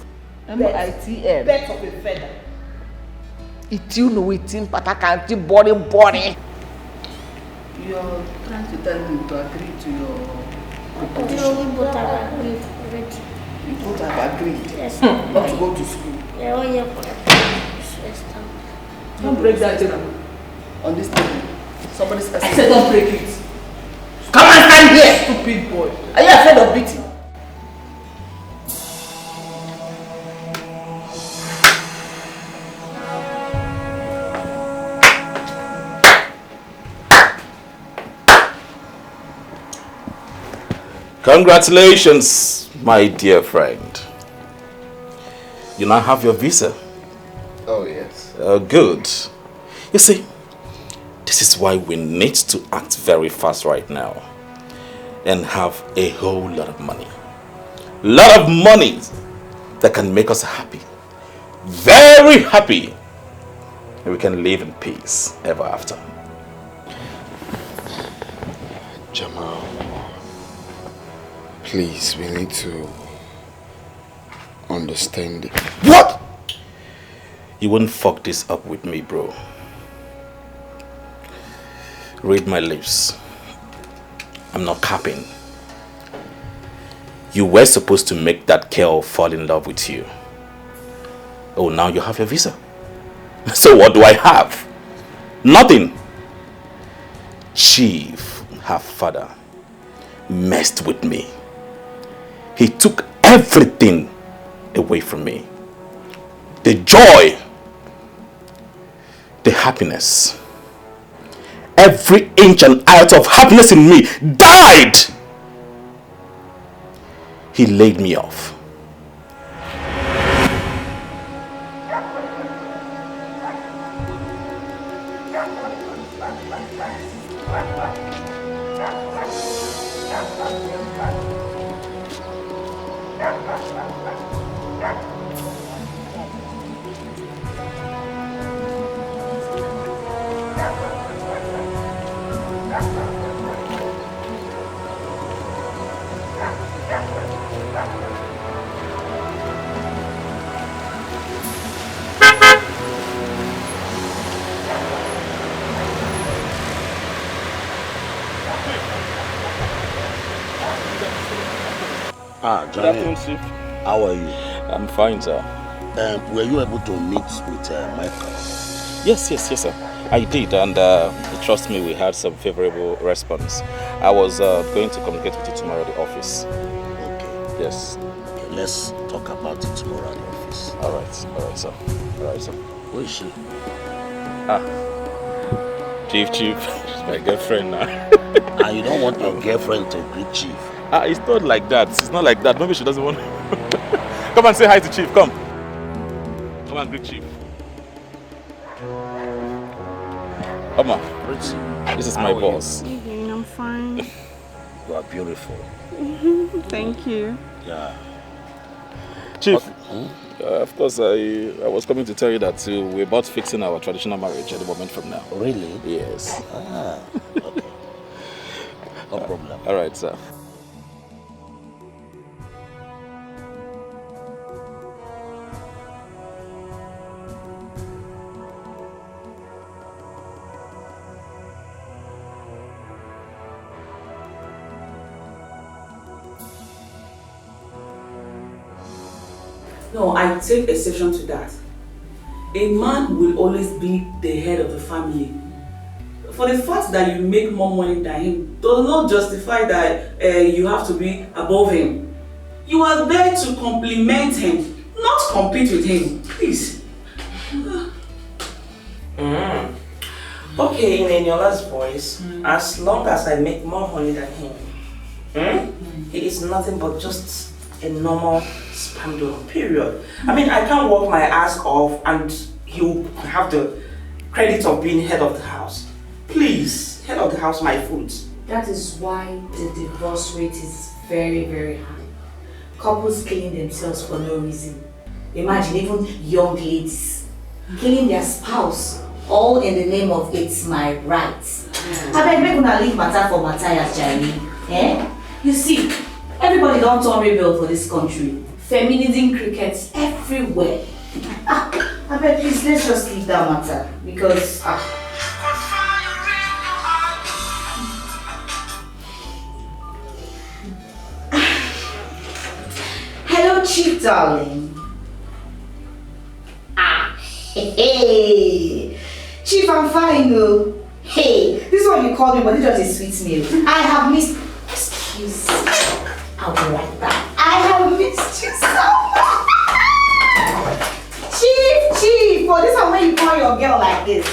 M-I-T-M. Bet of a feather. It's you know it's in Patakanti body. You're trying to tell him to agree to your proposition. We both have agreed already. You both have agreed Yes. not to go to school. Yeah, 1 year for that. Don't break that table. on this table. Somebody's I said don't break it. Come and stand here! Stupid boy. Are you afraid of beating? Congratulations, my dear friend. You now have your visa. Oh, yes. Good. You see, this is why we need to act very fast right now and have a whole lot of money. Lot of money that can make us happy. Very happy. And we can live in peace ever after. Jamal, please, we need to understand it. What? You wouldn't fuck this up with me, bro. Read my lips. I'm not capping. You were supposed to make that girl fall in love with you. Oh, now you have your visa. So what do I have? Nothing. Chief, her father, messed with me. He took everything away from me. The joy, the happiness, every inch and iota of happiness in me died. He laid me off. Johnny. Good afternoon, Chief. How are you? I'm fine, sir. Were you able to meet with Michael? Yes, sir. I did, and trust me, we had some favorable response. I was going to communicate with you tomorrow at the office. Okay. Yes. Okay, let's talk about it tomorrow at the office. All right, sir. Who is she? Chief. She's my girlfriend now. And you don't want your girlfriend to greet Chief? It's not like that. It's not like that. Maybe she doesn't want. Come and say hi to Chief. Come and greet Chief. Oma, this is my boss. I'm fine. You are beautiful. Thank you. Yeah. Chief, of course, I was coming to tell you that we're about fixing our traditional marriage at the moment from now. Really? Yes. Okay. No problem. All right, sir. No, I take exception to that. A man will always be the head of the family. For the fact that you make more money than him does not justify that you have to be above him. You are there to compliment him, not compete with him. Please. Okay, in Eniola's voice, as long as I make more money than him, he is nothing but just a normal spam donor, period. I mean, I can't work my ass off and he'll have the credit of being head of the house. Please, head of the house, my foot. That is why the divorce rate is very, very high. Couples killing themselves for no reason. Imagine even young ladies killing their spouse, all in the name of it's my rights. I beg make una leave matter for Matthias, Jerry. You see, everybody don't turn rebel for this country. Feminism crickets everywhere. I beg please, let's just leave that matter because hello, Chief darling. Hey, Chief, I'm fine though. what you call me, but it's just a sweet meal. I have missed... Excuse me. I'll be right back. I have missed you so much. Chief, for this one when you call your girl like this.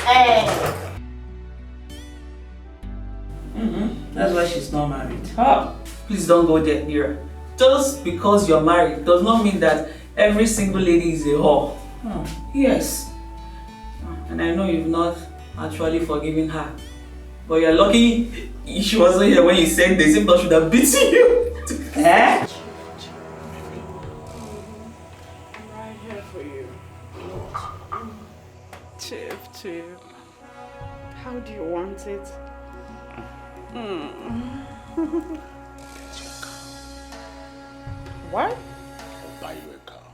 That's why she's not married. Please don't go there near. Just because you're married does not mean that every single lady is a whore. Yes. And I know you've not actually forgiven her. But you're lucky she wasn't here when you said this. If not, should have beaten you. Eh? Right here for you. Chief. How do you want it? What? I'll buy you a car.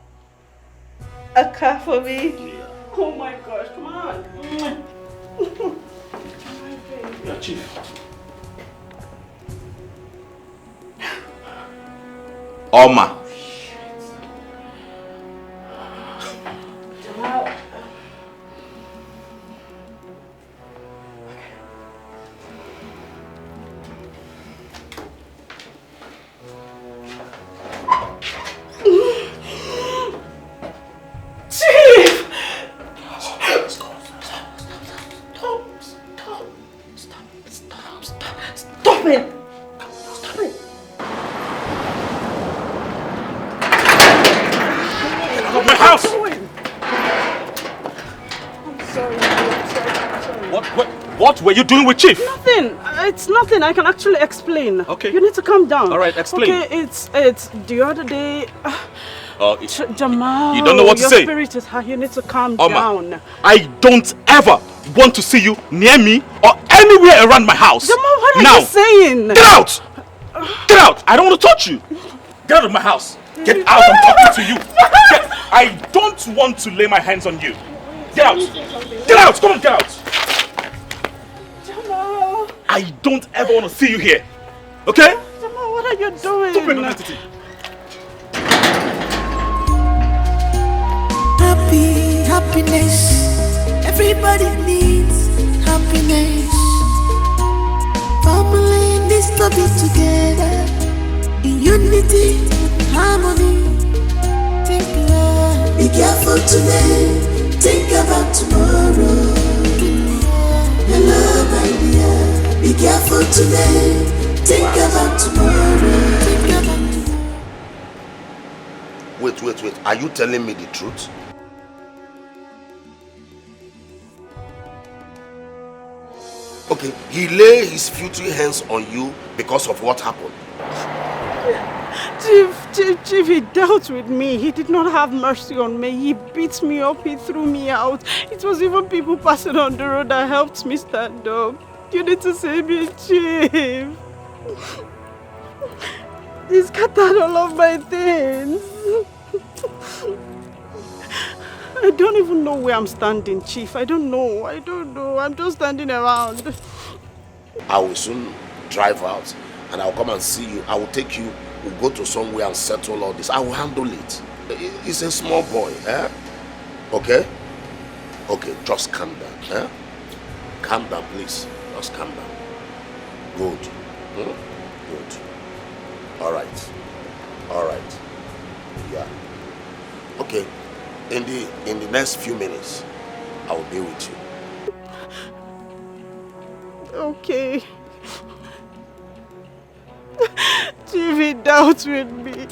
A car for me? Yeah. Oh my gosh, come on. Yeah, Chief. Oma. What were you doing with Chief? Nothing. It's nothing. I can actually explain. Okay. You need to calm down. All right, explain. Okay, it's the other day. Jamal, you don't know what to say. Your spirit is high. You need to calm Oma, down. I don't ever want to see you near me or anywhere around my house. Jamal, what are now, you saying? Get out! Get out! I don't want to touch you. Get out of my house. Get out! I'm talking to you. I don't want to lay my hands on you. Get out! Get out! Come on, get out! Jamal! I don't ever want to see you here. Okay? Jamal, what are you doing? Stupid entity. Happiness. Everybody needs happiness. Family needs to be together in unity, harmony. Be careful today, think about tomorrow. Hello, my dear. Be careful today, think about tomorrow. Wait. Are you telling me the truth? Okay, he lay his filthy hands on you because of what happened. Chief, he dealt with me. He did not have mercy on me. He beat me up, he threw me out. It was even people passing on the road that helped me stand up. You need to save me, Chief. He scattered all of my things. I don't even know where I'm standing, Chief. I don't know. I'm just standing around. I will soon drive out and I'll come and see you. I will take you, we'll go to somewhere and settle all this. I will handle it. He's a small boy, eh? Okay? Okay, just calm down, eh? Calm down, please. Just calm down. Good. Good. All right. Yeah. Okay. In the next few minutes, I will be with you. Okay. Chief dealt with me.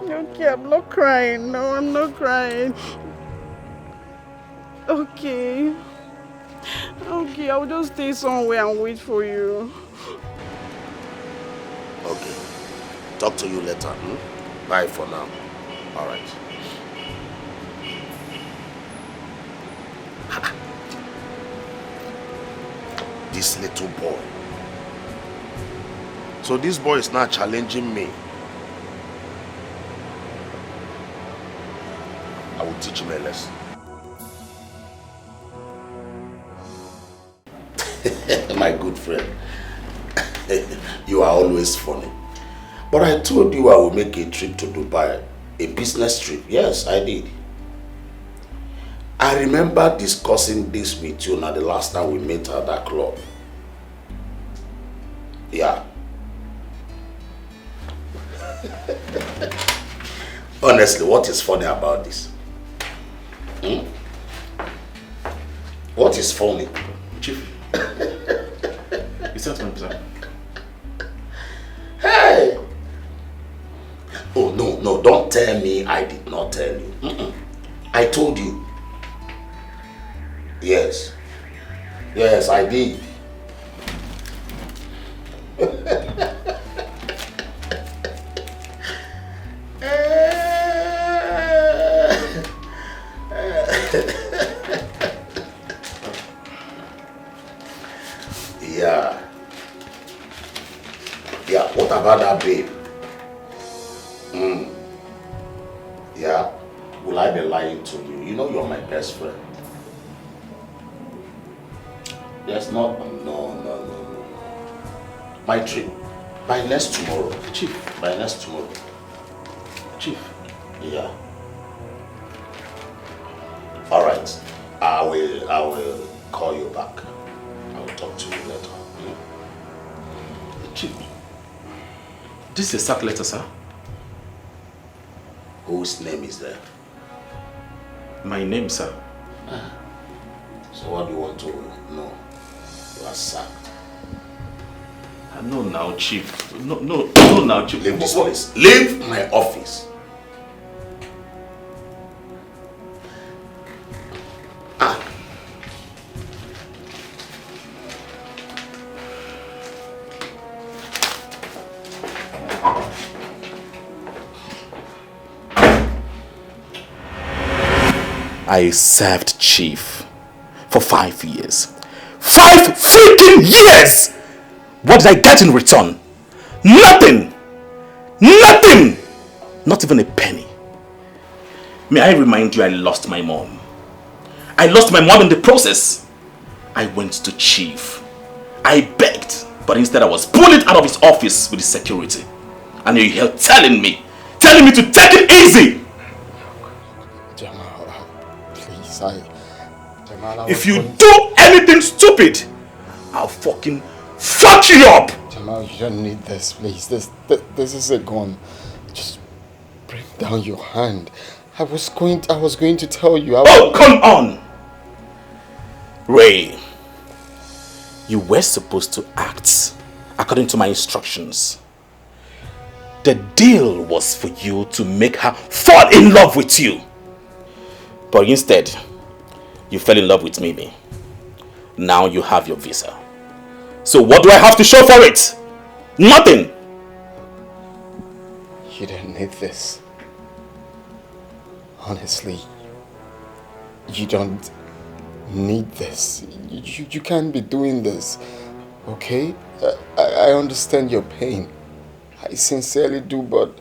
Okay, I'm not crying. No, I'm not crying. Okay, I'll just stay somewhere and wait for you. Okay. Talk to you later. Bye for now. All right. This little boy. So this boy is not challenging me. I will teach him a lesson. My good friend, you are always funny. But I told you I will make a trip to Dubai, a business trip. Yes, I did. I remember discussing this with you now the last time we met at that club. Yeah. Honestly, what is funny about this? Hmm? What is funny? Chief. It's not 20%. Hey! Oh, no, don't tell me I did not tell you. I told you. Yes. Yes, I did. Yeah. Yeah, what about that babe? Yeah, will I be lying to you? You know you're my best friend. There's not, no. My trip, by next tomorrow. Chief, by next tomorrow. Chief. Yeah. All right, I will call you back. I will talk to you later. Chief, this is a sack letter, sir. Whose name is there? My name, sir. So what do you want to know? You are sacked. No, now, Chief. No, now, Chief. Leave this place. Leave my office. I served Chief for 5 years. 5 freaking years! What did I get in return? Nothing! Nothing! Not even a penny. May I remind you, I lost my mom. I lost my mom in the process. I went to Chief. I begged, but instead I was bullied out of his office with his security. And you're here telling me to take it easy! If you do anything stupid, I'll fucking fuck you up! Jamal, you don't need this, please. This is a gun. Just bring down your hand. I was going to tell you. Oh, come on! Ray, you were supposed to act according to my instructions. The deal was for you to make her fall in love with you. But instead, you fell in love with Mimi. Now you have your visa. So what do I have to show for it? Nothing! You don't need this. Honestly, you don't need this. You can't be doing this, okay? I understand your pain. I sincerely do, but...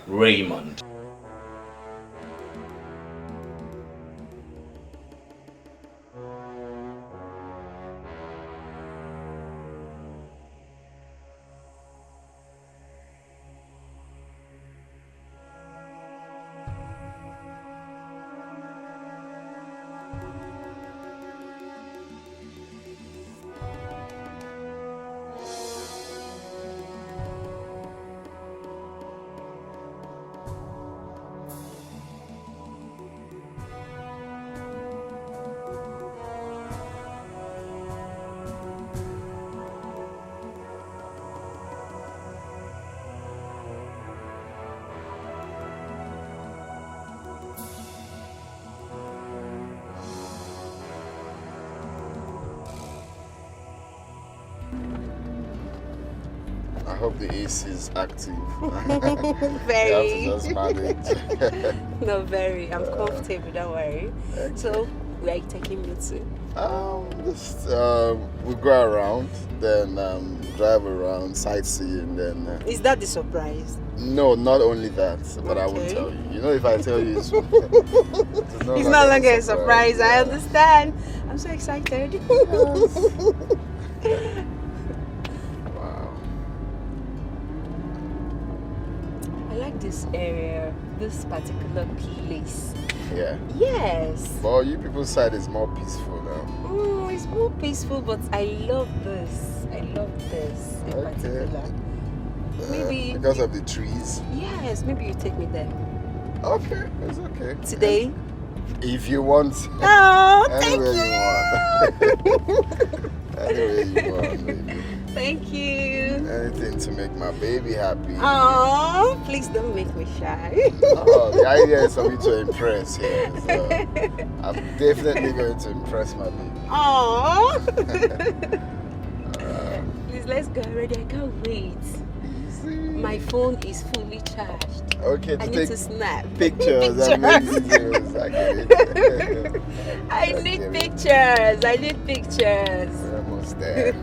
Raymond. I hope the AC is active. Very. You have to just manage. No, very. I'm comfortable, don't worry. So, where are you taking me to? Just we go around, then drive around, sightseeing, then. Is that the surprise? No, not only that, but I won't tell you. You know, if I tell you, it's It's no longer a surprise. I understand. I'm so excited. Wow. I like this this area, this particular place. Yeah. Yes. Well, you people's side is more peaceful now. It's more peaceful, but I love this. I love this in particular. Maybe because of the trees. Yes, maybe you take me there. Okay, it's okay. Today? If you want. Oh, thank you. Anyway you want, baby. Thank you. Anything to make my baby happy. Oh, please don't make me shy. Oh, the idea is for me to impress here. So I'm definitely going to impress my baby. Oh. Please, let's go already. I can't wait. My phone is fully charged. Okay, I need to snap pictures and make videos. I need pictures. I need pictures. We're almost there.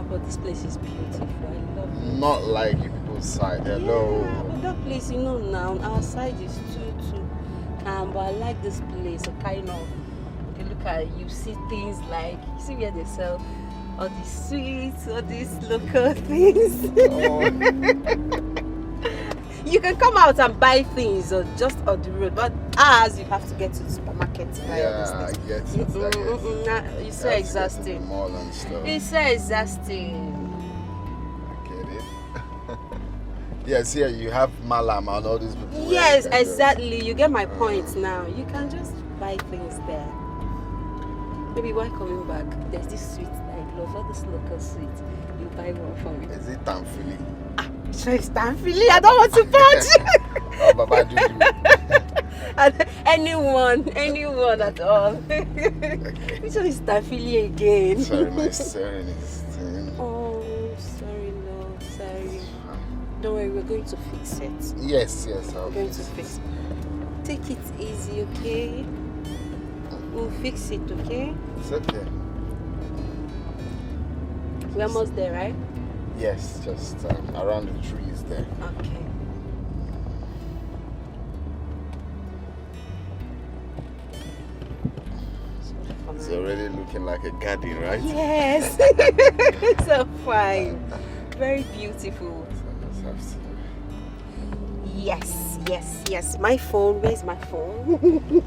But this place is beautiful. I love it. Not like you people's side. Hello. Yeah, but that place, you know, now our side is too calm. But I like this place. So kind of, you look at, you see things like, you see where they sell all these sweets, all these local things. Oh. You can come out and buy things or just on the road, but ours you have to get to the supermarket to buy all these I things. get it. It's so exhausting. Mall and stuff. It's so exhausting. I get it. Yes, here you have Malam and all these people. Yes, exactly. You get my point now. You can just buy things there. Maybe while coming back, there's this sweet I love, all this local sweet. You buy one for me. Is it Tamfili? So it's Tamfili. I don't want to punch. Oh, Baba Juju. anyone at all. Which one is Tamfili again? Sorry, my surname is. Oh, sorry, no, sorry. Don't worry, we're going to fix it. Yes, We're going to fix it. Take it easy, okay? We'll fix it, okay? It's okay. We're almost there, right? Yes, just around the trees there. Okay. It's already looking like a garden, right? Yes. So fine. Very beautiful. Yes. My phone. Where's my phone?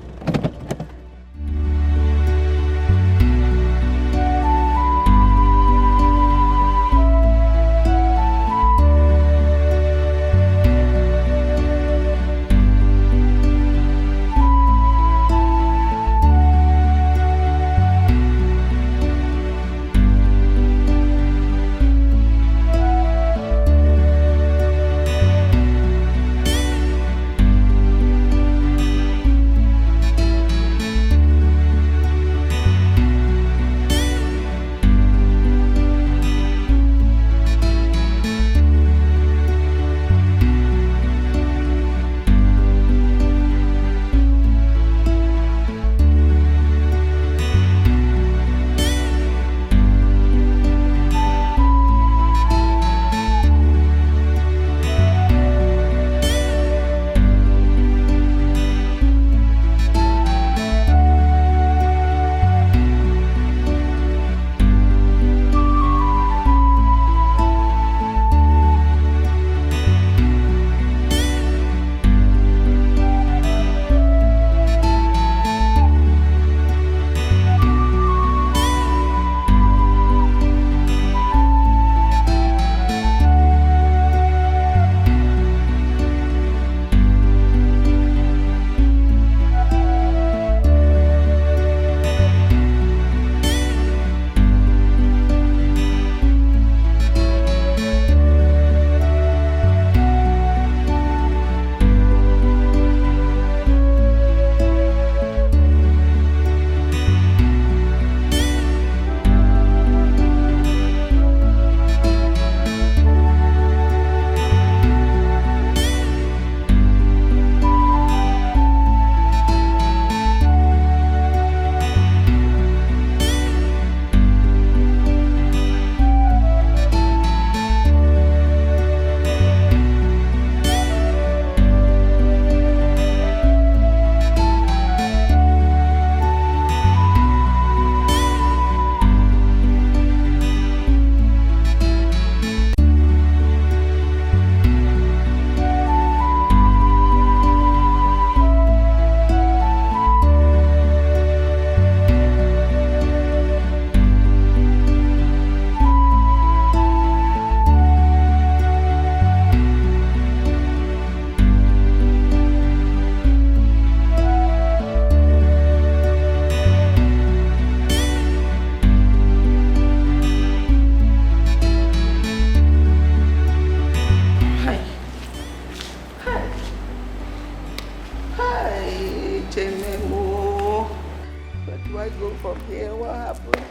do I go from here? What happened?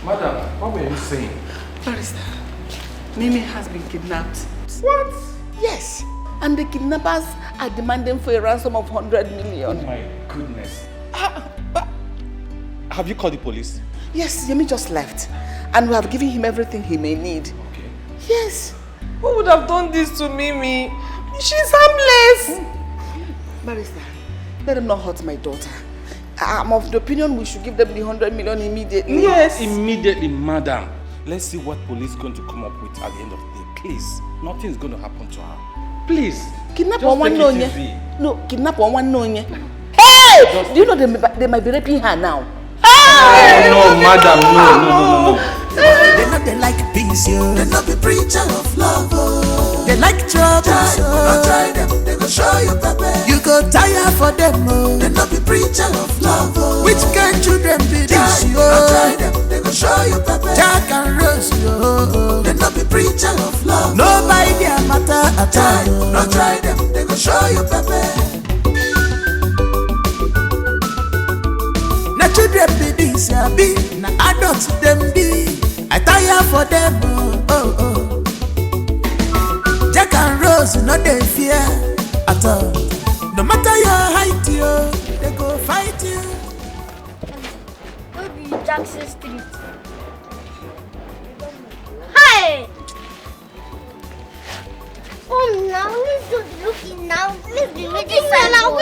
Madam, what were you saying? Barrister, Mimi has been kidnapped. What? Yes. And the kidnappers are demanding for a ransom of 100 million. Oh my goodness. Have you called the police? Yes, Yemi just left. And we have given him everything he may need. Okay. Yes. Who would have done this to Mimi? She's harmless. Barrister, let him not hurt my daughter. I'm of the opinion we should give them the 100 million immediately. Yes. Immediately, madam. Let's see what police is going to come up with at the end of the day. Please, nothing is going to happen to her. Please. Kidnap just one take no it easy. No, kidnap one no. Hey! Do you know they might be raping her now? Hey! No, madam, no. They like peace, yo. They not be preacher of love, oh. They like trouble, so don't try them, they go show you pepper. You go tire for them, oh. They not be preacher of love, oh. Which kind children be this, yo? Don't try them, they go show you pepper. Jack and Rose, yo. They not be preacher of love. Nobody their matter at all. Don't try them, they go show you pepper. Na children be this, ya be. Na adults them be. I tire for them, oh. Jack and Rose, no they fear at all. No matter your height, yo, they go fight you. Where be Jackson Street? Hi! Oh, now we're just looking now. Let's be looking now.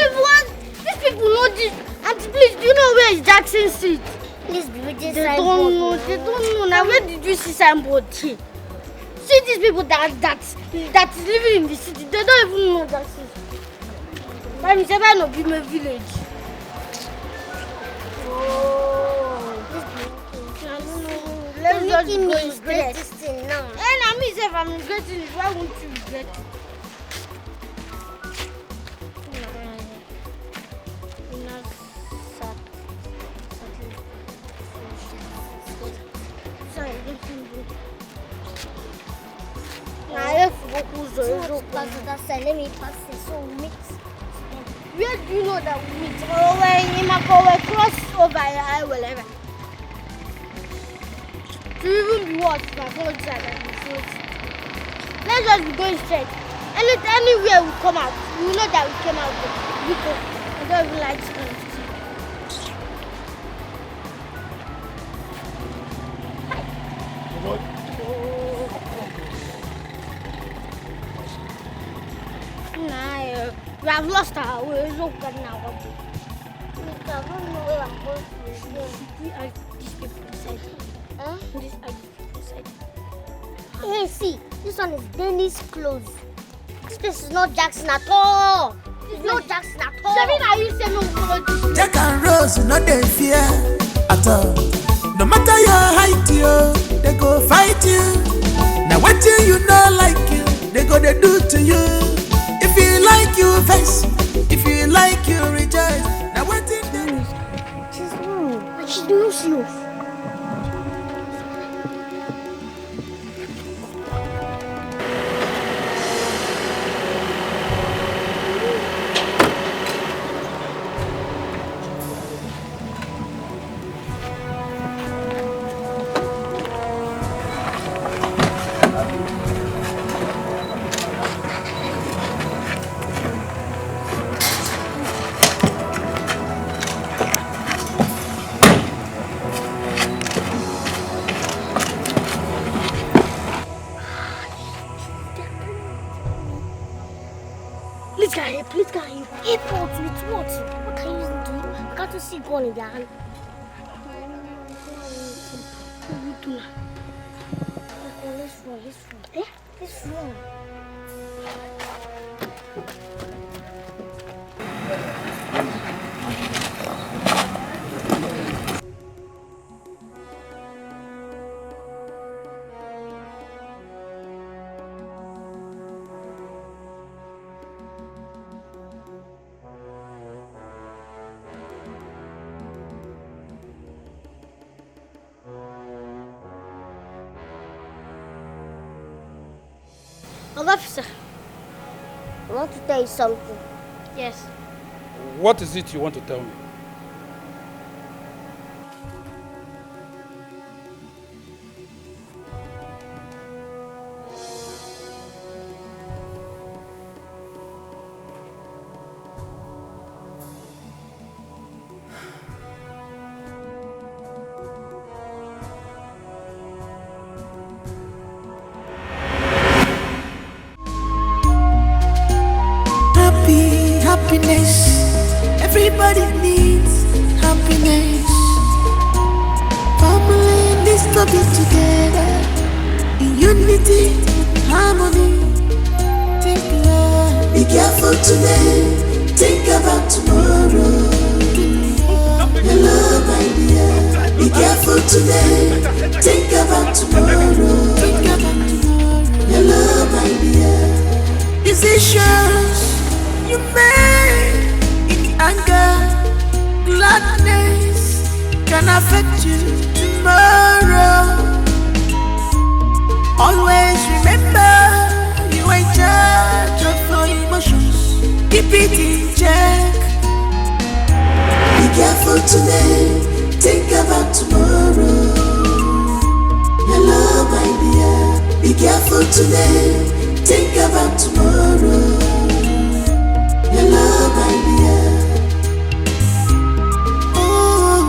These people know this. Auntie, please, do you know where is Jackson Street? Please be with this signboard. They don't know. Now, where did you see signboard here? See these people that is living in the city. They don't even know Jackson Street. But it's ever not be my village. Oh, let's just go and regret this thing now. And I mean, if I'm regretting it, why won't you regret it? Let me pass it so we meet. Where do you know that we meet? We're in Mako, cross over here, whatever. To even be what? Let's just be going straight. Anywhere we come out, we know that we came out good. Because I don't even like to we have lost our way. Look at now. I don't know where I'm going to. We are these people inside. Huh? These are these people inside. Hey, see, this one is Dennis clothes. This place is not Jackson at all. It's not Jackson at all. Are you saying no? Jack and Rose, no they fear at all. No matter your height, yo, they go fight you. Now what you know like you, they go they do to you. If you like you vex, if you like you rejoice. Now what in them? She's wrong. She knows you. Please get him. Airport with what? What can you do? I can't see gun in their hand. Let's run. Eh? Let's run. Officer, I want to tell you something. Yes. What is it you want to tell me? Happiness, everybody needs happiness. Family needs to be together in unity, harmony. Be careful today, think about tomorrow. Hello, my dear. Be careful today, think about tomorrow. Hello, my dear. Decisions you made in anger, gladness can affect you tomorrow. Always remember you are in charge of your emotions. Keep it in check. Be careful today, think about tomorrow. Hello, my dear. Be careful today, think about tomorrow. Hello, my dear. Oh,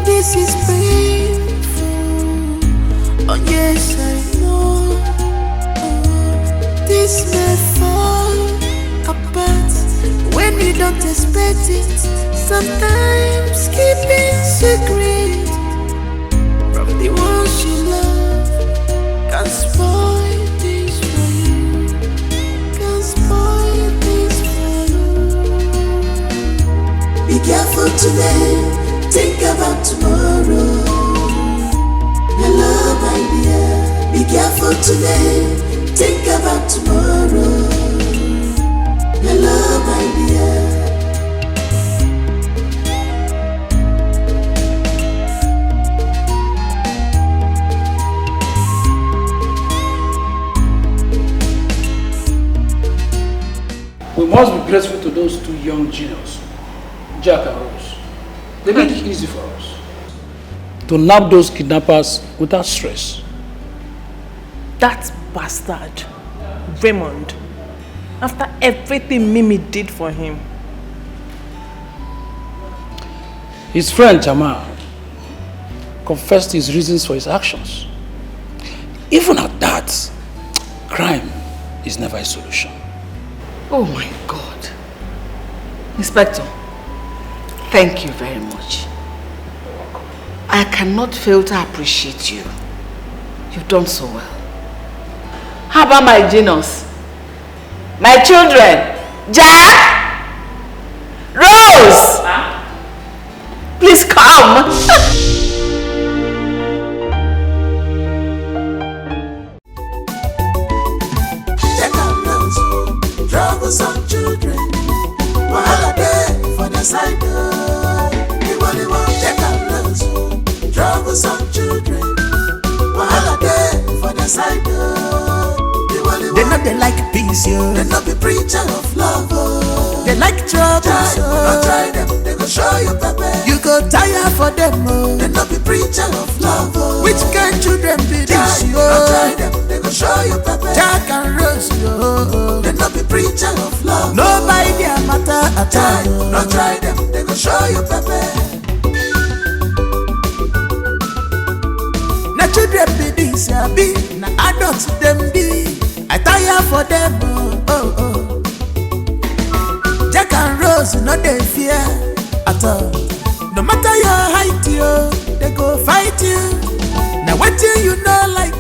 this is painful. Oh, yes, I know. This may fall apart when you don't expect it. Sometimes keeping secret from the ones you love can spoil. Be careful today, think about tomorrow. Hello, my dear. Be careful today, think about tomorrow. Hello, my dear. We must be grateful to those two young geniuses, Jack and Rose. They made it easy for us to nab those kidnappers without stress. That bastard, Raymond, after everything Mimi did for him. His friend Jamal confessed his reasons for his actions. Even at that, crime is never a solution. Oh my God. Inspector, thank you very much. I cannot fail to appreciate you. You've done so well. How about my genius? My children? Jack? Rose? Huh? Please come. Some children, while they for the side, they want take a look. Trouble some children, while they for the side, they know they like peace, yo. They not be preacher of love, oh. They like trouble, so don't try them, they go show you pepper. You go tire for them, oh. They not be preacher of love, oh. Which kind children be this, yo? Don't try them, they go show you pepper. Jack and Rose, yo. They not be preacher of love. Nobody their matter at all. Don't try them, they go show you pepper. Na children be this, ya be. Na adults them be. I tire for them, oh, oh, oh. Jack and Rose, no they fear at all. No matter your height, yo, they go fight you. Now what do you know like